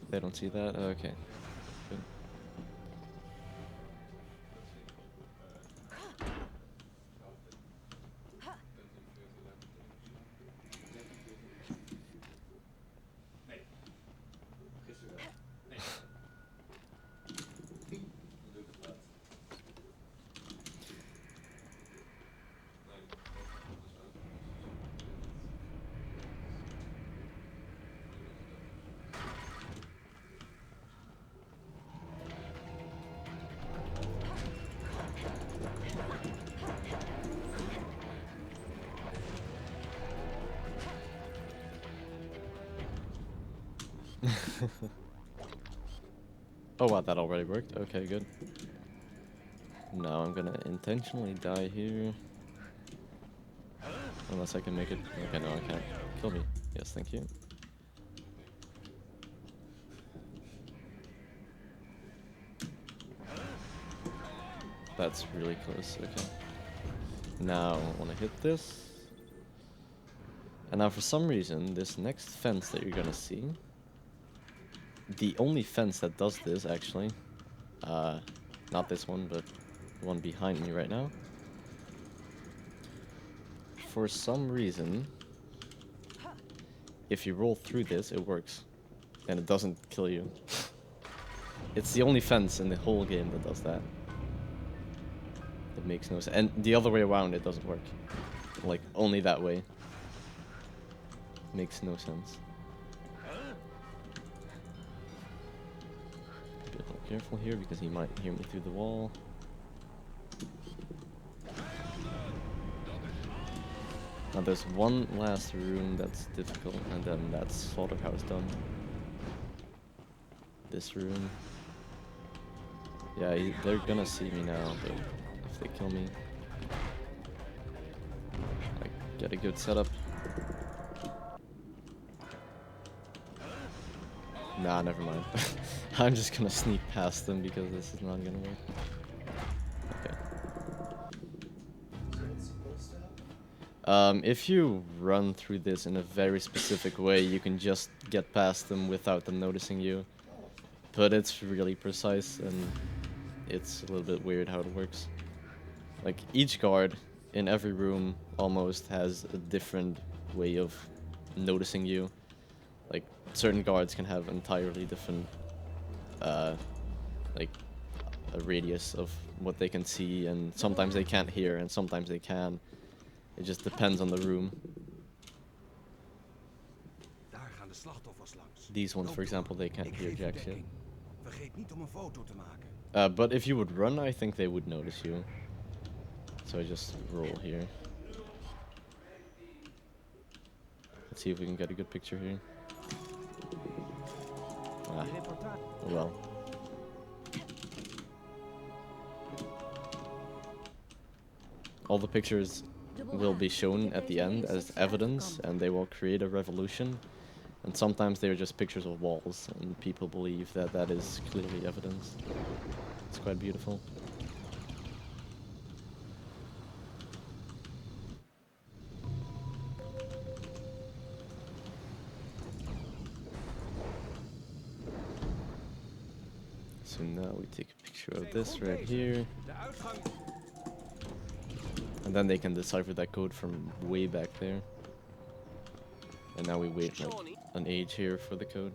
[SPEAKER 1] They don't see that? Okay. Good. Oh wow, that already worked. Okay, good. Now I'm gonna intentionally die here. Unless I can make it. Okay, no, I can't. Kill me. Yes, thank you. That's really close. Okay. Now I want to hit this. And now for some reason, this next fence that you're gonna see, the only fence that does this actually, not this one, but the one behind me right now, for some reason, if you roll through this, it works. And it doesn't kill you. It's the only fence in the whole game that does that. It makes no sense. And the other way around, it doesn't work. Like, only that way. Makes no sense. Be a little careful here because he might hear me through the wall. Now there's one last room that's difficult, and then that's Slaughterhouse done. This room. Yeah, they're gonna see me now, but if they kill me, I get a good setup. Nah, never mind. I'm just gonna sneak past them because this is not gonna work. Okay. If you run through this in a very specific way, you can just get past them without them noticing you. But it's really precise, and it's a little bit weird how it works. Like, each guard in every room almost has a different way of noticing you. Like, certain guards can have entirely different, like, a radius of what they can see, and sometimes they can't hear, and sometimes they can. It just depends on the room.
[SPEAKER 11] Daar gaan de slachtoffers langs.
[SPEAKER 1] These ones, for example, they can't hear jack shit.
[SPEAKER 11] Vergeet niet om een foto te maken.
[SPEAKER 1] But if you would run, I think they would notice you. So I just roll here. Let's see if we can get a good picture here. Ah, oh well. All the pictures will be shown at the end as evidence, and they will create a revolution. And sometimes they're just pictures of walls, and people believe that that is clearly evidence. It's quite beautiful. So now we take a picture of this right here. And then they can decipher that code from way back there. And now we wait like an age here for the code.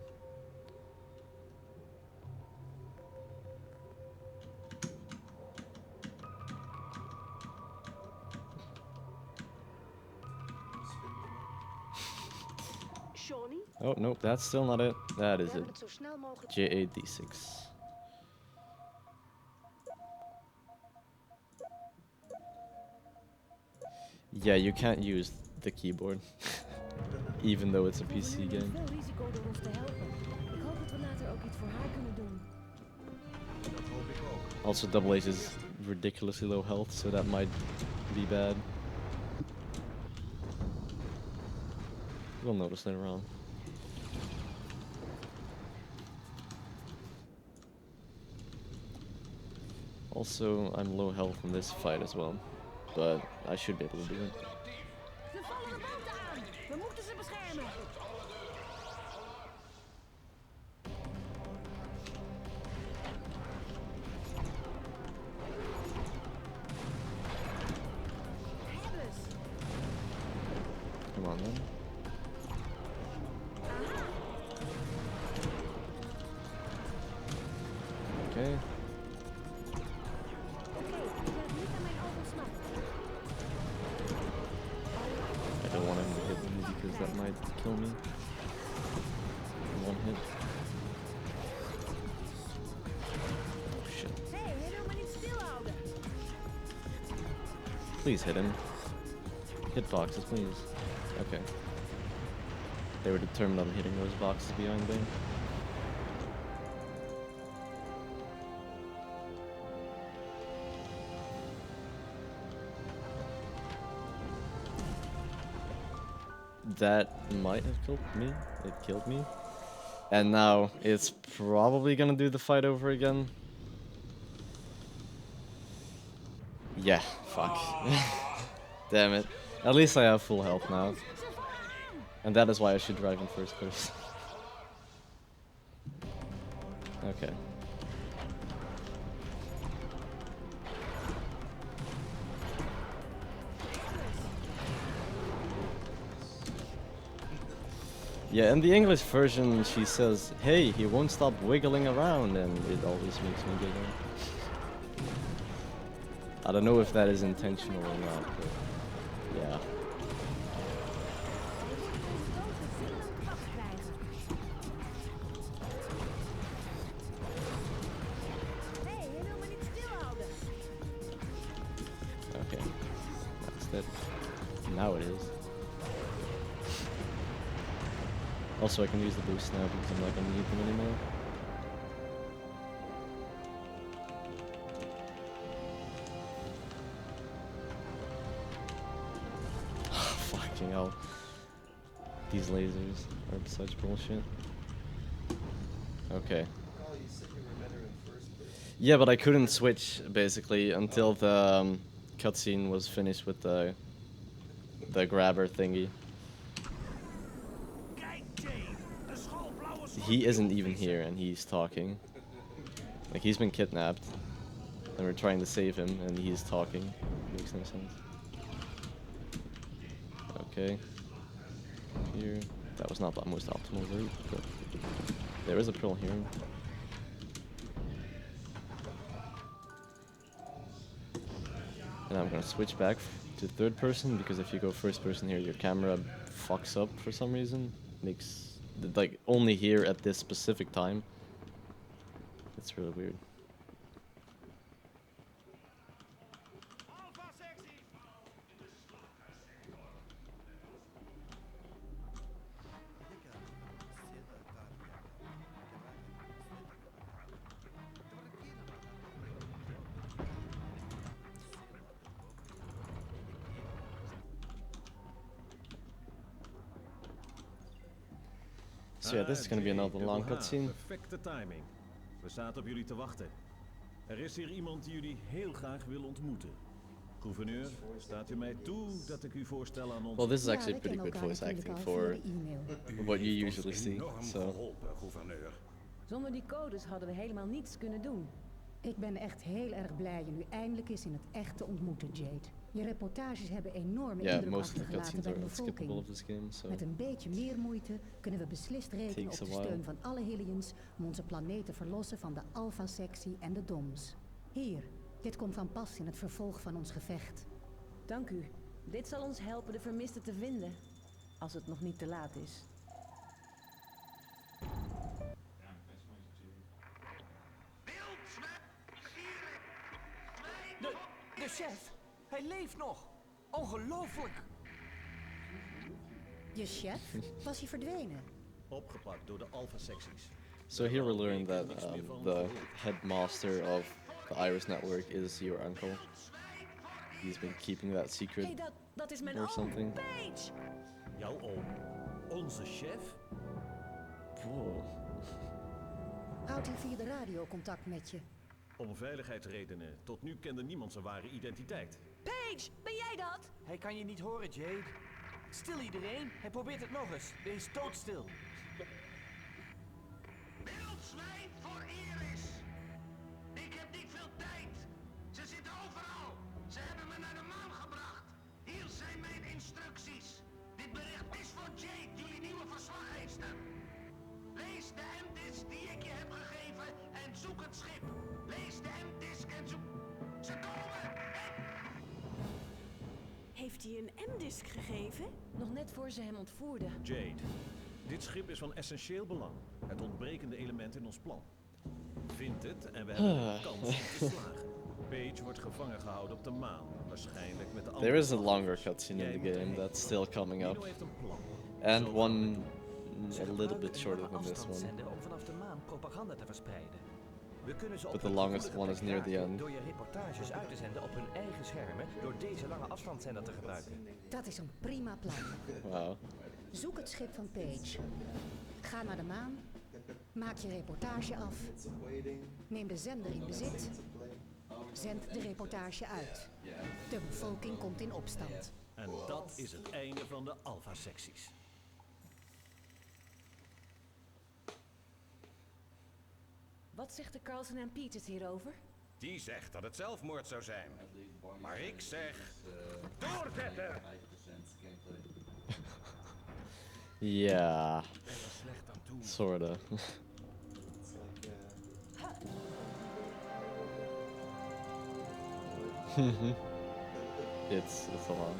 [SPEAKER 1] Oh, nope, that's still not it. That is it. JAD6. Yeah, you can't use the keyboard. even though it's a
[SPEAKER 3] Ze voelt
[SPEAKER 1] PC
[SPEAKER 3] nu
[SPEAKER 1] game.
[SPEAKER 3] veel risico door ons te helpen. Ik hoop dat we later ook iets voor haar kunnen doen.
[SPEAKER 11] Dat hoop ik ook.
[SPEAKER 1] Also, Double H is ridiculously low health, so that might be bad. We'll notice later on. Also, I'm low health in this fight as well, but I should be able to do it.
[SPEAKER 3] Ze vallen de boot aan! We moeten ze beschermen! Hebbes!
[SPEAKER 1] Come on then. Okay.
[SPEAKER 3] Oké, ik ben niet aan mijn ogen snappen.
[SPEAKER 1] I don't want him to hit me because that might kill me. One hit. Oh shit.
[SPEAKER 3] Hé, hij wil me niet stilhouden!
[SPEAKER 1] Please hit him. Hit boxes, please. Okay. They were determined on hitting those boxes behind me. That might have killed me. It killed me. And now it's probably gonna do the fight over again. Yeah, fuck. Damn it. At least I have full health now. And that is why I should drive in first person. Okay. Yeah, in the English version she says, hey, he won't stop wiggling around, and it always makes me giggle. I don't know if that is intentional or not, but yeah. Okay, that's that. Now it is. Also, I can use the boost now because I'm not gonna need them anymore. Fucking hell. These lasers are such bullshit. Okay. Yeah, but I couldn't switch basically until the cutscene was finished with the grabber thingy. He isn't even here and he's talking. Like, he's been kidnapped and we're trying to save him and he's talking. Makes no sense. Okay. Here. That was not the most optimal route, but there is a pearl here. And I'm gonna switch back to third person because if you go first person here, your camera fucks up for some reason. Makes like only here at this specific time. It's really weird. So yeah, this is gonna be another long cutscene.
[SPEAKER 7] Perfecte timing. We zaten op jullie te wachten. Er is hier iemand die jullie heel graag wil ontmoeten. Gouverneur, staat u mij toe dat ik u voorstel aan ons...
[SPEAKER 1] Well, this is actually pretty good voice acting for what you usually see, so...
[SPEAKER 3] Zonder die codes hadden we helemaal niets kunnen doen.
[SPEAKER 12] Ik ben echt heel erg blij je nu eindelijk eens in het echt te ontmoeten, Jade. Je reportages hebben enorme indruk achtergelaten bij de bevolking. Met een beetje meer moeite kunnen we beslist rekenen op de steun van alle Hylians om onze planeet te verlossen van de Alpha-sectie en de DOMS. Hier, dit komt van pas in het vervolg van ons gevecht.
[SPEAKER 3] Dank u. Dit zal ons helpen de vermisten te vinden, als het nog niet te laat is.
[SPEAKER 4] De chef, hij leeft nog. Ongelooflijk.
[SPEAKER 12] Je chef? Was hij verdwenen?
[SPEAKER 7] Opgepakt door de alpha-secties.
[SPEAKER 1] So here we learn that the headmaster of the Iris Network is your uncle. He's been keeping that secret
[SPEAKER 3] Hey, dat is mijn
[SPEAKER 1] or
[SPEAKER 3] oom,
[SPEAKER 1] something.
[SPEAKER 3] Paige!
[SPEAKER 7] Jouw oom? Onze chef?
[SPEAKER 1] Whoa.
[SPEAKER 12] Houdt hij via de radio contact met je?
[SPEAKER 7] Om veiligheidsredenen. Tot nu kende niemand zijn ware identiteit.
[SPEAKER 3] Paige, ben jij dat?
[SPEAKER 4] Hij kan je niet horen, Jade. Stil iedereen, hij probeert het nog eens. Wees doodstil.
[SPEAKER 2] Wildzwijn voor Iris! Ik heb niet veel tijd. Ze zitten overal. Ze hebben me naar de maan gebracht. Hier zijn mijn instructies. Dit bericht is voor Jade, jullie nieuwe verslaggeefster. Lees de M-disc die ik je heb gegeven en zoek het schip. Lees de M-disc en zoek... Ze komen!
[SPEAKER 3] Heeft hij een M-disc gegeven? Nog net voor ze hem ontvoerden.
[SPEAKER 7] Jade, dit schip is van essentieel belang. Het ontbrekende element in ons plan. Vind het en we hebben een kans om te slagen. Paige wordt gevangen gehouden op de maan. Waarschijnlijk met de andere...
[SPEAKER 1] There is a longer cutscene in the game that's still coming up.
[SPEAKER 7] Nino heeft een plan.
[SPEAKER 1] And one a little bit shorter than this one.
[SPEAKER 9] Om vanaf de maan propaganda te verspreiden. We kunnen ze
[SPEAKER 1] But
[SPEAKER 9] op
[SPEAKER 1] the
[SPEAKER 9] een
[SPEAKER 1] longest
[SPEAKER 9] gevoelige
[SPEAKER 1] one is
[SPEAKER 9] plek
[SPEAKER 1] near the
[SPEAKER 9] raken
[SPEAKER 1] end.
[SPEAKER 9] door je reportages uit te zenden op hun eigen schermen door deze lange afstandszender te gebruiken.
[SPEAKER 12] Dat is een prima plan.
[SPEAKER 1] Wow.
[SPEAKER 12] Zoek het schip van Paige. Ga naar de maan. Maak je reportage af. Neem de zender in bezit. Zend de reportage uit. De bevolking komt in opstand.
[SPEAKER 7] En dat is het einde van de alpha-secties.
[SPEAKER 3] Wat zegt de Carlson en Peters hierover?
[SPEAKER 11] Die zegt dat het zelfmoord zou zijn. Maar ik zeg... Doorzetten!
[SPEAKER 1] Yeah. Sorta. It's a lot.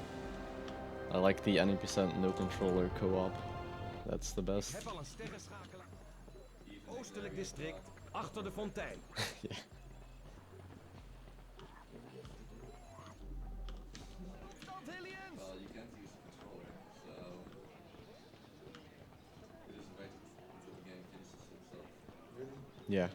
[SPEAKER 1] I like the 90% no controller co-op. That's the
[SPEAKER 11] Ik
[SPEAKER 1] best.
[SPEAKER 11] heb al een sterrenschakelaar. Oostelijk district, achter de fontein.
[SPEAKER 1] Yeah.
[SPEAKER 8] Well, you can't use the controller, so it is waited until the game finishes itself. Really?
[SPEAKER 1] Yeah.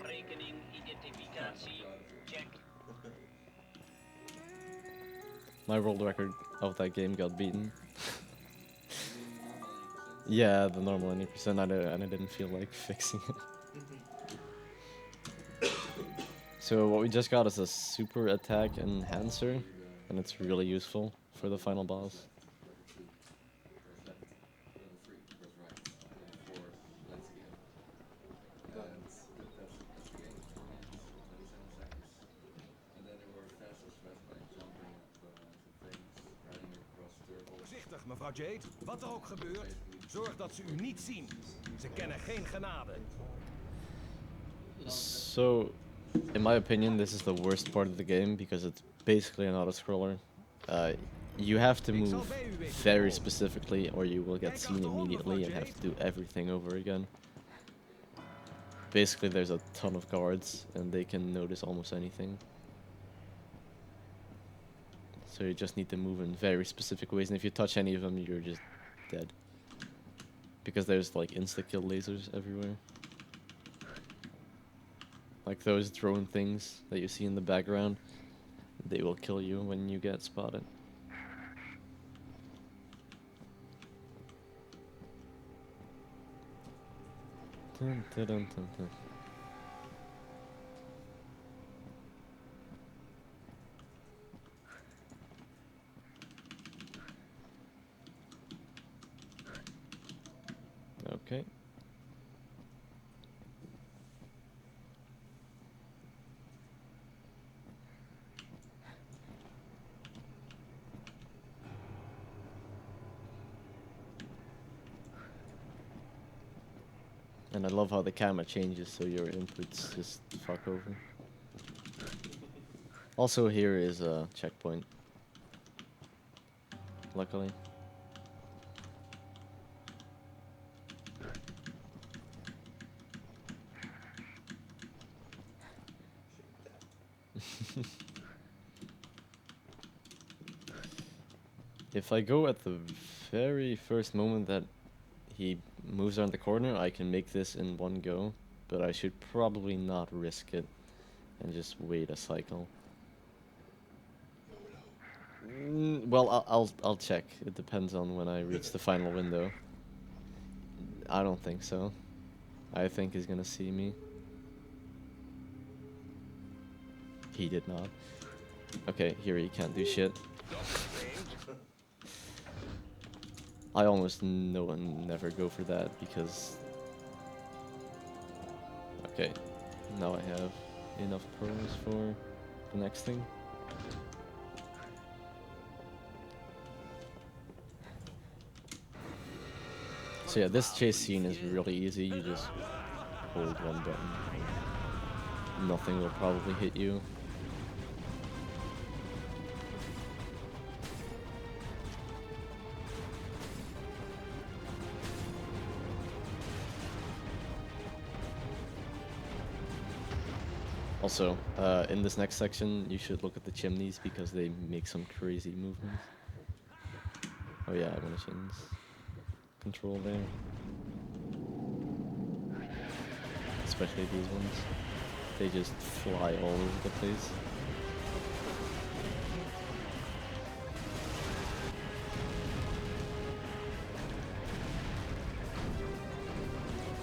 [SPEAKER 4] Rekening, identificatie, check.
[SPEAKER 1] My world record of that game got beaten. Yeah, the normal 90%, and I didn't feel like fixing it. So what we just got is a super attack enhancer, and it's really useful for the final boss.
[SPEAKER 11] Voorzichtig, mevrouw Jade. Wat er ook gebeurt, zorg dat ze u niet zien. Ze kennen geen genade.
[SPEAKER 1] So, in my opinion, this is the worst part of the game because it's basically an auto-scroller. You have to move very specifically or you will get seen immediately and have to do everything over again. Basically, there's a ton of guards and they can notice almost anything. So you just need to move in very specific ways, and if you touch any of them, you're just dead. Because there's like insta-kill lasers everywhere. Like those drone things that you see in the background, they will kill you when you get spotted. Dun, dun, dun, dun, dun. Okay. And I love how the camera changes so your inputs just fuck over. Also here is a checkpoint. Luckily. If I go at the very first moment that he moves around the corner, I can make this in one go, but I should probably not risk it and just wait a cycle. Well, I'll check. It depends on when I reach the final window. I don't think so. I think he's gonna see me. He did not. Okay, here he can't do shit. I almost never go for that because... Okay, now I have enough pearls for the next thing. So yeah, this chase scene is really easy. You just hold one button. Nothing will probably hit you. Also, in this next section, you should look at the chimneys because they make some crazy movements. Oh yeah, I want to change control there. Especially these ones. They just fly all over the place.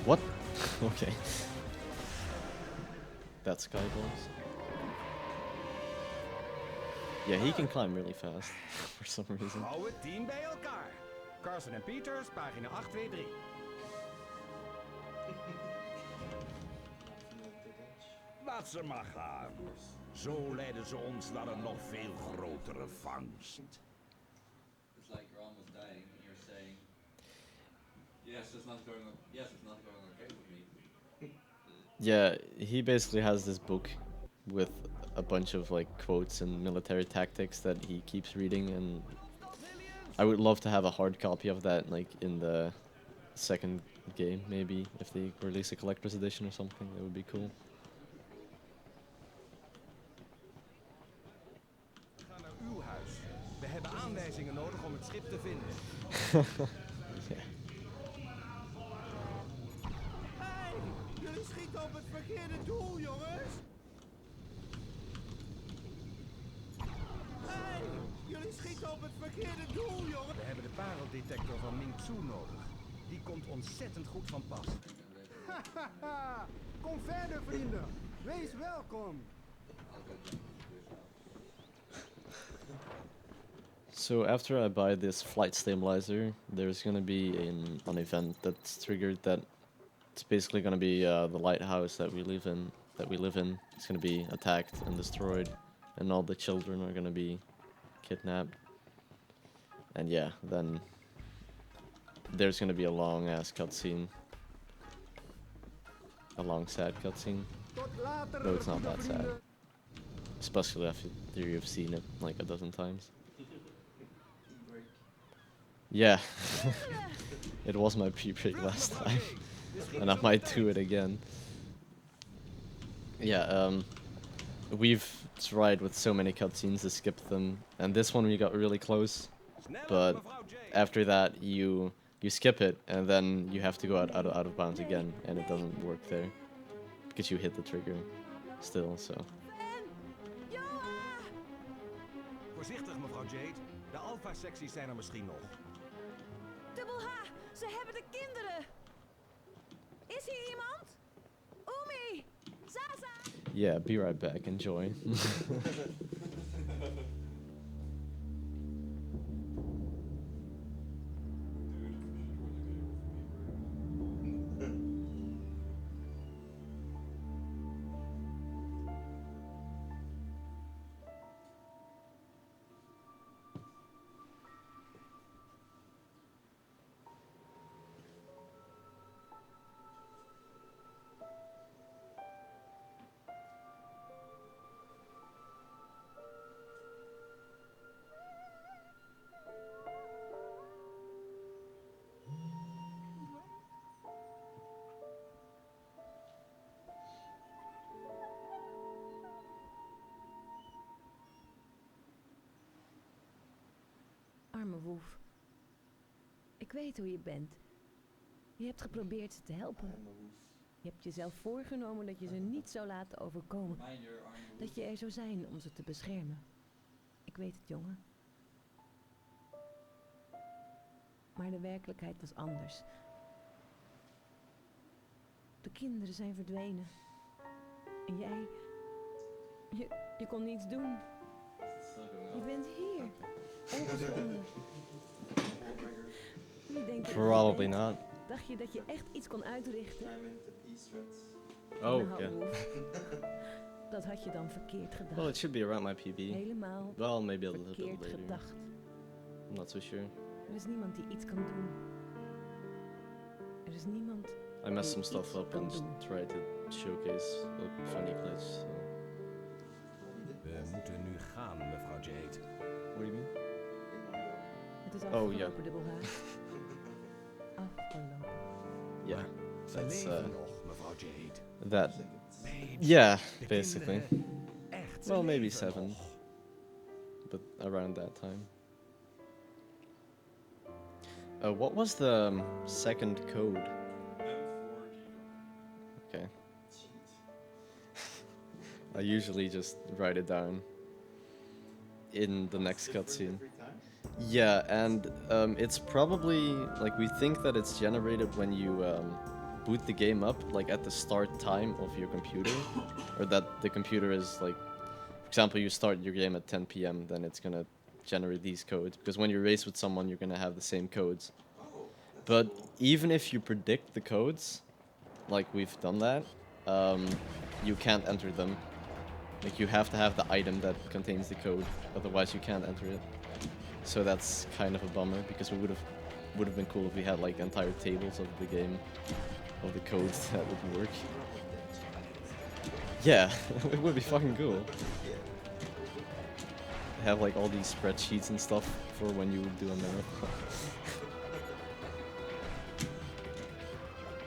[SPEAKER 1] What? Okay. That's Skyballs. Yeah, he can climb really fast for some reason.
[SPEAKER 11] Hou het team bij elkaar. Carson en Peters, pagina 823.
[SPEAKER 2] Laat ze maar gaan. Zo leiden ze ons naar een nog veel grotere vangst.
[SPEAKER 8] It's like you're almost dying and you're saying, yes, it's not going okay with me.
[SPEAKER 1] Yeah, he basically has this book with a bunch of like quotes and military tactics that he keeps reading, and I would love to have a hard copy of that, like in the second game, maybe if they release a collector's edition or something. That would be cool.
[SPEAKER 11] We gaan naar uw huis. We hebben aanwijzingen nodig om het schip te vinden.
[SPEAKER 1] Yeah.
[SPEAKER 5] Hey, jullie schieten op het verkeerde doel, jongens. Hey, jullie schieten op het verkeerde doel, jongens.
[SPEAKER 11] We hebben de pareldetector van Ming Tzu nodig. Die komt ontzettend goed van pas.
[SPEAKER 5] Hahaha, kom verder, vrienden. Wees welkom.
[SPEAKER 1] So after I buy this flight stabilizer, there's gonna be an event that's triggered that it's basically gonna be the lighthouse that we live in. It's gonna be attacked and destroyed, and all the children are gonna be kidnapped. And yeah, then there's gonna be a long ass cutscene, a long sad cutscene. Though it's not that sad, especially after you've seen it like a dozen times. Yeah, it was my pre-break last time, and I might do it again. Yeah, we've tried with so many cutscenes to skip them, and this one we got really close, but after that you skip it, and then you have to go out of bounds again, and it doesn't work there, because you hit the trigger still, so.
[SPEAKER 11] Voorzichtig, mevrouw Jade. De alpha-secties zijn er misschien nog.
[SPEAKER 3] Dubbel H, ze hebben de kinderen. Is hier iemand? Umi, Zaza.
[SPEAKER 1] Yeah, be right back. Enjoy.
[SPEAKER 3] Luoth. Ik weet hoe je bent. Je hebt geprobeerd ze te helpen. Je hebt jezelf voorgenomen dat je ze niet zou laten overkomen. Dat je er zou zijn om ze te beschermen. Ik weet het, jongen. Maar de werkelijkheid was anders. De kinderen zijn verdwenen. En jij... Je kon niets doen. Je bent hier. Ongeschonden. Wie denkt dat
[SPEAKER 1] Probably
[SPEAKER 3] je bent?
[SPEAKER 1] not.
[SPEAKER 3] Dacht je dat je echt iets kon uitrichten?
[SPEAKER 1] Oh,
[SPEAKER 3] Nou,
[SPEAKER 1] okay.
[SPEAKER 3] Dat had je dan verkeerd gedacht.
[SPEAKER 1] Well, it should be around my PB.
[SPEAKER 3] Helemaal
[SPEAKER 1] Well, maybe a little bit
[SPEAKER 3] verkeerd
[SPEAKER 1] later.
[SPEAKER 3] gedacht.
[SPEAKER 1] I'm not so sure.
[SPEAKER 3] Er is niemand die iets kan doen. Er is niemand
[SPEAKER 1] I messed some
[SPEAKER 3] die
[SPEAKER 1] stuff
[SPEAKER 3] iets
[SPEAKER 1] up
[SPEAKER 3] kan
[SPEAKER 1] and
[SPEAKER 3] doen.
[SPEAKER 1] tried to showcase a funny glitch. So.
[SPEAKER 11] We moeten nu gaan, mevrouw Jade.
[SPEAKER 1] What do you mean?
[SPEAKER 3] Het is
[SPEAKER 1] Oh,
[SPEAKER 3] afgelopen,
[SPEAKER 1] yeah.
[SPEAKER 3] dubbelhaar. Afgelopen.
[SPEAKER 1] Yeah,
[SPEAKER 11] Ze
[SPEAKER 1] that's
[SPEAKER 11] leven nog, mevrouw Jade.
[SPEAKER 1] that.
[SPEAKER 11] Paige,
[SPEAKER 1] Yeah,
[SPEAKER 11] de
[SPEAKER 1] basically.
[SPEAKER 11] kinderen, echt, ze
[SPEAKER 1] Well, maybe
[SPEAKER 11] leven
[SPEAKER 1] 7,
[SPEAKER 11] nog.
[SPEAKER 1] but around that time. What was the second code? Okay. I usually just write it down in the next cutscene. Yeah, and it's probably like we think that it's generated when you boot the game up, like at the start time of your computer, or that the computer is like, for example, you start your game at 10 p.m. then it's gonna generate these codes because when you race with someone, you're gonna have the same codes. But even if you predict the codes, like we've done that, you can't enter them. Like you have to have the item that contains the code, otherwise you can't enter it. So that's kind of a bummer because we would have been cool if we had like entire tables of the game, of the codes that would work. Yeah, it would be fucking cool. Have like all these spreadsheets and stuff for when you do a marathon.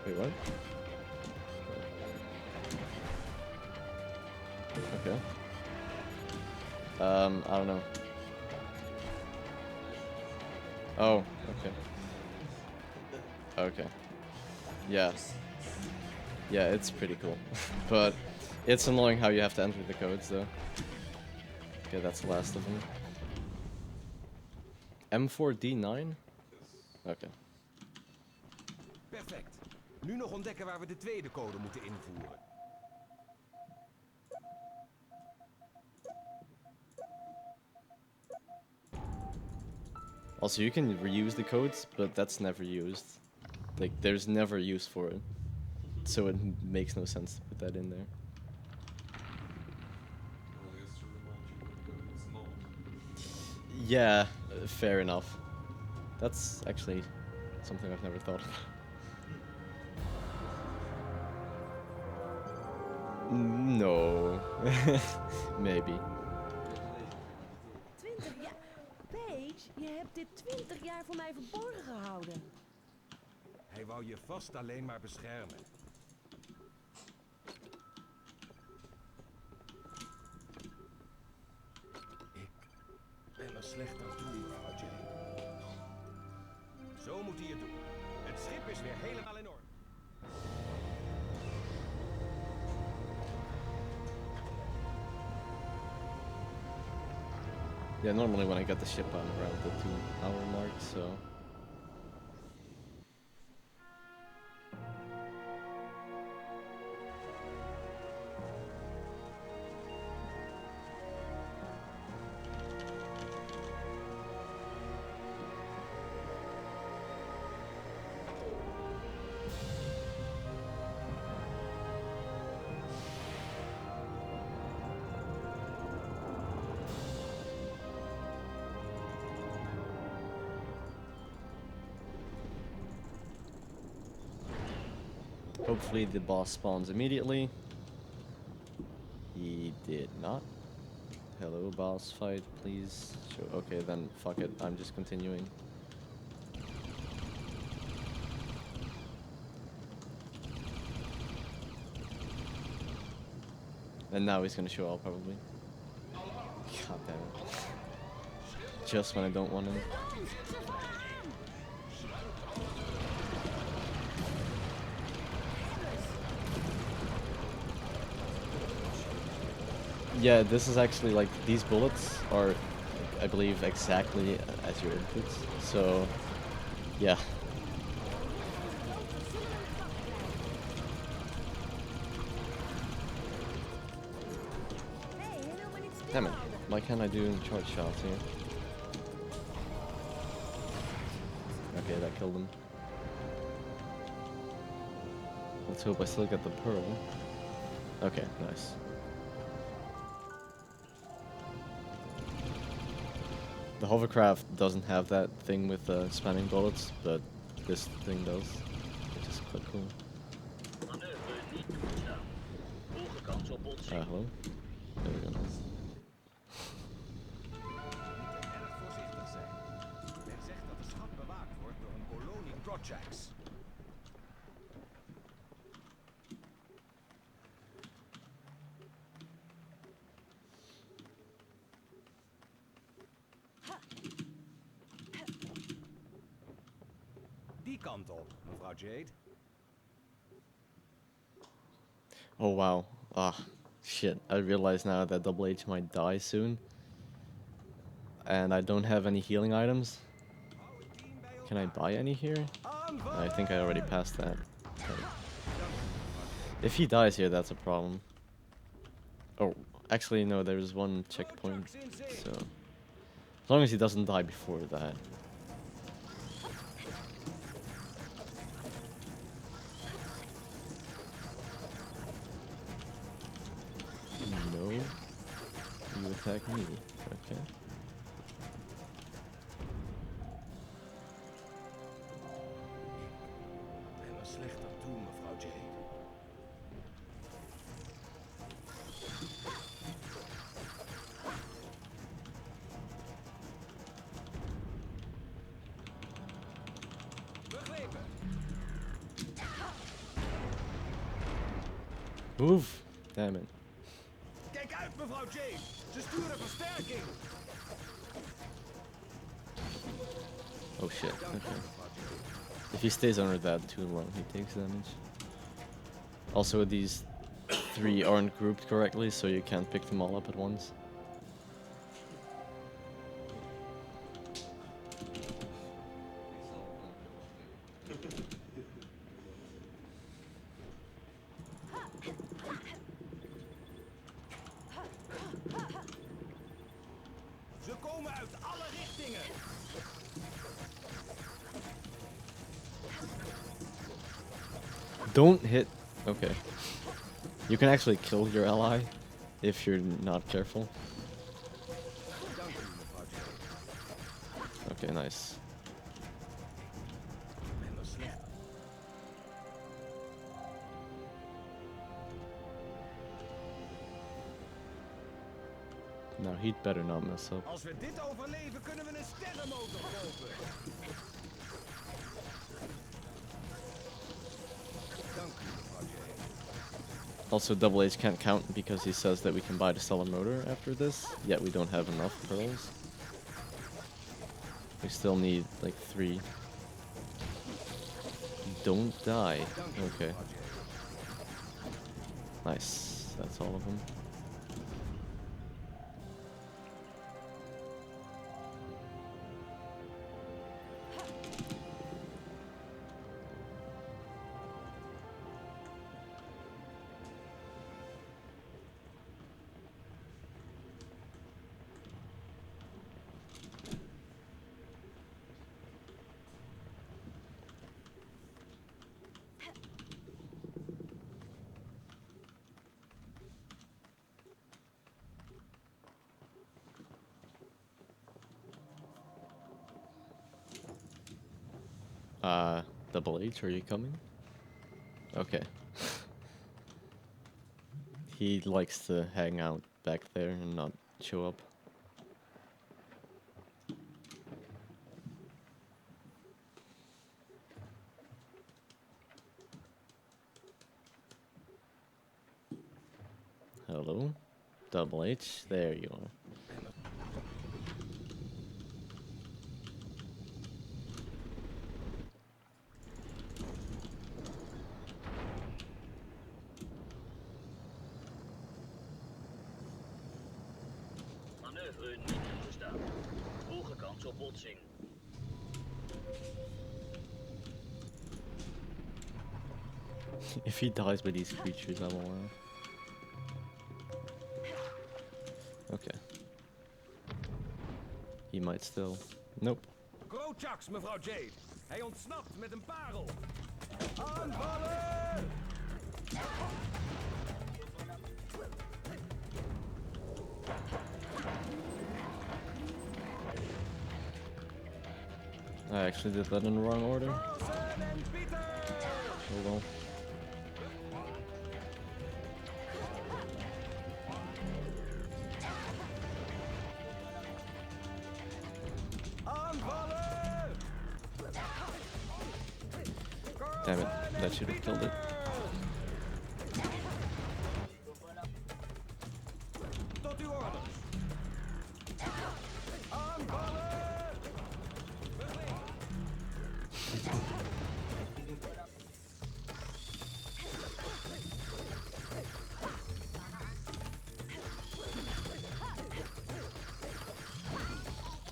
[SPEAKER 1] Wait, what? Okay. I don't know. Oh, okay. Okay. Yeah. Yeah, it's pretty cool. But it's annoying how you have to enter the codes though. Okay, that's the last of them. M4D9? Okay.
[SPEAKER 11] Perfect. Nu nog ontdekken waar we de tweede code moeten invoeren.
[SPEAKER 1] Also, you can reuse the codes, but that's never used. Like, there's never use for it. So it makes no sense to put that in there. Yeah, fair enough. That's actually something I've never thought of. No. Maybe.
[SPEAKER 3] 20 jaar... Paige, je hebt dit 20 jaar voor mij verborgen gehouden.
[SPEAKER 11] Hij wou je vast alleen maar beschermen. Ik ben er slecht aan toe, mevrouw Jade. Zo moet hij het doen. Het schip is weer helemaal in orde.
[SPEAKER 1] Yeah, normally when I get the ship, I'm around the 2-hour mark, so... Hopefully the boss spawns immediately. He did not. Hello, boss fight, please. Show. Okay, then fuck it. I'm just continuing. And now he's gonna show up probably. God damn it. just when I don't want him. Yeah, this is actually like, these bullets are, I believe, exactly as your inputs. So, yeah. Damn it, why can't I do charge shots here? Okay, that killed him. Let's hope I still get the pearl. Okay, nice. The hovercraft doesn't have that thing with spamming bullets, but this thing does, which is quite cool. Hello? There we go.
[SPEAKER 11] Erg voorzichtig zijn. Men zegt dat de schat bewaakt wordt door een kolonie Grotjacks. Die kant op, mevrouw Jade.
[SPEAKER 1] Oh wow. Ah, shit. I realize now that Double H might die soon. And I don't have any healing items. Can I buy any here? I think I already passed that. Okay. If he dies here, that's a problem. Oh, actually no, there's one checkpoint. So, as long as he doesn't die before that. No. You attack me. Okay.
[SPEAKER 11] En een slechter toe, mevrouw Jade. Begrepen.
[SPEAKER 1] Move! Damn it.
[SPEAKER 11] Kijk uit, mevrouw Jade. Ze sturen versterking.
[SPEAKER 1] Oh shit, okay. If he stays under that too long, he takes damage. Also, these 3 aren't grouped correctly, so you can't pick them all up at once.
[SPEAKER 11] Ze komen uit alle richtingen.
[SPEAKER 1] Don't hit. Okay. You can actually kill your ally if you're not careful. Okay, nice. Now he'd better not mess up.
[SPEAKER 11] Als we dit overleven, kunnen we een sterrenmotor kopen. Dank u, mevrouw Jade.
[SPEAKER 1] Also, Double H can't count because he says that we can buy the stellar motor after this, yet we don't have enough pearls. We still need like 3. Don't die. Okay. Nice. That's all of them. Double H, are you coming? Okay. He likes to hang out back there and not show up. Hello? Double H, there you are.
[SPEAKER 13] niet toegestaan. Hoge kans op botsing.
[SPEAKER 1] If he dies by these creatures, I will. Okay. He might still. Nope.
[SPEAKER 11] Krochaks, mevrouw Jade. Hij ontsnapt met een parel. Aanvallen!
[SPEAKER 1] I actually did that in the wrong order. Oh well. Damn it, that should have killed it.
[SPEAKER 11] Tot uw orders.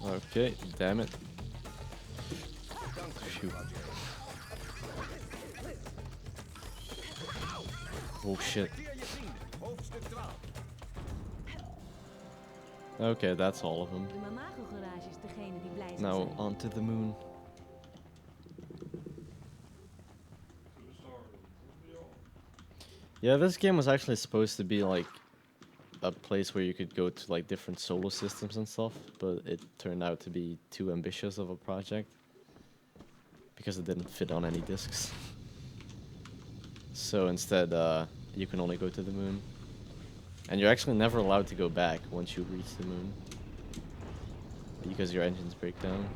[SPEAKER 1] Okay, damn it. Shoot. Oh shit. Okay, that's all of them. Now onto the moon. Yeah, this game was actually supposed to be like a place where you could go to like different solar systems and stuff, but it turned out to be too ambitious of a project because it didn't fit on any discs. So instead, you can only go to the moon. And you're actually never allowed to go back once you reach the moon, because your engines break down.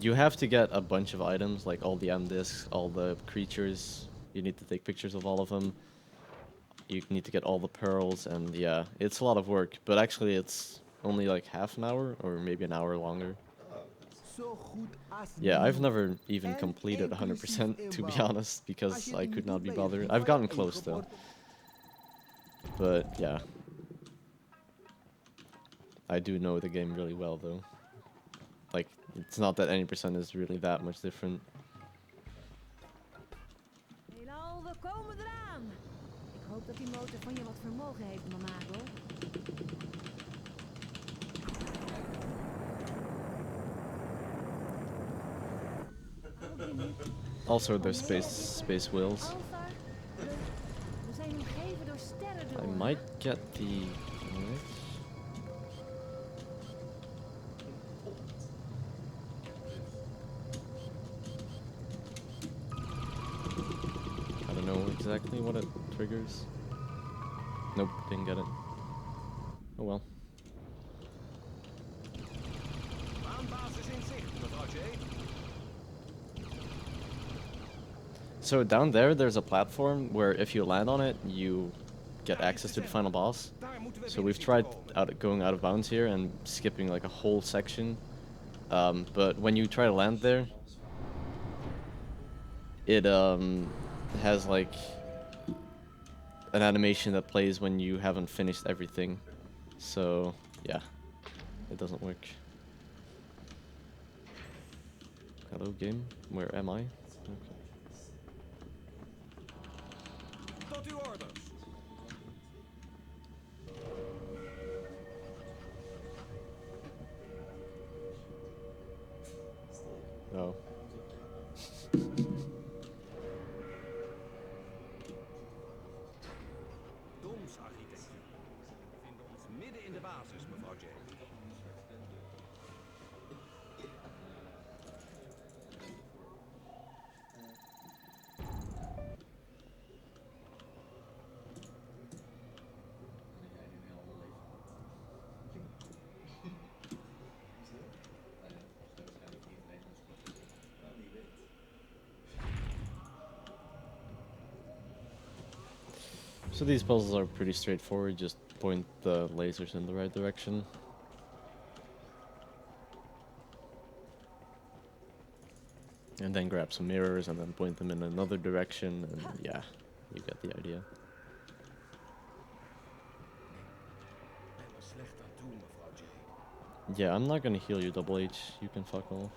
[SPEAKER 1] You have to get a bunch of items, like all the M discs, all the creatures. You need to take pictures of all of them. You need to get all the pearls, and yeah, it's a lot of work. But actually, it's only like half an hour, or maybe an hour longer. Yeah, I've never even completed 100%, to be honest, because I could not be bothered. I've gotten close though. But yeah, I do know the game really well though. Like, it's not that any percent is really that much different.
[SPEAKER 3] Heelal, we komen eraan. Ik hoop dat die motor van je wat vermogen heeft, Mamago.
[SPEAKER 1] Also, there's space whales.
[SPEAKER 3] We zijn omgeven door sterren door.
[SPEAKER 1] I might get the. I don't know exactly what it triggers. Nope, didn't get it. Oh well. So down there's a platform where if you land on it, you get access to the final boss. So we've tried going out of bounds here and skipping like a whole section. But when you try to land there, it has like an animation that plays when you haven't finished everything. So yeah, it doesn't work. Hello game, where am I? Okay.
[SPEAKER 11] Tot uw orders.
[SPEAKER 1] Oh.
[SPEAKER 11] Domsarchitectuur. We vinden ons midden in de basis, mevrouw Jade.
[SPEAKER 1] So these puzzles are pretty straightforward, just point the lasers in the right direction. And then grab some mirrors and then point them in another direction, and yeah, you get the idea. Yeah, I'm not gonna heal you, Double H. You can fuck off.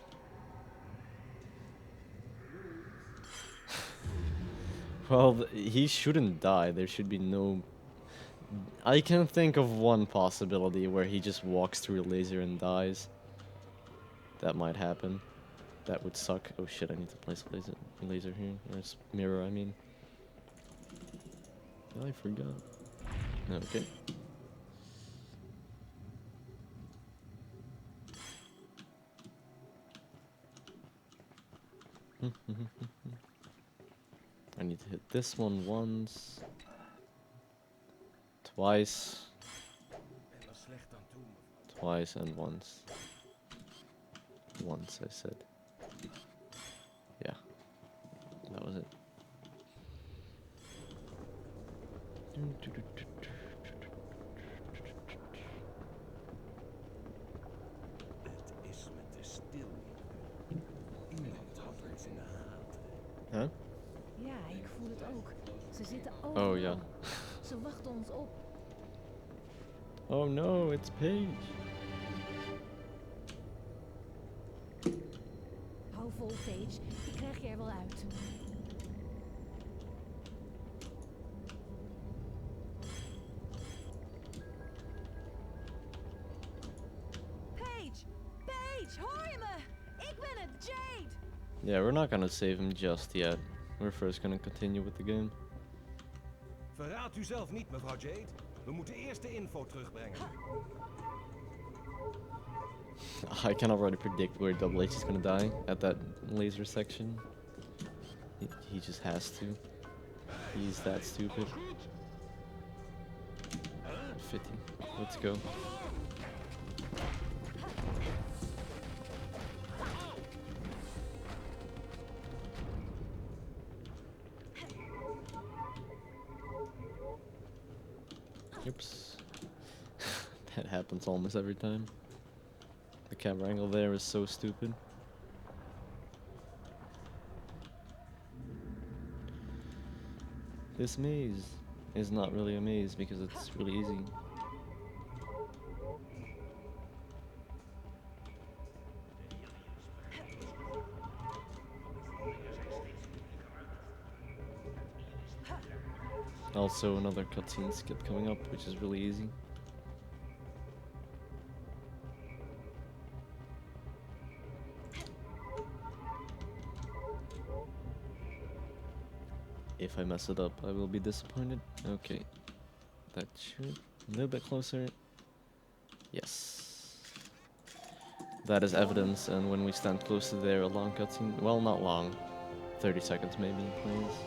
[SPEAKER 1] Well, he shouldn't die. There should be no... I can think of one possibility where he just walks through a laser and dies. That might happen. That would suck. Oh shit, I need to place a laser here. Or mirror, I mean. I forgot. Okay. I need to hit this one once. Twice. Twice and once. Once, I said. Yeah. That was it.
[SPEAKER 11] Het is me te stil. Iemand had ons in de gaten.
[SPEAKER 1] Huh?
[SPEAKER 3] Ja, ik voel het ook. Ze zitten overal.
[SPEAKER 1] Oh ja.
[SPEAKER 3] Ze wachten ons op.
[SPEAKER 1] Oh no, it's Paige.
[SPEAKER 3] Hou vol, Paige. Ik krijg je er wel uit. Paige! Paige, hoor je me? Ik ben het, Jade!
[SPEAKER 1] Yeah, we're not gonna save him just yet. We're first gonna continue with the game.
[SPEAKER 11] Verraad u zelf niet, mevrouw Jade. We moeten eerst de info terugbrengen.
[SPEAKER 1] I can already predict where Double H is gonna die at that laser section. He just has to. He's that stupid. 50. Let's go. Oops. That happens almost every time. The camera angle there is so stupid. This maze is not really a maze because it's really easy. Also, another cutscene skip coming up, which is really easy. If I mess it up, I will be disappointed. Okay. That should... a little bit closer. Yes. That is evidence, and when we stand close to there, a long cutscene... well, not long. 30 seconds maybe, please.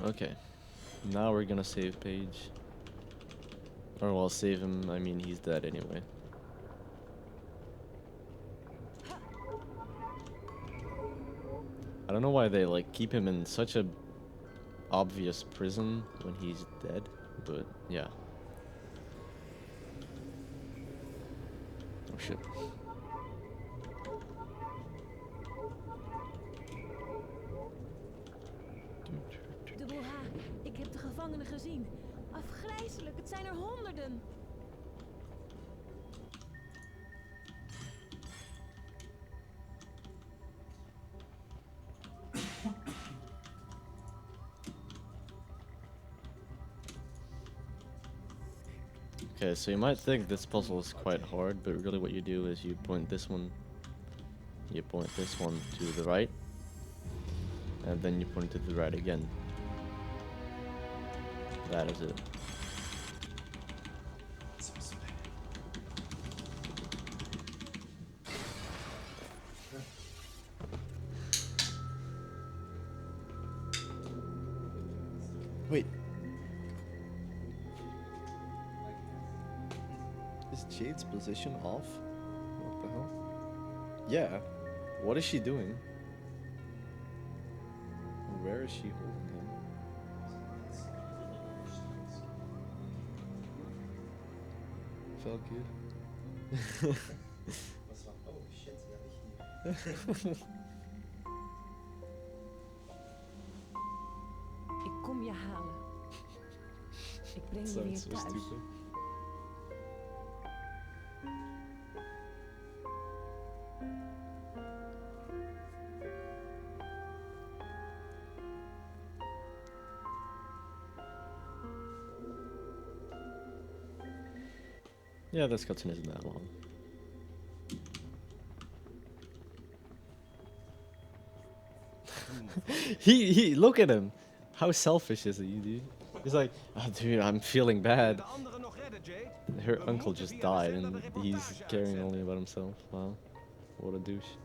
[SPEAKER 1] Okay, now we're gonna save Paige. Or well, save him, I mean he's dead anyway. I don't know why they like keep him in such a obvious prison when he's dead, but yeah. Oh shit.
[SPEAKER 3] Ik heb de gevangenen gezien. Afgrijselijk, het zijn er honderden.
[SPEAKER 1] Okay, so you might think this puzzle is quite hard, but really what you do is you point this one to the right, and then you point to the right again. That is it. Wait. Is Jade's position off? What the hell? Yeah. What is she doing? Where is she holding him? Felt good.
[SPEAKER 14] Oh shit, ja, ich
[SPEAKER 3] Ik kom je halen. Ik breng je
[SPEAKER 1] Sounds
[SPEAKER 3] weer
[SPEAKER 1] so
[SPEAKER 3] thuis.
[SPEAKER 1] stupid. Yeah, this cutscene isn't that long. he look at him. How selfish is he, dude? He's like, oh, dude, I'm feeling bad. Her uncle just died and he's caring only about himself. Wow. What a douche.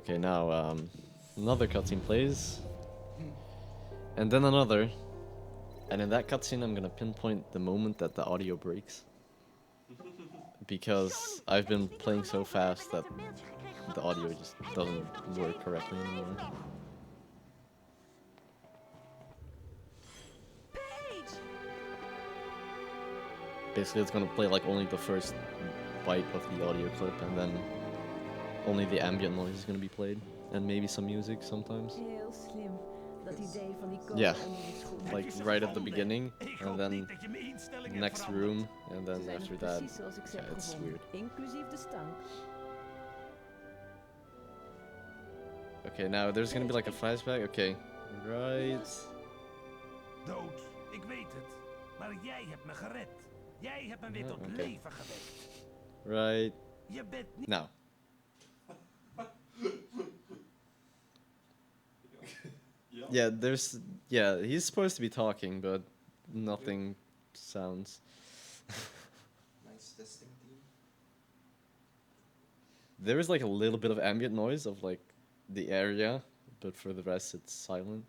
[SPEAKER 1] Okay, now another cutscene plays. And then another. And in that cutscene I'm gonna pinpoint the moment that the audio breaks. Because I've been playing so fast that the audio just doesn't work correctly anymore. Basically it's gonna play like only the first bite of the audio clip and then only the ambient noise is gonna be played. And maybe some music sometimes.
[SPEAKER 3] Heel slim. Dat idee van die koker
[SPEAKER 1] Yeah,
[SPEAKER 3] onder je schoen.
[SPEAKER 1] like right at the beginning, and then next room, and then after that,
[SPEAKER 3] Precies zoals ik ze
[SPEAKER 1] yeah,
[SPEAKER 3] heb
[SPEAKER 1] it's
[SPEAKER 3] gevonden.
[SPEAKER 1] weird.
[SPEAKER 3] Inclusief de stank.
[SPEAKER 1] Okay, now there's gonna be like a flashback. Okay, right.
[SPEAKER 2] Dood, ik weet het. Maar jij hebt me gered. Jij hebt me weer tot
[SPEAKER 1] Okay.
[SPEAKER 2] leven gewekt.
[SPEAKER 1] Right.
[SPEAKER 2] Je bent niet...
[SPEAKER 1] Now. Yeah, he's supposed to be talking, but nothing sounds.
[SPEAKER 14] Nice testing team.
[SPEAKER 1] There is like a little bit of ambient noise of like the area, but for the rest it's silent.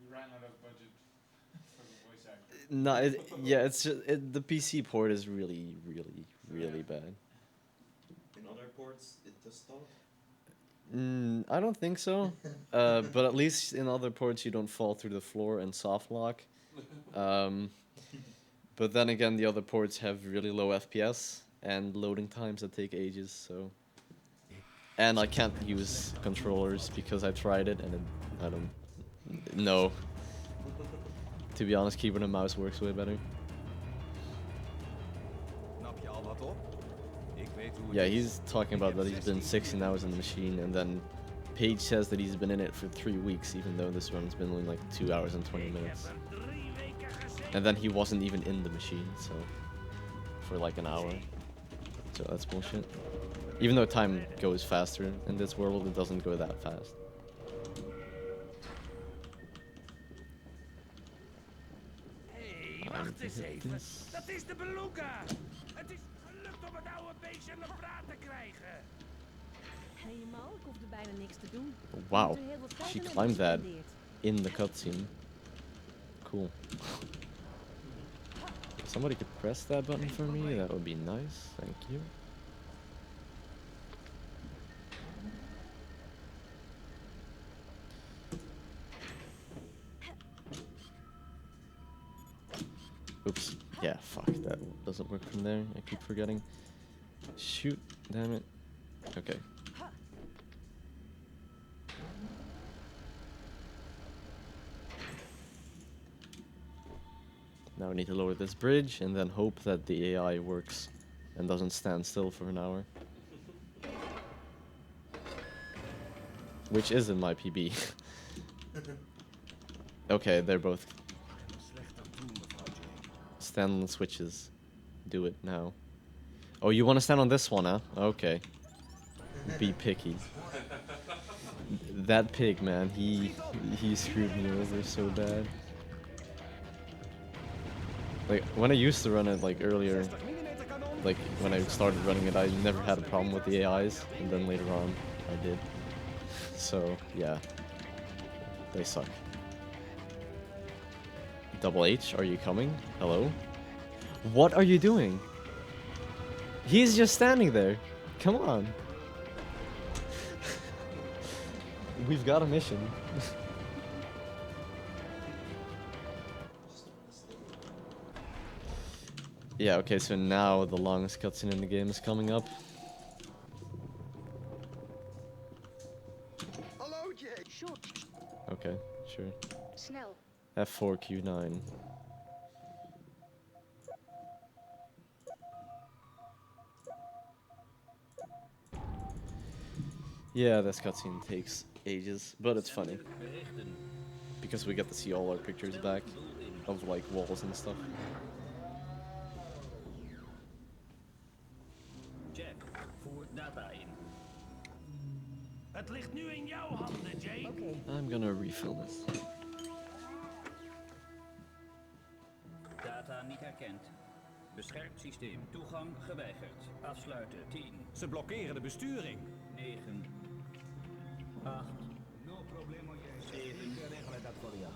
[SPEAKER 15] You ran out of budget for the voice actor.
[SPEAKER 1] No, it's just the PC port is really bad.
[SPEAKER 14] In other ports, it does talk.
[SPEAKER 1] I don't think so. But at least in other ports you don't fall through the floor and soft lock. But then again, the other ports have really low FPS and loading times that take ages. So, and I can't use controllers because I tried it and I don't know. To be honest, keyboard and mouse works way better.
[SPEAKER 11] Knap je al wat op? Ik weet hoe het
[SPEAKER 1] Yeah,
[SPEAKER 11] is.
[SPEAKER 1] he's talking about that he's been 16 hours in the machine, and then Paige says that he's been in it for 3 weeks, even though this one's been only like 2 hours and 20 minutes. And then he wasn't even in the machine, so for like an hour. So that's bullshit. Even though time goes faster in this world, it doesn't go that fast.
[SPEAKER 2] Hé, wacht eens even. Dat is de beluga. Het is gelukt om het oude beestje aan de praat te krijgen.
[SPEAKER 3] Helemaal, ik hoefde bijna niks te doen.
[SPEAKER 1] Wow, she climbed that in the cutscene. Cool. If somebody could press that button for me, that would be nice. Thank you. Oops. Yeah, fuck. That doesn't work from there. I keep forgetting. Shoot. Damn it. Okay. Now we need to lower this bridge and then hope that the AI works and doesn't stand still for an hour. Which is in my PB. Okay, they're both. Stand on the switches. Do it now. Oh, you want to stand on this one, huh? Okay. Be picky. That pig, man, he screwed me over so bad. Like, when I used to run it, like, earlier, Like, when I started running it, I never had a problem with the AIs, and then later on, I did. So, yeah. They suck. Double H, are you coming? Hello? What are you doing? He's just standing there. Come on. We've got a mission. Yeah, okay, so now the longest cutscene in the game is coming up.
[SPEAKER 5] Hallo, Jay.
[SPEAKER 12] Shoot.
[SPEAKER 1] Okay, sure.
[SPEAKER 12] Snel.
[SPEAKER 1] F4Q9. Yeah, this cutscene takes ages, but it's funny. Because we get to see all our pictures back of like walls and stuff.
[SPEAKER 13] Jack, voer data in.
[SPEAKER 2] Het ligt nu in jouw handen, Jade.
[SPEAKER 1] I'm gonna refill this.
[SPEAKER 13] Data niet herkend. Beschermd systeem. Toegang geweigerd. Afsluiten 10.
[SPEAKER 11] Ze blokkeren de besturing.
[SPEAKER 13] 9. 8.
[SPEAKER 16] No problema,
[SPEAKER 13] 7.
[SPEAKER 16] Ik regel dat voor jou.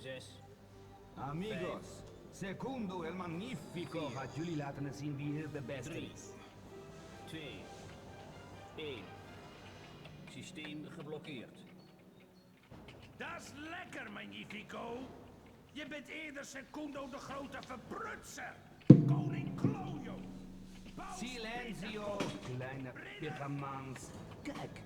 [SPEAKER 13] 6.
[SPEAKER 16] Amigos, Secundo el Magnifico gaat jullie laten zien wie hier de beste
[SPEAKER 13] 3.
[SPEAKER 16] is.
[SPEAKER 13] 2. 1. Systeem geblokkeerd.
[SPEAKER 2] Dat is lekker, Magnifico. Je bent eerder Secundo de grote verprutser. Koning Klojo.
[SPEAKER 16] Silenzio, kleine pikkermans. Kijk.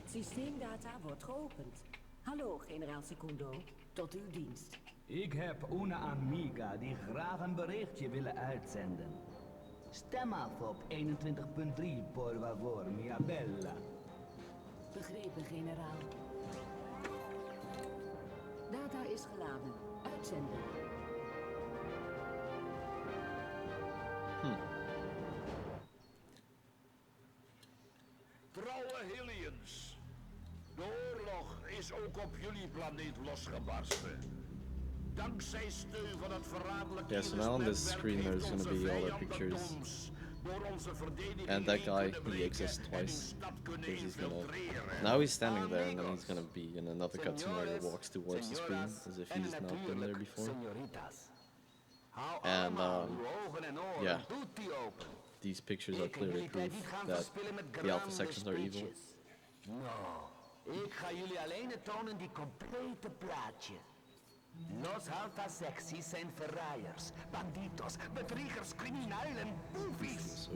[SPEAKER 17] Systeemdata wordt geopend. Hallo, generaal Secundo. Tot uw dienst.
[SPEAKER 16] Ik heb una amiga die graag een berichtje willen uitzenden. Stem af op 21.3, por favor, mia bella.
[SPEAKER 17] Begrepen, generaal. Data is geladen. Uitzenden.
[SPEAKER 18] Trouwe Hillians. De oorlog is ook op jullie planeet losgebarsten. Dankzij steun van het verraderlijke
[SPEAKER 1] Yeah, so now on this screen there's gonna be all our pictures. And that guy, he exists twice. Because he's gonna... Now he's standing there and then he's gonna be in another cutscene where he walks towards the screen as if he's not been there before. And yeah. These pictures are clearly proof that the alpha sections are evil.
[SPEAKER 18] Ik ga jullie alleen tonen die complete plaatje. Los alpha secties zijn verraaiers, banditos, bedriegers, criminelen, boevies.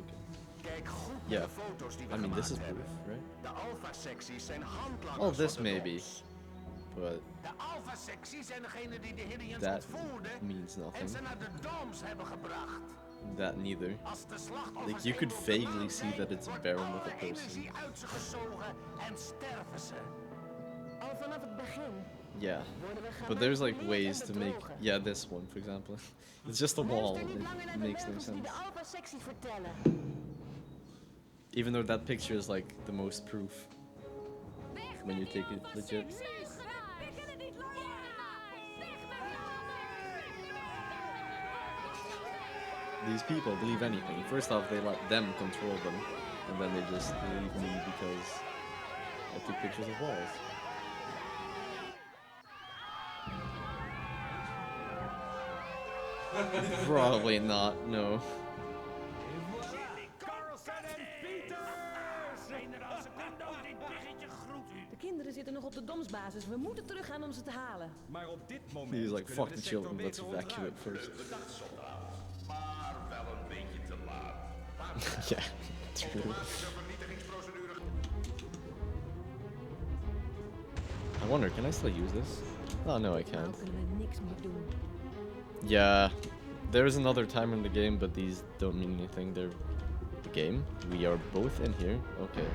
[SPEAKER 18] Kijk goed naar de foto's die we
[SPEAKER 1] I mean, this is
[SPEAKER 18] gemaakt
[SPEAKER 1] proof,
[SPEAKER 18] hebben.
[SPEAKER 1] right?
[SPEAKER 18] De alpha secties zijn handlangers.
[SPEAKER 1] Well, this
[SPEAKER 18] van de
[SPEAKER 1] maybe,
[SPEAKER 18] doms.
[SPEAKER 1] but
[SPEAKER 18] De alpha secties zijn degenen die de Hillians
[SPEAKER 1] that
[SPEAKER 18] ontvoerden
[SPEAKER 1] means
[SPEAKER 18] en
[SPEAKER 1] nothing.
[SPEAKER 18] ze naar de doms hebben gebracht.
[SPEAKER 1] That neither.
[SPEAKER 18] Als de slachtoffers
[SPEAKER 1] Like, you could
[SPEAKER 18] eenmaal te
[SPEAKER 1] vaguely
[SPEAKER 18] maan
[SPEAKER 1] see
[SPEAKER 18] zijn,
[SPEAKER 1] that it's a
[SPEAKER 18] wordt
[SPEAKER 1] barrel
[SPEAKER 18] alle
[SPEAKER 1] with a person.
[SPEAKER 18] energie uit ze gezogen en sterven ze.
[SPEAKER 17] Al vanaf het begin.
[SPEAKER 1] Yeah, but there's like ways to make... Yeah, this one, for example. It's just a wall, it makes no sense.
[SPEAKER 17] Alpha-sectie vertellen.
[SPEAKER 1] Even though that picture is like the most proof. When you take it legit. These people believe anything. First off, they let them control them. And then they just leave me because I took pictures of walls. Probably not, no.
[SPEAKER 3] De kinderen zitten nog op de domsbasis. We moeten teruggaan om ze te halen.
[SPEAKER 11] Maar op dit moment
[SPEAKER 1] He's like,
[SPEAKER 11] kunnen
[SPEAKER 1] fuck
[SPEAKER 11] we
[SPEAKER 1] the
[SPEAKER 11] de sector
[SPEAKER 1] children, let's
[SPEAKER 11] beter
[SPEAKER 1] evacuate
[SPEAKER 11] ontruimen.
[SPEAKER 1] first.
[SPEAKER 18] Bedacht, soldaat. Maar wel een beetje te laat.
[SPEAKER 1] Yeah, true.
[SPEAKER 18] Automatische vernietigingsprocedure.
[SPEAKER 1] I wonder, can I still use this? Oh no, I can't.
[SPEAKER 3] Kunnen we niks meer doen.
[SPEAKER 1] Yeah, there's another timer in the game, but these don't mean anything. They're the game. We are both in here. Okay.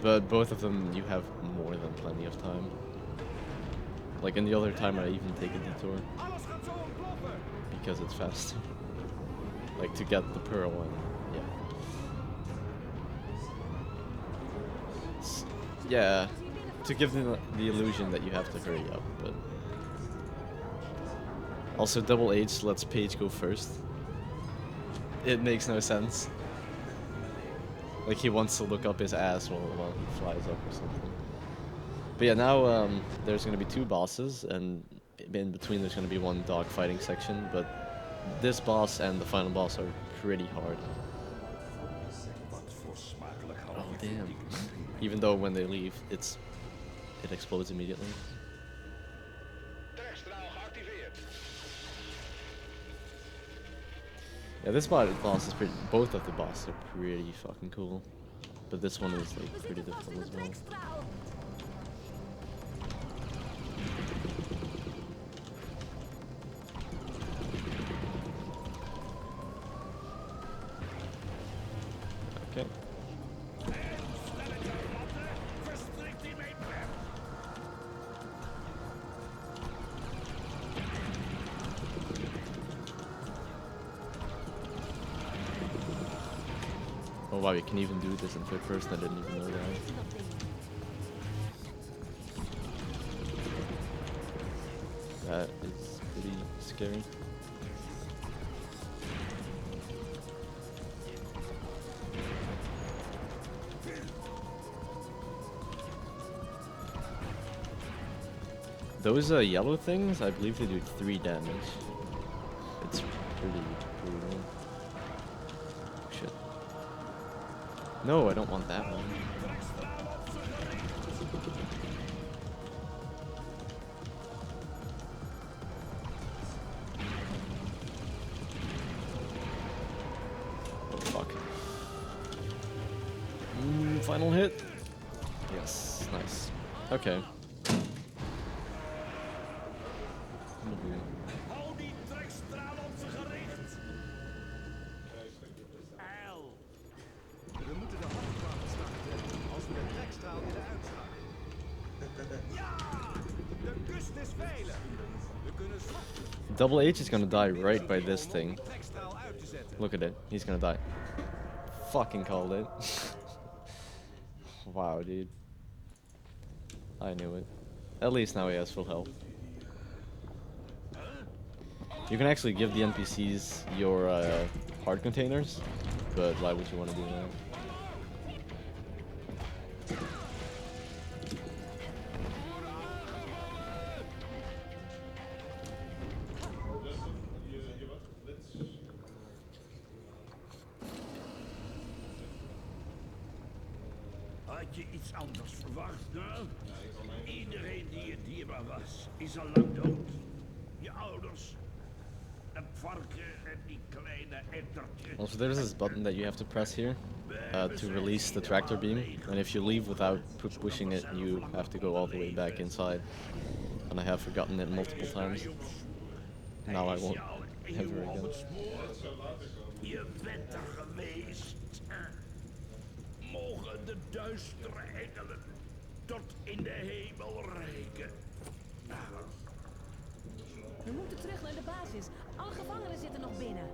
[SPEAKER 1] But both of them, you have more than plenty of time. Like in the other timer, I even take a detour. Because it's faster. Like to get the pearl and yeah. Yeah, to give the illusion that you have to hurry up, but... Also, double H lets Paige go first. it makes no sense. Like he wants to look up his ass while he flies up or something. But yeah, now there's gonna be 2 bosses, and in between there's gonna be 1 dog fighting section. But this boss and the final boss are pretty hard. Oh damn! Even though when they leave, it explodes immediately. Yeah, this boss is pretty. Both of the bosses are pretty fucking cool, but this one is like pretty difficult as well. Okay. Oh wow, you can even do this in third person, I didn't even know that. That is pretty scary. Those yellow things, I believe they do 3 damage. It's pretty brutal. Shit. No, I don't want that one. Oh fuck. Final hit. Yes, nice. Okay.
[SPEAKER 2] Hou die trekstraal op ze gericht. Eil.
[SPEAKER 11] We moeten de handkracht starten als we de trekstraal willen uitschakelen. Ja! De kust is veilig. We kunnen zwart.
[SPEAKER 1] Double H is gonna die right by this thing. Look at it. He's gonna die. Fucking called it. Wow, dude. I knew it. At least now he has full health. You can actually give the NPCs your heart containers, but why would you want to do that?
[SPEAKER 2] Had je iets anders verwacht, hè? Iedereen die je dierbaar was, is al lang dood. Je ouders, het varken en die kleine ettertje.
[SPEAKER 1] Also, there's this button that you have to press here to release the tractor beam, and if you leave without pushing it, you have to go all the way back inside. And I have forgotten it multiple times. Now I won't ever again.
[SPEAKER 2] Je bent er geweest. Mogen de duistere engelen tot in de hemel reiken.
[SPEAKER 3] We moeten terug naar de basis. Alle gevangenen zitten nog binnen.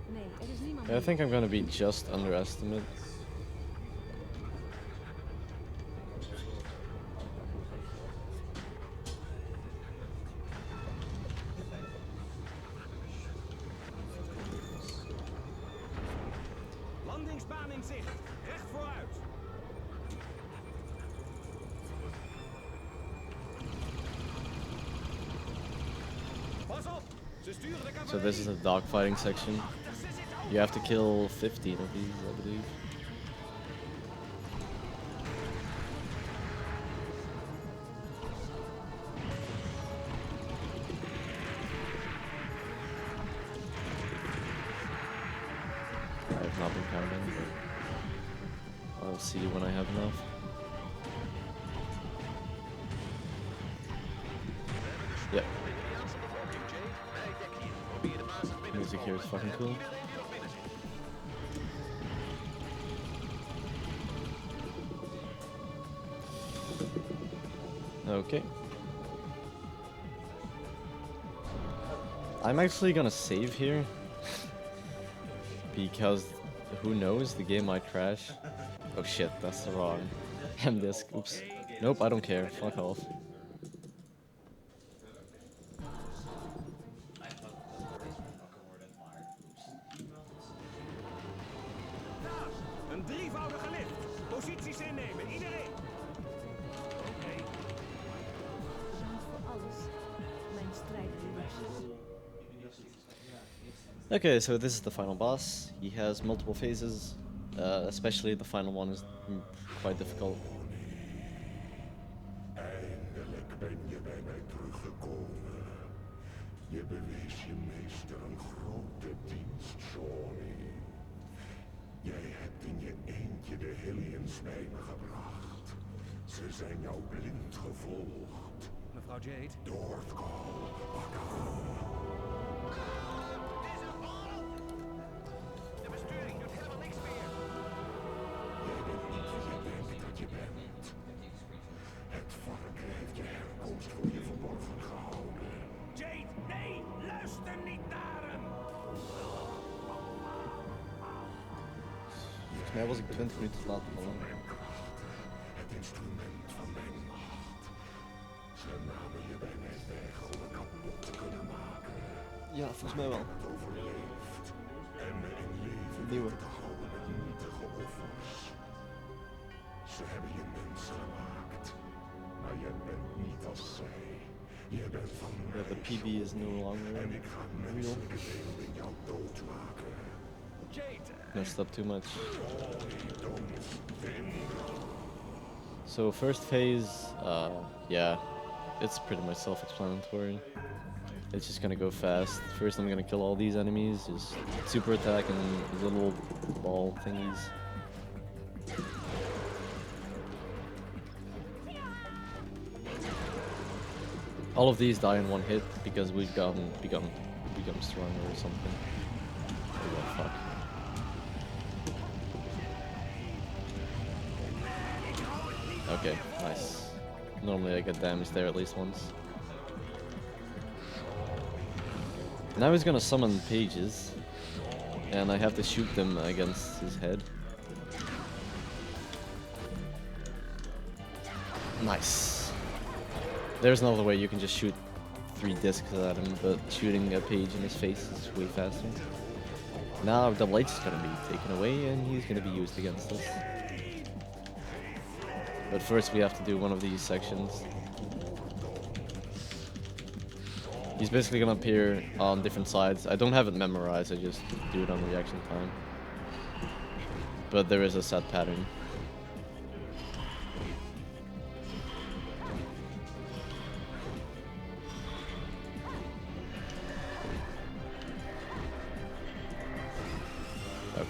[SPEAKER 3] Nee, er is niemand.
[SPEAKER 1] I think I'm gonna be just underestimate.
[SPEAKER 11] Landingsbaan in zicht. Recht vooruit. Pas op. Ze sturen de
[SPEAKER 1] So this is a dogfighting section. You have to kill 15 of these, I believe. I have not been counting, but I'll see when I have enough. Yep. Music here is fucking cool. Okay. I'm actually gonna save here because who knows, the game might crash. Oh shit, that's the wrong M disk. Oops. Nope, I don't care. Fuck off.
[SPEAKER 11] Een drievoudige lift. Posities innemen, iedereen. Oké.
[SPEAKER 3] Voor alles. Mijn strijdlieders.
[SPEAKER 1] Okay, so this is the final boss. He has multiple phases, especially the final one is quite difficult.
[SPEAKER 10] Eindelijk ben je bij mij teruggekomen. Je bewees je meester een grote dienst, Johnny. Jij hebt in je eentje de Hellions bij me gebracht. Ze zijn jou blind gevolgd.
[SPEAKER 11] Mevrouw Jade?
[SPEAKER 10] Doortkool, pak aan.
[SPEAKER 11] De besturing doet helemaal niks meer.
[SPEAKER 10] Jij bent niet wie je denkt dat je bent. Het varken heeft je herkomst voor je verborgen gehouden.
[SPEAKER 11] Jade, nee! Luister niet naar hem!
[SPEAKER 1] Volgens mij was ik 20 minuten te laat begonnen.
[SPEAKER 10] Het instrument van mijn macht. Ze namen je bij mij weg om me kapot te kunnen maken.
[SPEAKER 1] Ja, volgens mij wel.
[SPEAKER 10] Het overleefd. En me in leven
[SPEAKER 1] Nieuwe.
[SPEAKER 10] te houden met nietige offers. Ze hebben je mens gemaakt. Maar je bent niet als zij. Je bent van mij.
[SPEAKER 1] Yeah, the PB is no longer
[SPEAKER 10] En ik ga
[SPEAKER 1] real.
[SPEAKER 10] menselijke delen in jou doodmaken.
[SPEAKER 11] Jade!
[SPEAKER 1] Messed up too much. So first phase, yeah, it's pretty much self-explanatory. It's just gonna go fast. First I'm gonna kill all these enemies, just super attack and little ball thingies. All of these die in one hit because we've become stronger or something. Oh, what the fuck. Okay, nice. Normally I get damaged there at least once. Now he's gonna summon pages, and I have to shoot them against his head. Nice. There's no other way you can just shoot 3 discs at him, but shooting a page in his face is way faster. Now Double H is gonna be taken away, and he's gonna be used against us. But first we have to do one of these sections. He's basically gonna appear on different sides. I don't have it memorized, I just do it on reaction time. But there is a set pattern.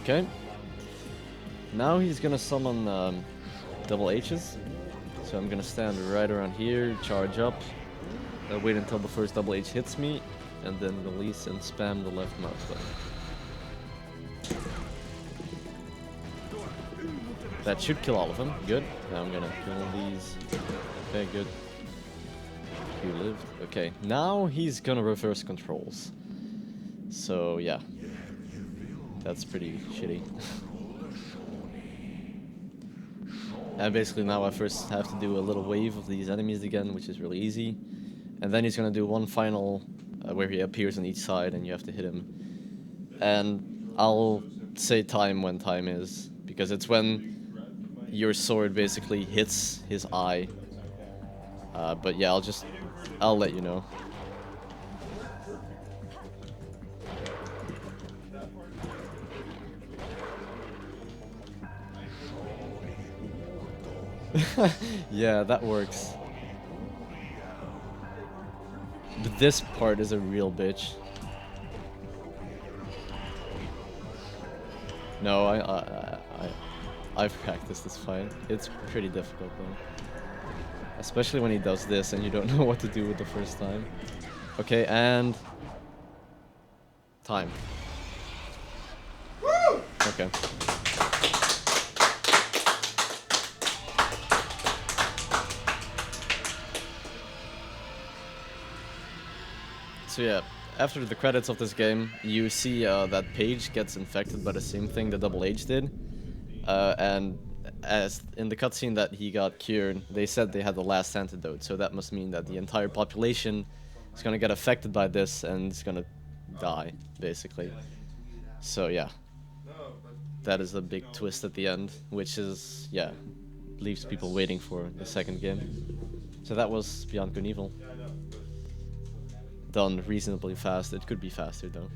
[SPEAKER 1] Okay. Now he's gonna summon double H's. So I'm gonna stand right around here, charge up, wait until the first double H hits me, and then release and spam the left mouse button. That should kill all of them. Good. Now I'm gonna kill these. Okay, good. You lived. Okay, now he's gonna reverse controls. So yeah, that's pretty shitty. And basically now I first have to do a little wave of these enemies again, which is really easy. And then he's gonna do one final where he appears on each side and you have to hit him. And I'll say time when time is, because it's when your sword basically hits his eye. But yeah, I'll let you know. Yeah, that works. But this part is a real bitch. No, I've practiced this fight. It's pretty difficult though. Especially when he does this and you don't know what to do with the first time. Okay, and time. Woo! Okay. So yeah, after the credits of this game, you see that Paige gets infected by the same thing that Double H did. And as in the cutscene that he got cured, they said they had the last antidote, so that must mean that the entire population is gonna get affected by this and it's gonna die, basically. So yeah, that is a big twist at the end, which is, yeah, leaves people waiting for the second game. So that was Beyond Good and Evil. Done reasonably fast. It could be faster though.